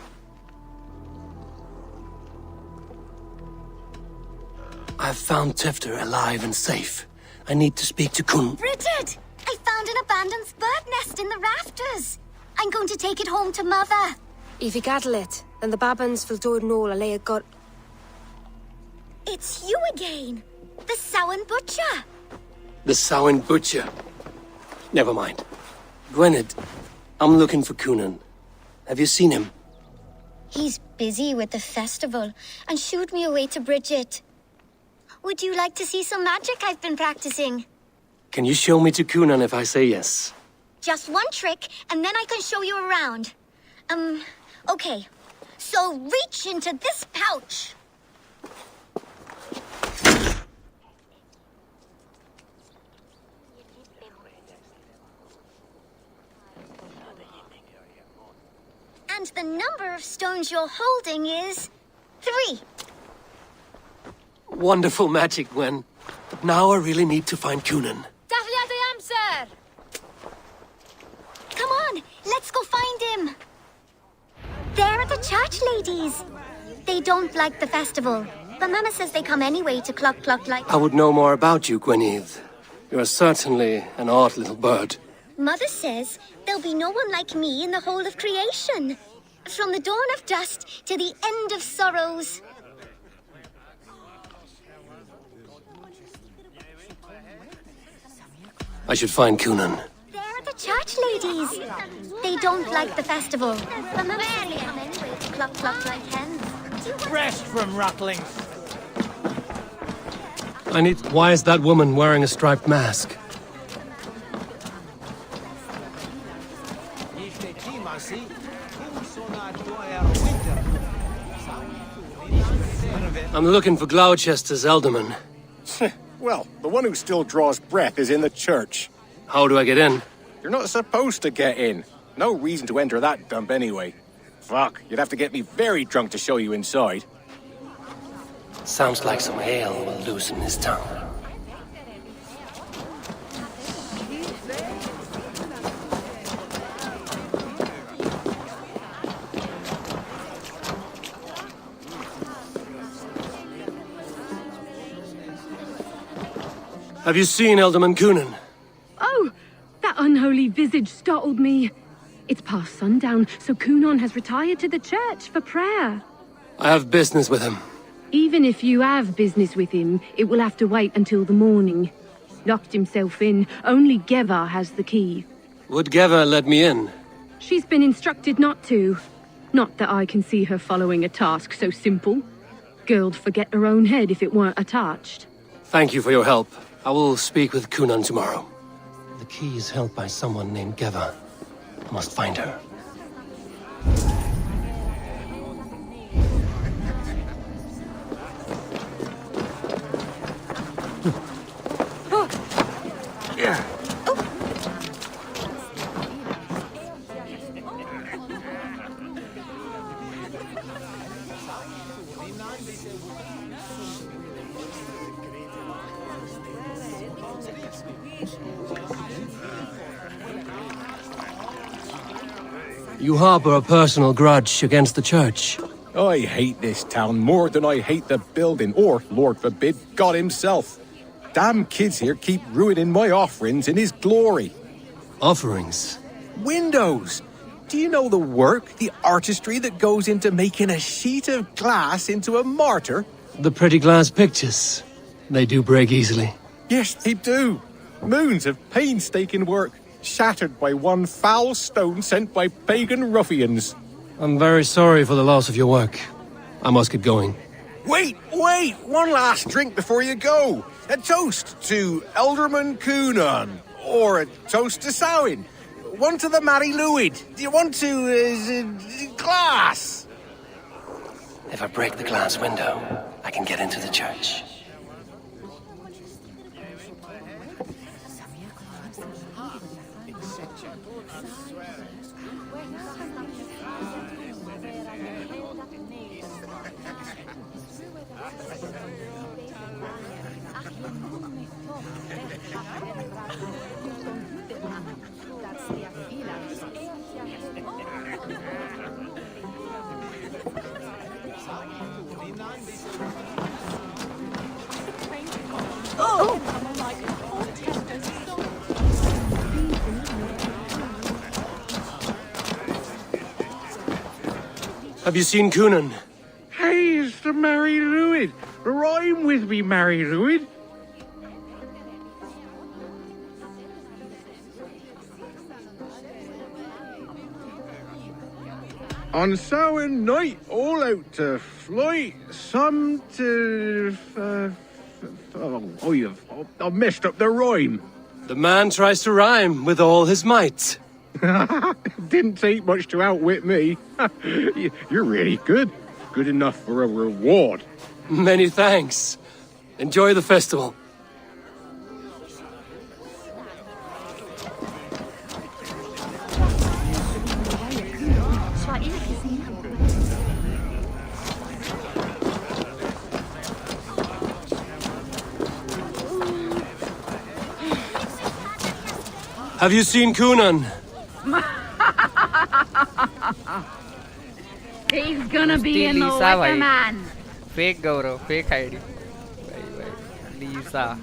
I've found Tevder alive and safe. I need to speak to Kun. Bridget! I found an abandoned bird nest in the rafters. I'm going to take it home to Mother. If you gaddle it, then the babans will do no lay a got. It's you again. The Samhain Butcher. The Samhain Butcher. Never mind. Gwynedd, I'm looking for Conan. Have you seen him? He's busy with the festival and shooed me away to Bridget. Would you like to see some magic I've been practicing? Can you show me to Conan if I say yes? Just one trick, and then I can show you around. Okay. So reach into this pouch. And the number of stones you're holding is 3. Wonderful magic, Gwen. But now I really need to find Conan. Come on, let's go find him. There are the church ladies. They don't like the festival, but Mama says they come anyway to cluck like... I would know more about you, Gwynedd. You are certainly an odd little bird. Mother says there'll be no one like me in the whole of creation. From the dawn of dust to the end of sorrows. I should find Conan. There are the church ladies. They don't like the festival, but Mama says they come anyway to cluck like hens. Rest from rattlings. Why is that woman wearing a striped mask? I'm looking for Gloucester's Elderman. Well, the one who still draws breath is in the church. How do I get in? You're not supposed to get in. No reason to enter that dump anyway. Fuck, you'd have to get me very drunk to show you inside. Sounds like some ale will loosen his tongue. Have you seen Elderman Coonan? Oh, that unholy visage startled me. It's past sundown, so Coonan has retired to the church for prayer. I have business with him. Even if you have business with him, it will have to wait until the morning. Locked himself in. Only Geva has the key. Would Geva let me in? She's been instructed not to. Not that I can see her following a task so simple. Girl'd forget her own head if it weren't attached. Thank you for your help. I will speak with Coonan tomorrow. The key is held by someone named Geva. I must find her. Yeah. You harbor a personal grudge against the church. I hate this town more than I hate the building, or, Lord forbid, God himself. Damn kids here keep ruining my offerings in his glory. Offerings? Windows! Do you know the work, the artistry that goes into making a sheet of glass into a martyr? The pretty glass pictures. They do break easily. Yes, they do. Moons of painstaking work, shattered by one foul stone sent by pagan ruffians. I'm very sorry for the loss of your work. I must get going. Wait! One last drink before you go. A toast to Elderman Coonan. Or a toast to Samhain. One to the Mary Lwyd. Do you want to, glass? If I break the glass window, I can get into the church. Have you seen Coonan? Hey, it's the Mary Lwyd. Rhyme with me, Mary Lwyd. On Samhain night, all out to flight, some to... I've messed up the rhyme. The man tries to rhyme with all his might. Didn't take much to outwit me. You're really good. Good enough for a reward. Many thanks. Enjoy the festival. Have you seen Coonan? He's gonna be in the wicker man. Fake Gaurav, fake ID. Lisa.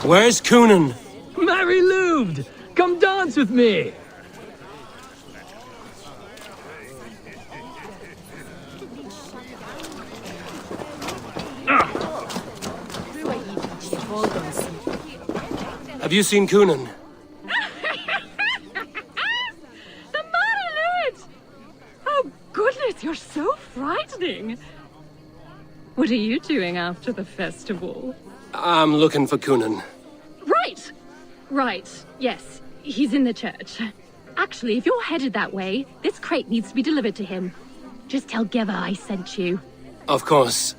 Where's Coonan? Mary Lwyd! Come dance with me! Have you seen Coonan? The Mary Lwyd! Oh, goodness, you're so frightening. What are you doing after the festival? I'm looking for Coonan. Right, yes. He's in the church. Actually, if you're headed that way, this crate needs to be delivered to him. Just tell Geva I sent you. Of course.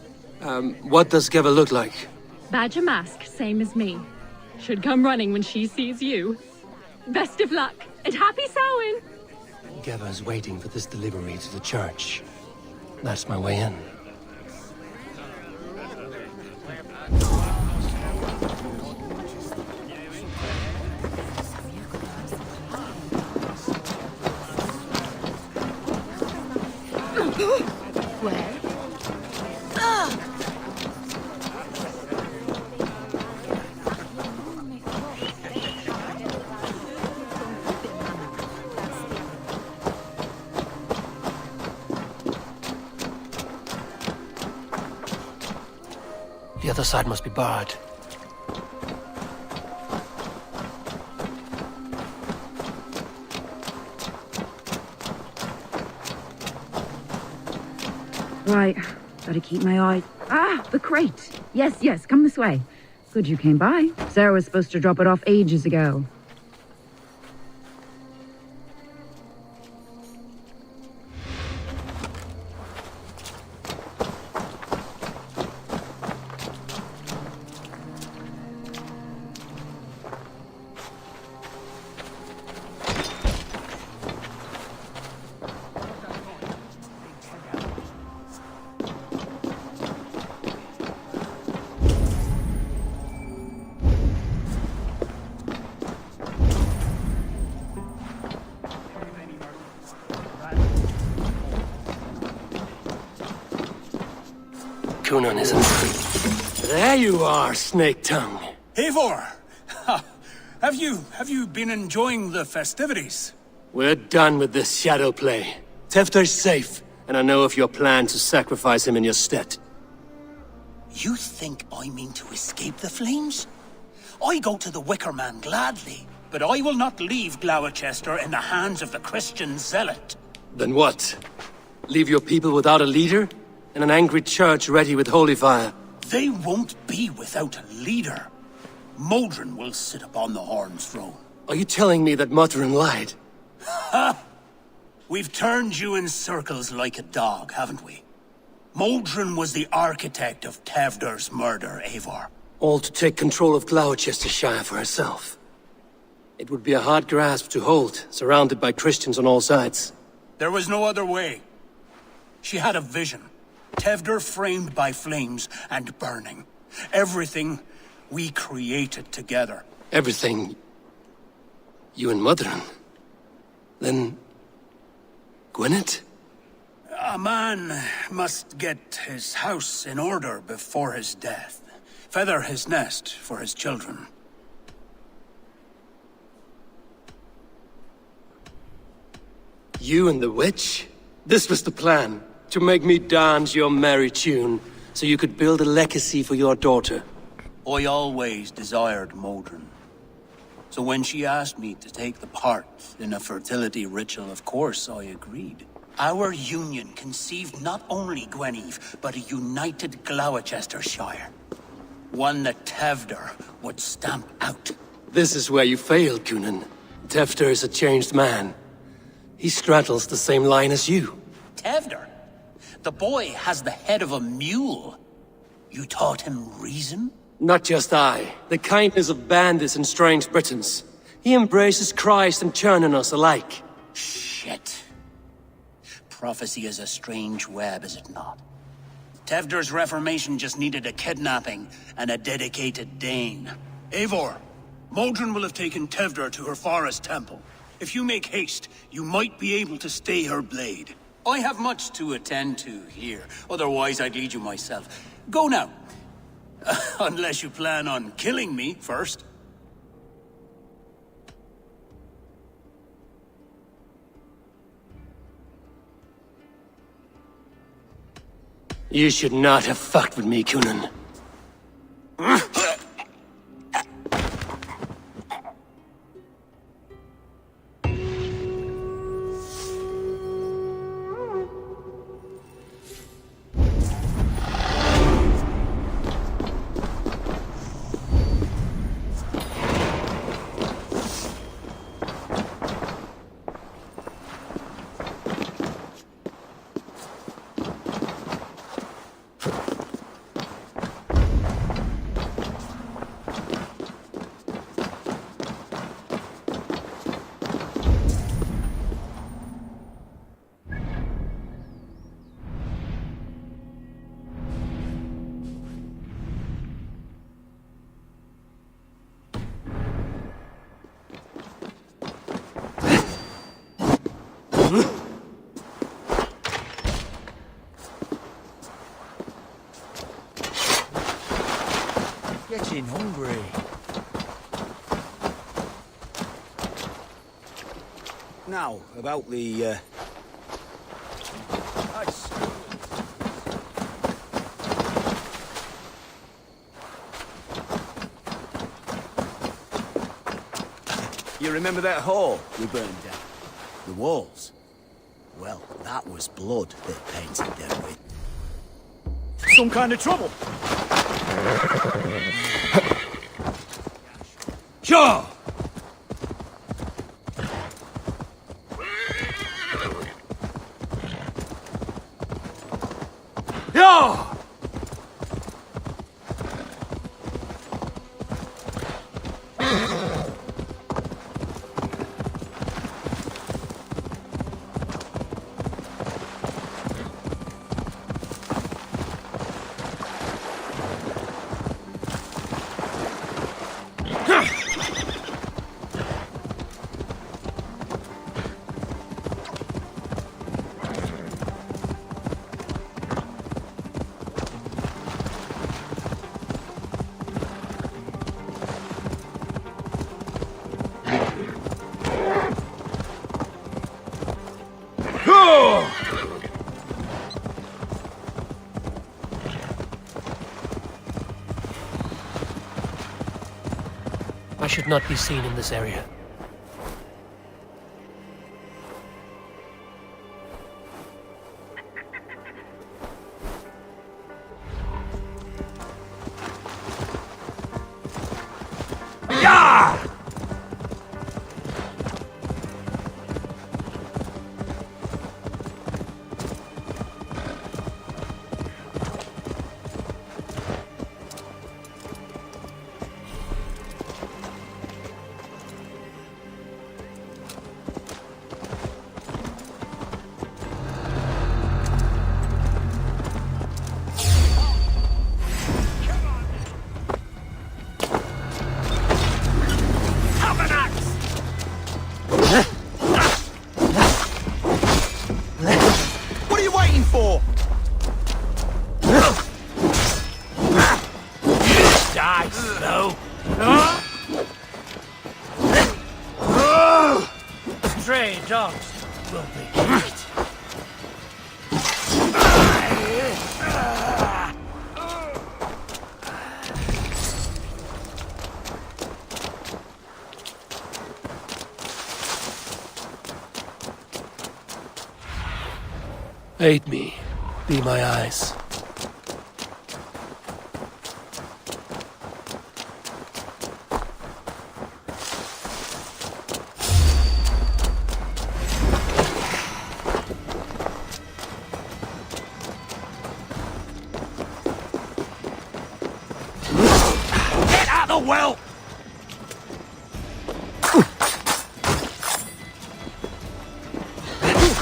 What does Geva look like? Badger mask, same as me. Should come running when she sees you. Best of luck, and happy Samhain! Geva's waiting for this delivery to the church. That's my way in. Well? The other side must be barred. Right, gotta keep my eye. Ah, the crate! Yes, yes, come this way. Good you came by. Sarah was supposed to drop it off ages ago. Cunan isn't free. There you are, Snake Tongue. Eivor! Have you been enjoying the festivities? We're done with this shadow play. Tefter's safe, and I know of your plan to sacrifice him in your stead. You think I mean to escape the flames? I go to the Wicker Man gladly, but I will not leave Gloucester in the hands of the Christian zealot. Then what? Leave your people without a leader? And an angry church ready with holy fire? They won't be without a leader. Modron will sit upon the Horn's throne. Are you telling me that Modron lied? Ha! We've turned you in circles like a dog, haven't we? Modron was the architect of Tevder's murder, Eivor. All to take control of Gloucestershire for herself. It would be a hard grasp to hold, surrounded by Christians on all sides. There was no other way. She had a vision. Tevder framed by flames and burning. Everything we created together. Everything? You and Modron? Then... Gwynedd? A man must get his house in order before his death. Feather his nest for his children. You and the witch? This was the plan. To make me dance your merry tune, so you could build a legacy for your daughter. I always desired Modron. So when she asked me to take the part in a fertility ritual, of course I agreed. Our union conceived not only Gweneve, but a united Gloucestershire. One that Tevder would stamp out. This is where you failed, Cunan. Tefter is a changed man. He straddles the same line as you. Tevder? The boy has the head of a mule. You taught him reason? Not just I. The kindness of bandits and strange Britons. He embraces Christ and churning us alike. Shit. Prophecy is a strange web, is it not? Tevder's reformation just needed a kidnapping and a dedicated Dane. Eivor, Modron will have taken Tevder to her forest temple. If you make haste, you might be able to stay her blade. I have much to attend to here, otherwise I'd lead you myself. Go now. Unless you plan on killing me first. You should not have fucked with me, Cunan. Now, about the, You remember that hall we burned down? The walls? Well, that was blood they painted them with. Some kind of trouble. Sure! Yeah! I should not be seen in this area. What are you waiting for? Die slow. Stray dogs will be eaten. Aid me. Be my eyes. Get out of the well!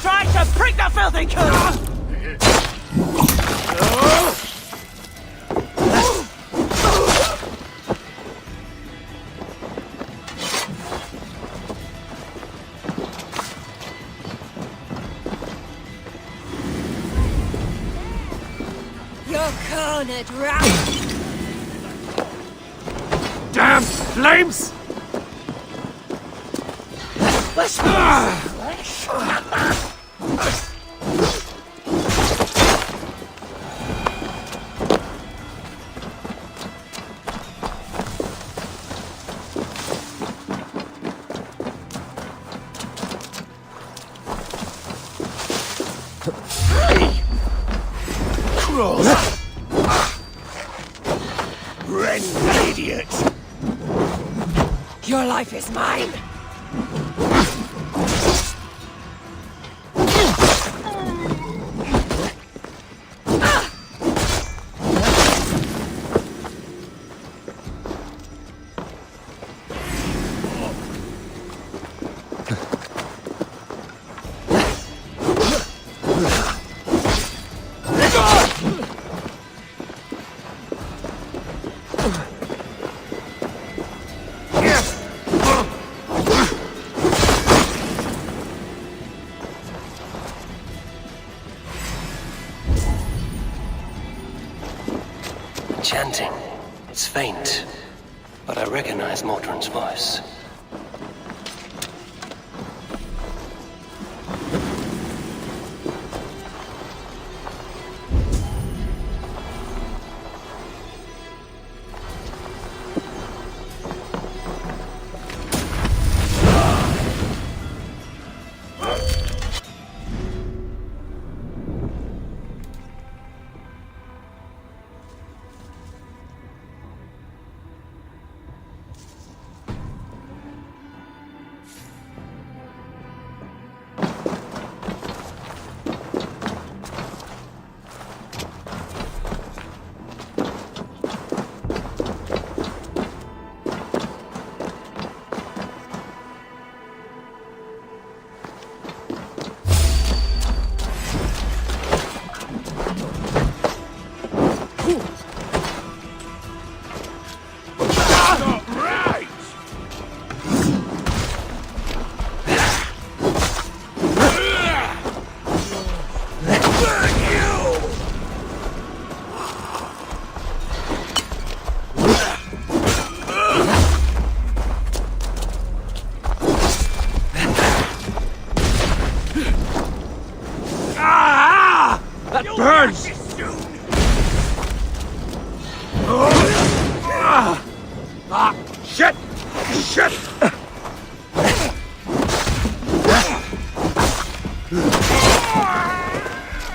Try to prick the filthy coot! You're cornered, rat! Damn flames! Cross! Red idiot! Your life is mine! Chanting. It's faint, but I recognize Mortran's voice. That burns! Shit! Shit!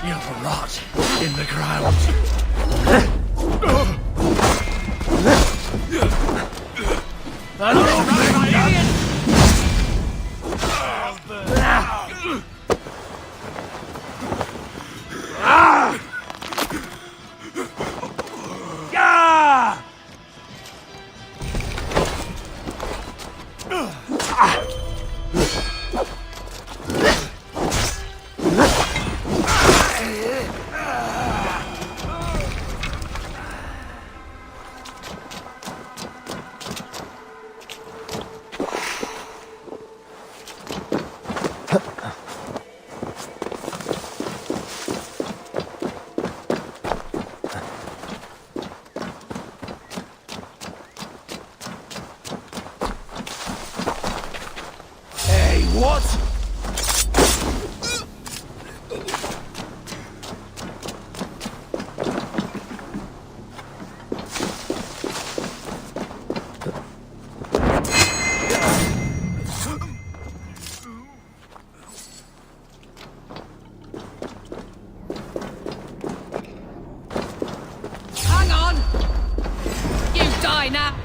You'll rot in the ground. Hang on! You die now!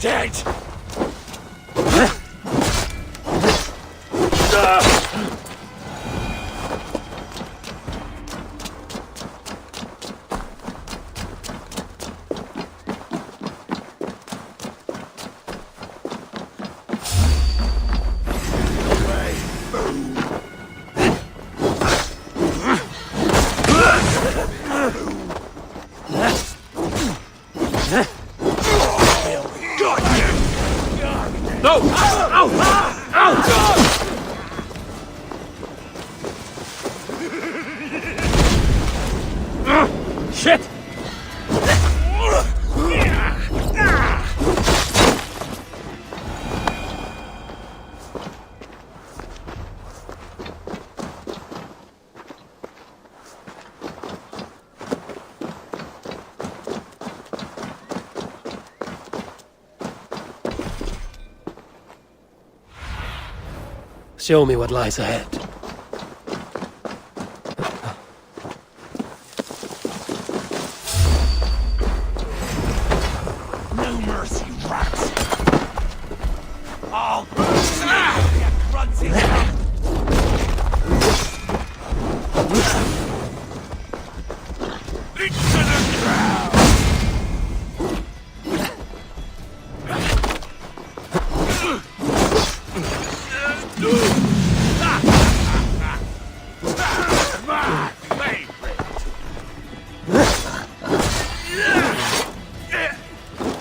Dead! No! Ow! Ow! Ow! Shit! Show me what lies ahead. No mercy, rats! All grunting!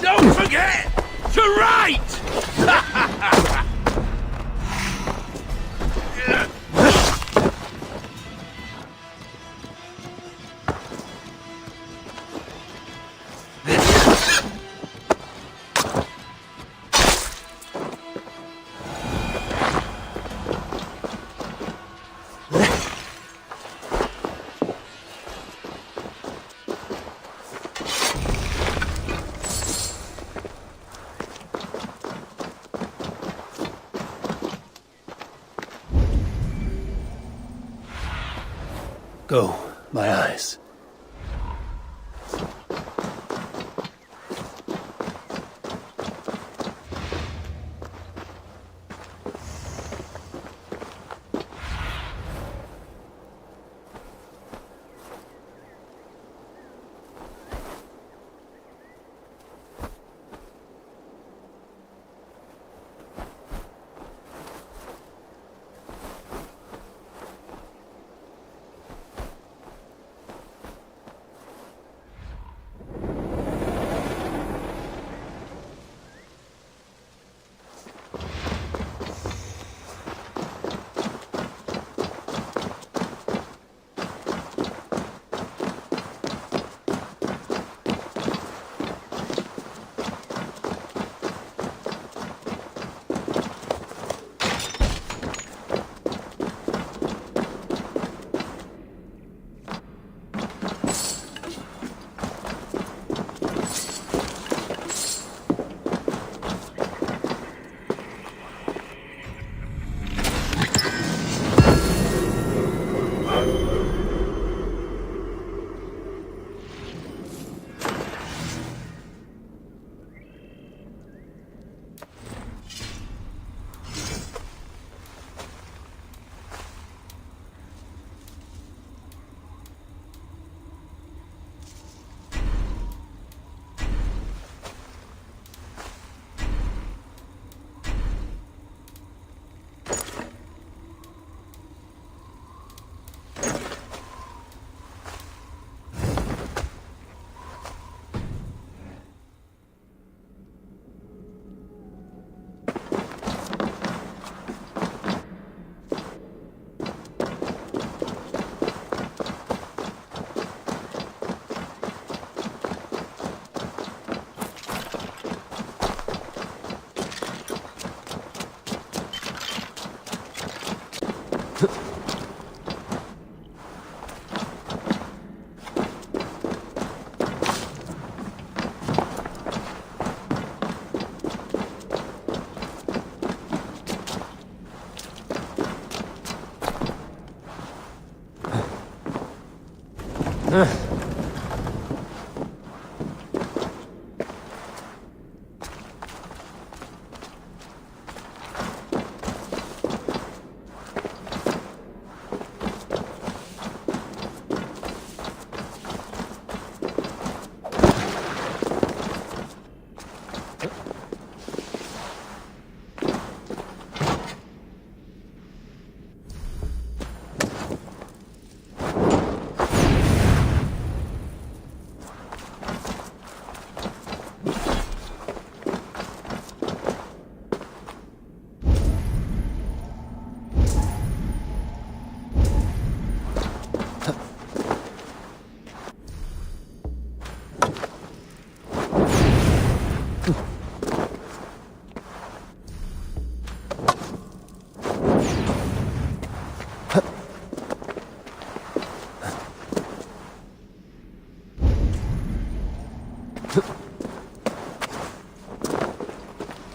Don't forget to write! Go, my eyes.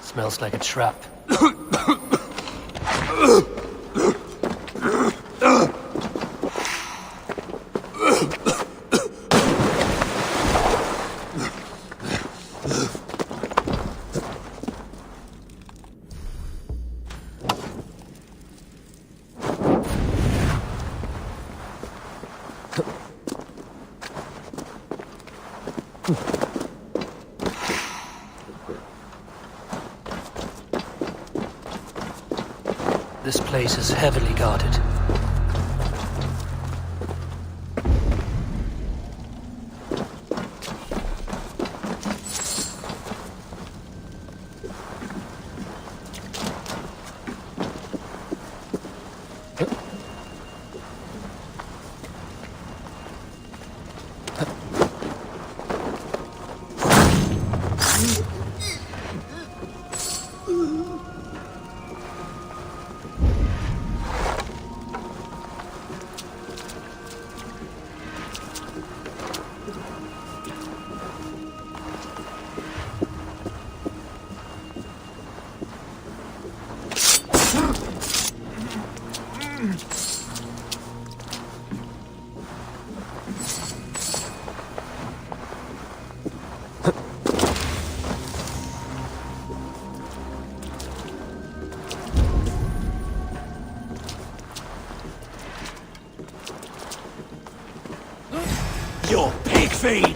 Smells like a trap. This place is heavily guarded. Your pig feed!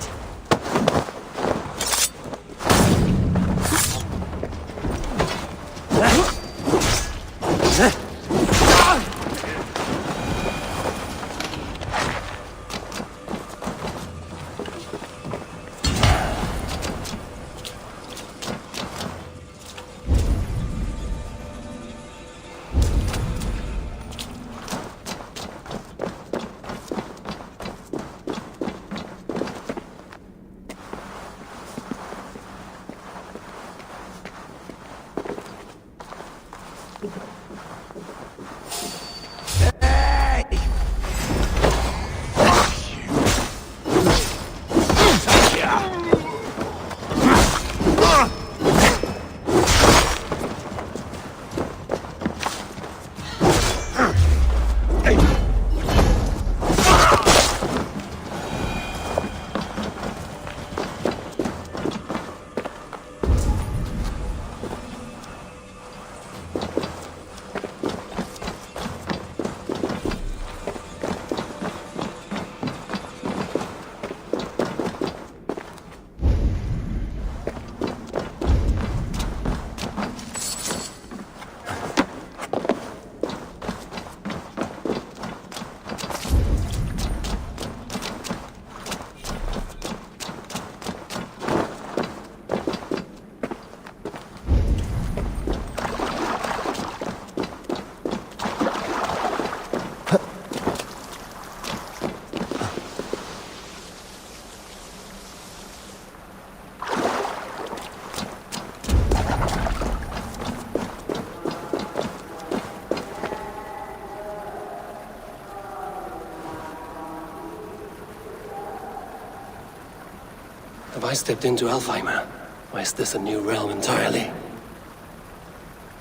Have I stepped into Alfheimer? Or is this a new realm entirely?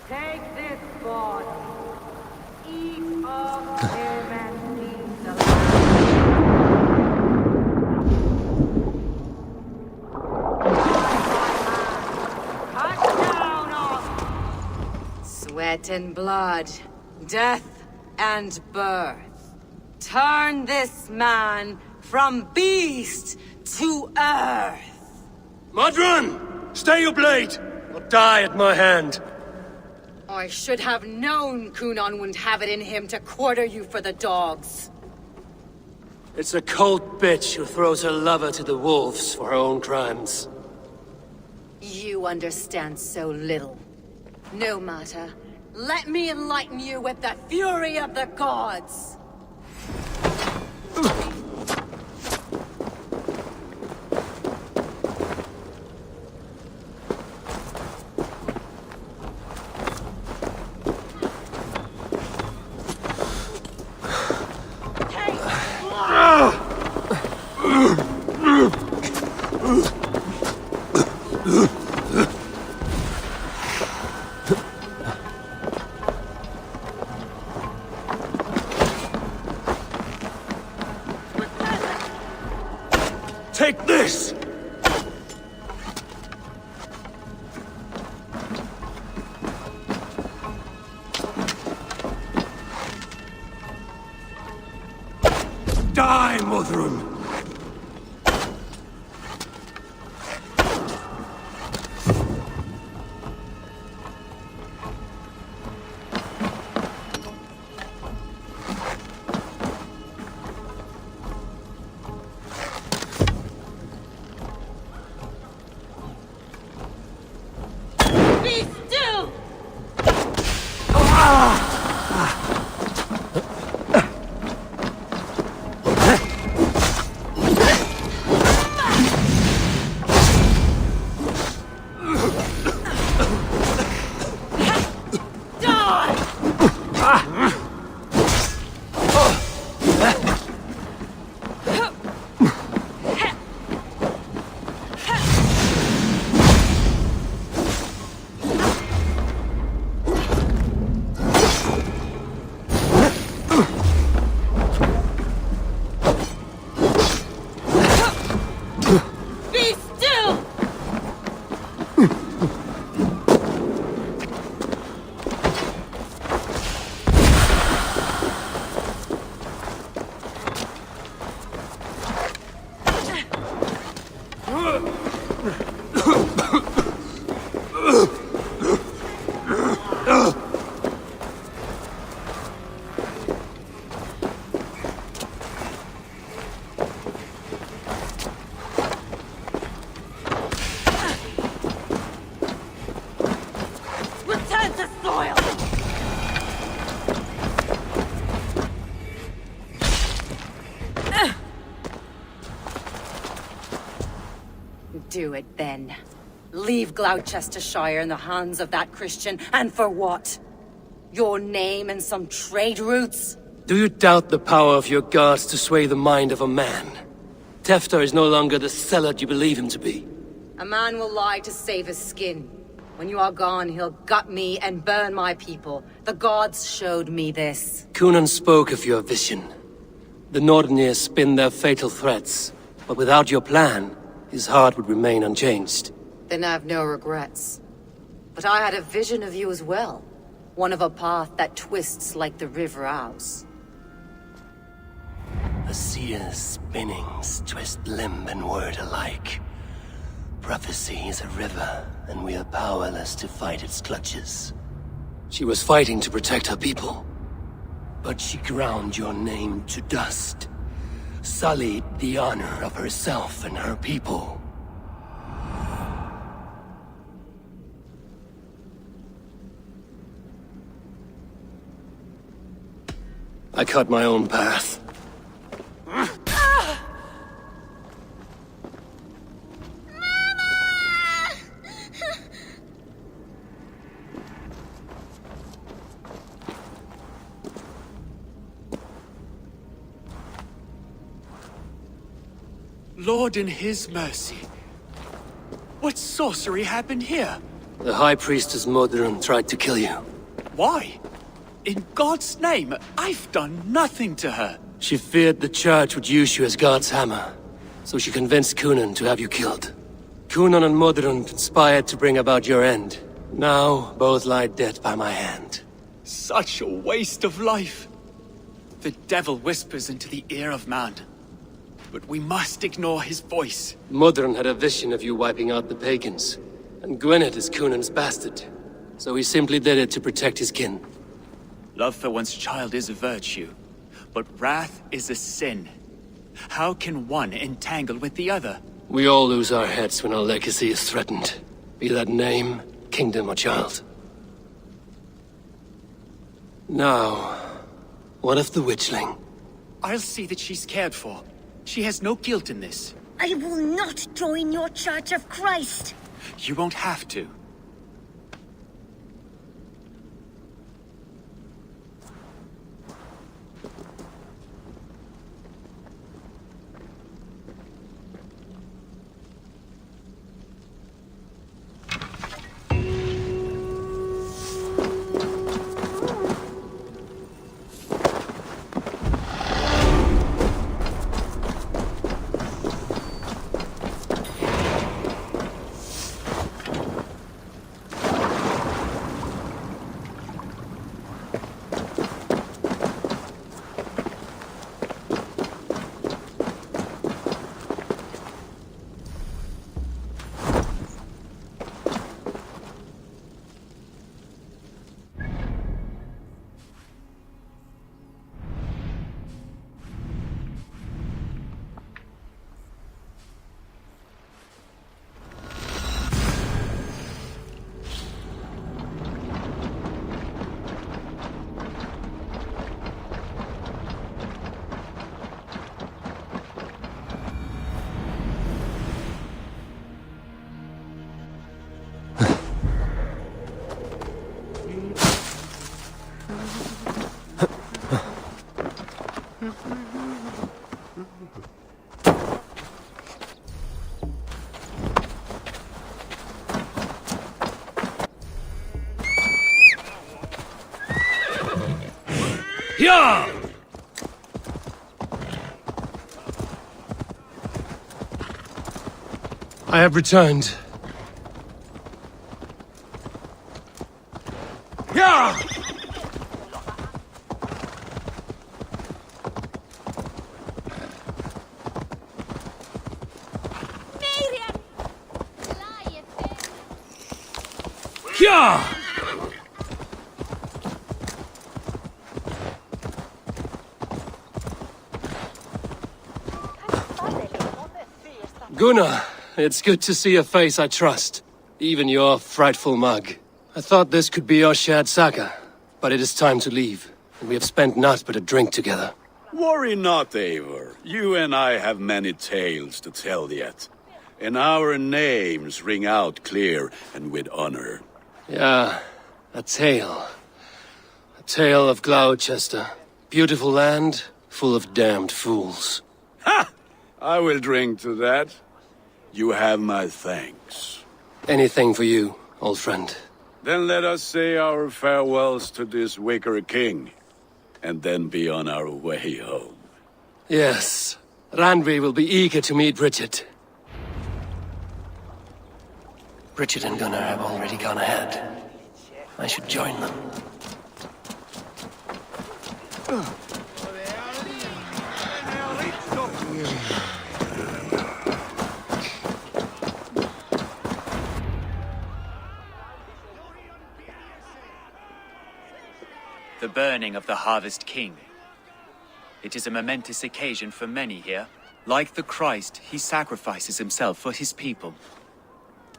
Take this body. Eat of him and leave the Cut down off. Sweat and blood, death and birth. Turn this man from beast to earth. Modron! Stay your blade! Or die at my hand! I should have known Kunon wouldn't have it in him to quarter you for the dogs. It's a cold bitch who throws her lover to the wolves for her own crimes. You understand so little. No matter. Let me enlighten you with the fury of the gods! Take this! Die, Modron! do it then. Leave Gloucestershire in the hands of that Christian, and for what? Your name and some trade routes? Do you doubt the power of your gods to sway the mind of a man? Tefter is no longer the zealot you believe him to be. A man will lie to save his skin. When you are gone, he'll gut me and burn my people. The gods showed me this. Cunan spoke of your vision. The Nordenir spin their fatal threats, but without your plan, his heart would remain unchanged. Then I have no regrets. But I had a vision of you as well. One of a path that twists like the River Ouse. A seer's spinnings twist limb and word alike. Prophecy is a river, and we are powerless to fight its clutches. She was fighting to protect her people, but she ground your name to dust, sullied the honor of herself and her people. I cut my own path. Lord in his mercy. What sorcery happened here? The High Priestess Modron tried to kill you. Why? In God's name, I've done nothing to her. She feared the Church would use you as God's hammer, so she convinced Cunan to have you killed. Cunan and Modron conspired to bring about your end. Now, both lie dead by my hand. Such a waste of life. The devil whispers into the ear of man. But we must ignore his voice. Modron had a vision of you wiping out the pagans, and Gwynedd is Cunan's bastard, so he simply did it to protect his kin. Love for one's child is a virtue, but wrath is a sin. How can one entangle with the other? We all lose our heads when our legacy is threatened, be that name, kingdom, or child. Now, what of the witchling? I'll see that she's cared for. She has no guilt in this. I will not join your Church of Christ. You won't have to. Yeah! I have returned. Yeah! Yeah! Gunnar, it's good to see a face I trust. Even your frightful mug. I thought this could be our shared saga, but it is time to leave, and we have spent naught but a drink together. Worry not, Eivor. You and I have many tales to tell yet. and our names ring out clear and with honor. Yeah, a tale. A tale of Gloucester. Beautiful land, full of damned fools. Ha! I will drink to that. You have my thanks. Anything for you, old friend. Then let us say our farewells to this wicker king, and then be on our way home. Yes, Randvi will be eager to meet Bridget. Bridget and Gunnar have already gone ahead. I should join them. The burning of the Harvest King. It is a momentous occasion for many here. Like the Christ, he sacrifices himself for his people,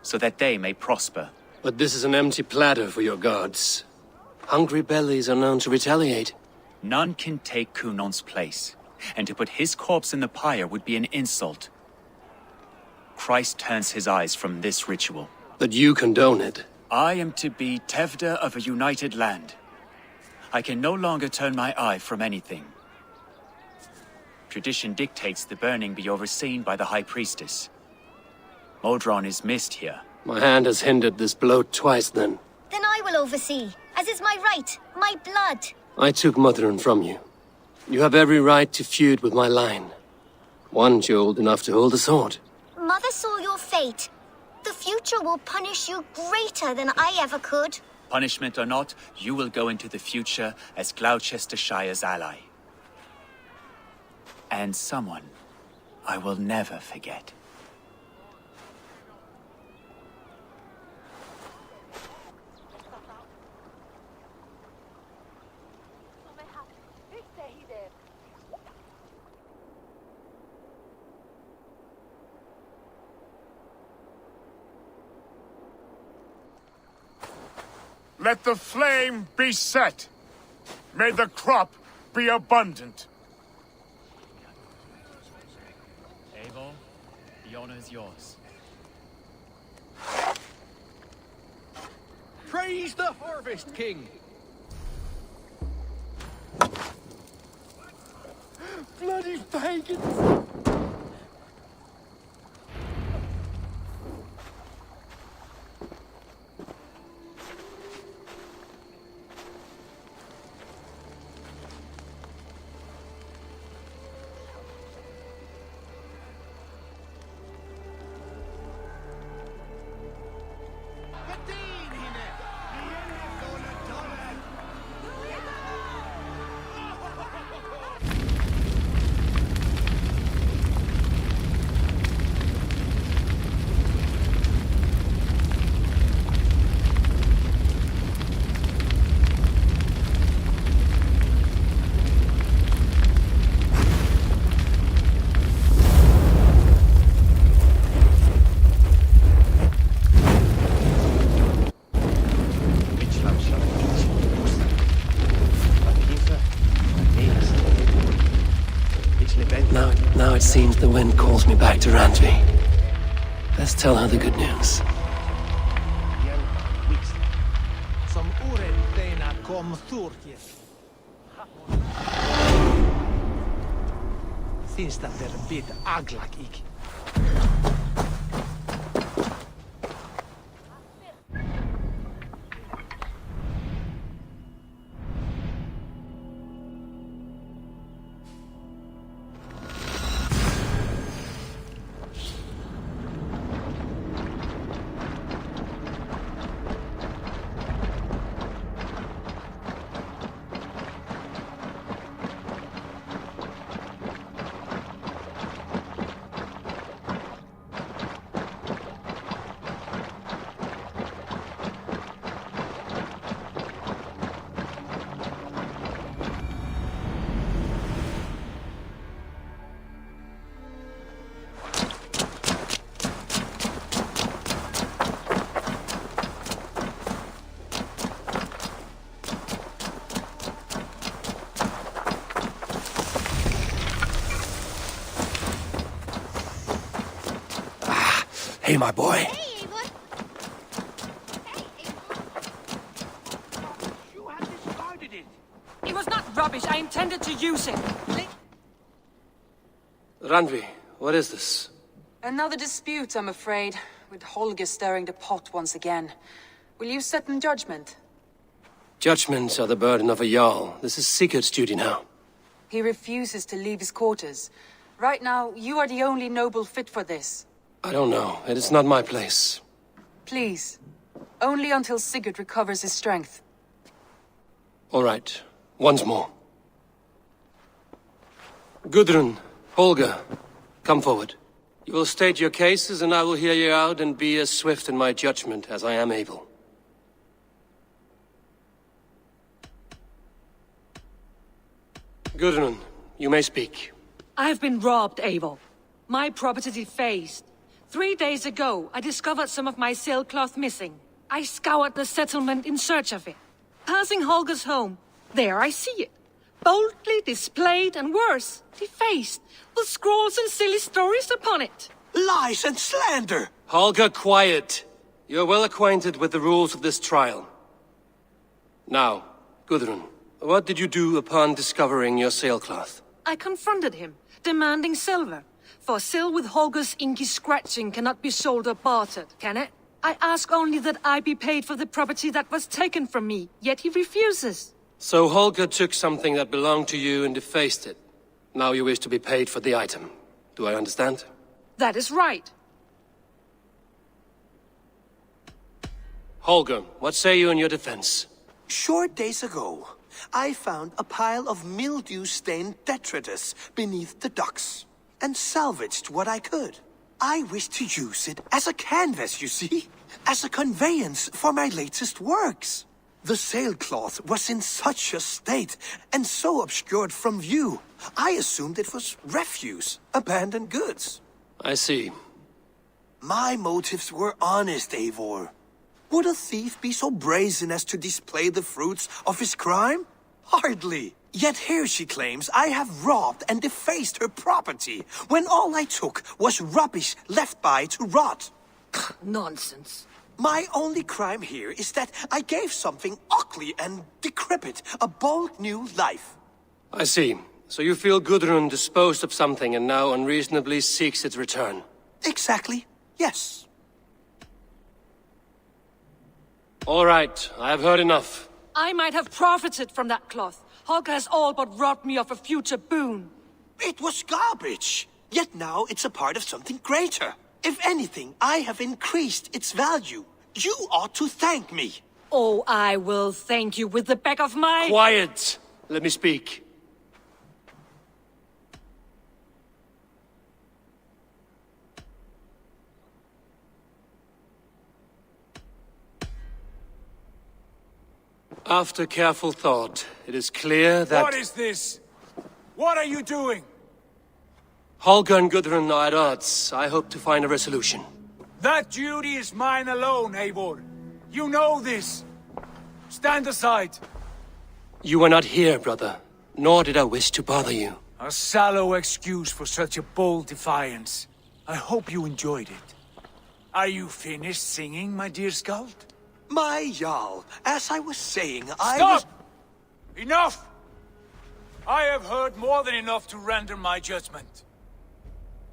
so that they may prosper. But this is an empty platter for your gods. Hungry bellies are known to retaliate. None can take Kunon's place, and to put his corpse in the pyre would be an insult. Christ turns his eyes from this ritual. But you condone it. I am to be Tevda of a united land. I can no longer turn my eye from anything. Tradition dictates the burning be overseen by the High Priestess. Modron is missed here. My hand has hindered this blow twice then. Then I will oversee, as is my right, my blood. I took Motherun from you. You have every right to feud with my line. Once you're old enough to hold a sword. Mother saw your fate. The future will punish you greater than I ever could. Punishment or not, you will go into the future as Gloucestershire's ally. And someone I will never forget. Let the flame be set. May the crop be abundant. Eivor, the honor is yours. Praise the Harvest King! Bloody pagans! Now it seems the wind calls me back to Randvi. Let's tell her the good news. Som orenteina kom thurkjes. Sinsta der bit aglak ik. Hey, my boy. It was not rubbish. I intended to use it. Randvi, what is this? Another dispute, I'm afraid, with Holger stirring the pot once again. Will you sit in judgment? Judgments are the burden of a Jarl. This is Sigurd's duty now. He refuses to leave his quarters. Right now, you are the only noble fit for this. I don't know. It is not my place. Please. Only until Sigurd recovers his strength. All right. Once more. Gudrun, Holger, come forward. You will state your cases, and I will hear you out and be as swift in my judgment as I am able. Gudrun, you may speak. I have been robbed, Eivor. My property defaced. 3 days ago, I discovered some of my sailcloth missing. I scoured the settlement in search of it. Passing Holger's home, there I see it. Boldly displayed and worse, defaced, with scrolls and silly stories upon it. Lies and slander! Holger, quiet. You're well acquainted with the rules of this trial. Now, Gudrun, what did you do upon discovering your sailcloth? I confronted him, demanding silver. For sil with Holger's inky scratching cannot be sold or bartered, can it? I ask only that I be paid for the property that was taken from me, yet he refuses. So Holger took something that belonged to you and defaced it. Now you wish to be paid for the item. Do I understand? That is right. Holger, what say you in your defense? Short days ago, I found a pile of mildew-stained detritus beneath the docks, and salvaged what I could. I wish to use it as a canvas, you see? As a conveyance for my latest works. The sailcloth was in such a state, and so obscured from view, I assumed it was refuse, abandoned goods. I see. My motives were honest, Eivor. Would a thief be so brazen as to display the fruits of his crime? Hardly. Yet here she claims I have robbed and defaced her property, when all I took was rubbish left by to rot. Nonsense. My only crime here is that I gave something ugly and decrepit a bold new life. I see. So you feel Gudrun disposed of something and now unreasonably seeks its return? Exactly, yes. All right, I have heard enough. I might have profited from that cloth. Holger has all but robbed me of a future boon. It was garbage. Yet now it's a part of something greater. If anything, I have increased its value. You ought to thank me. Oh, I will thank you with the back of my... Quiet! Let me speak. After careful thought, it is clear that... What is this? What are you doing? Holger and Gudrun are at odds. I hope to find a resolution. That duty is mine alone, Eivor. You know this. Stand aside. You were not here, brother. Nor did I wish to bother you. A sallow excuse for such a bold defiance. I hope you enjoyed it. Are you finished singing, my dear Skald? My Jarl, as I was saying, Stop! Enough! I have heard more than enough to render my judgment.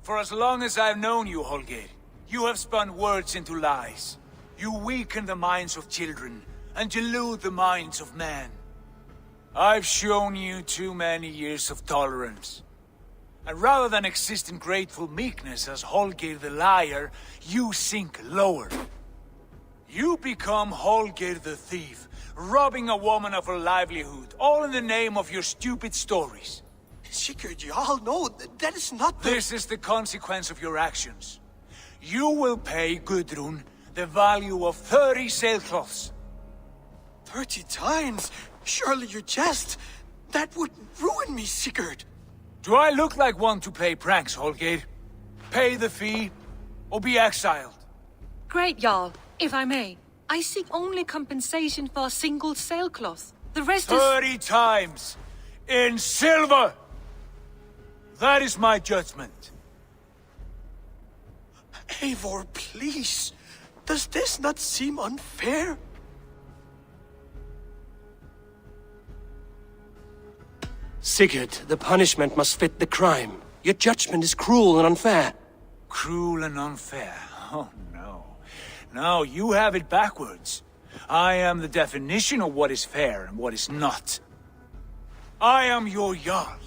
For as long as I've known you, Holger, you have spun words into lies. You weaken the minds of children, and delude the minds of men. I've shown you too many years of tolerance. And rather than exist in grateful meekness as Holger the liar, you sink lower. You become Holger the thief, robbing a woman of her livelihood, all in the name of your stupid stories. Sigurd, you all know that is not the... This is the consequence of your actions. You will pay Gudrun the value of 30 sailcloths. 30 times? Surely you jest. That would ruin me, Sigurd. Do I look like one to play pranks, Holger? Pay the fee, or be exiled. Great, Jarl. If I may, I seek only compensation for a single sailcloth. The rest is... 30 times! In silver! That is my judgment. Eivor, please. Does this not seem unfair? Sigurd, the punishment must fit the crime. Your judgment is cruel and unfair. Cruel and unfair? Oh, no. No, you have it backwards. I am the definition of what is fair and what is not. I am your Jarl,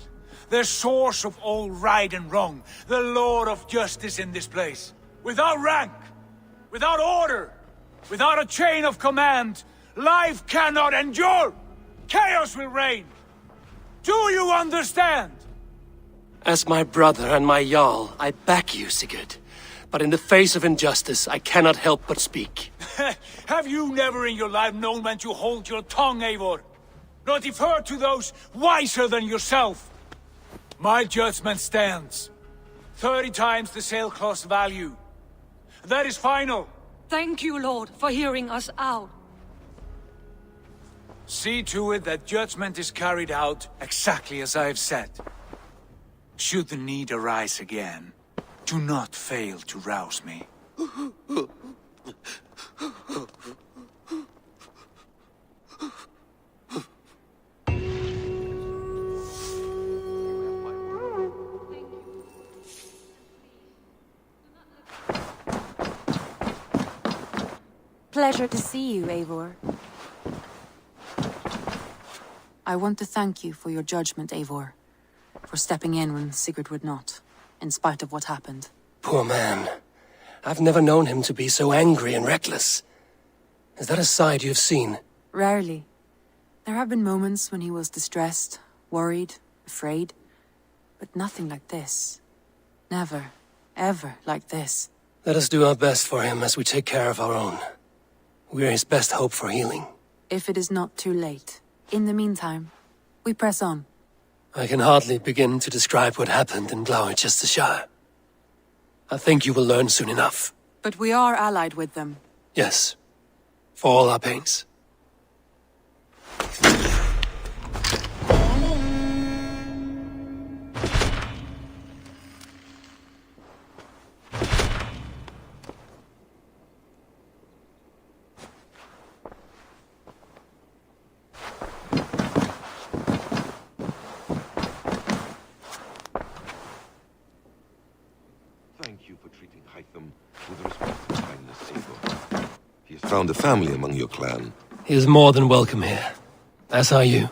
the source of all right and wrong, the Lord of justice in this place. Without rank, without order, without a chain of command, life cannot endure. Chaos will reign. Do you understand? As my brother and my Jarl, I back you, Sigurd. But in the face of injustice, I cannot help but speak. Have you never in your life known when to hold your tongue, Eivor? Nor defer to those wiser than yourself? My judgment stands. 30 times the sailcloth's value. That is final. Thank you, Lord, for hearing us out. See to it that judgment is carried out exactly as I have said. Should the need arise again, do not fail to rouse me. Pleasure to see you, Eivor. I want to thank you for your judgment, Eivor. For stepping in when Sigurd would not, in spite of what happened. Poor man. I've never known him to be so angry and reckless. Is that a side you've seen? Rarely. There have been moments when he was distressed, worried, afraid. But nothing like this. Never, ever like this. Let us do our best for him as we take care of our own. We're his best hope for healing. If it is not too late. In the meantime, we press on. I can hardly begin to describe what happened in Gloucestershire. I think you will learn soon enough. But we are allied with them. Yes. For all our pains. Found a family among your clan. He is more than welcome here. As are you.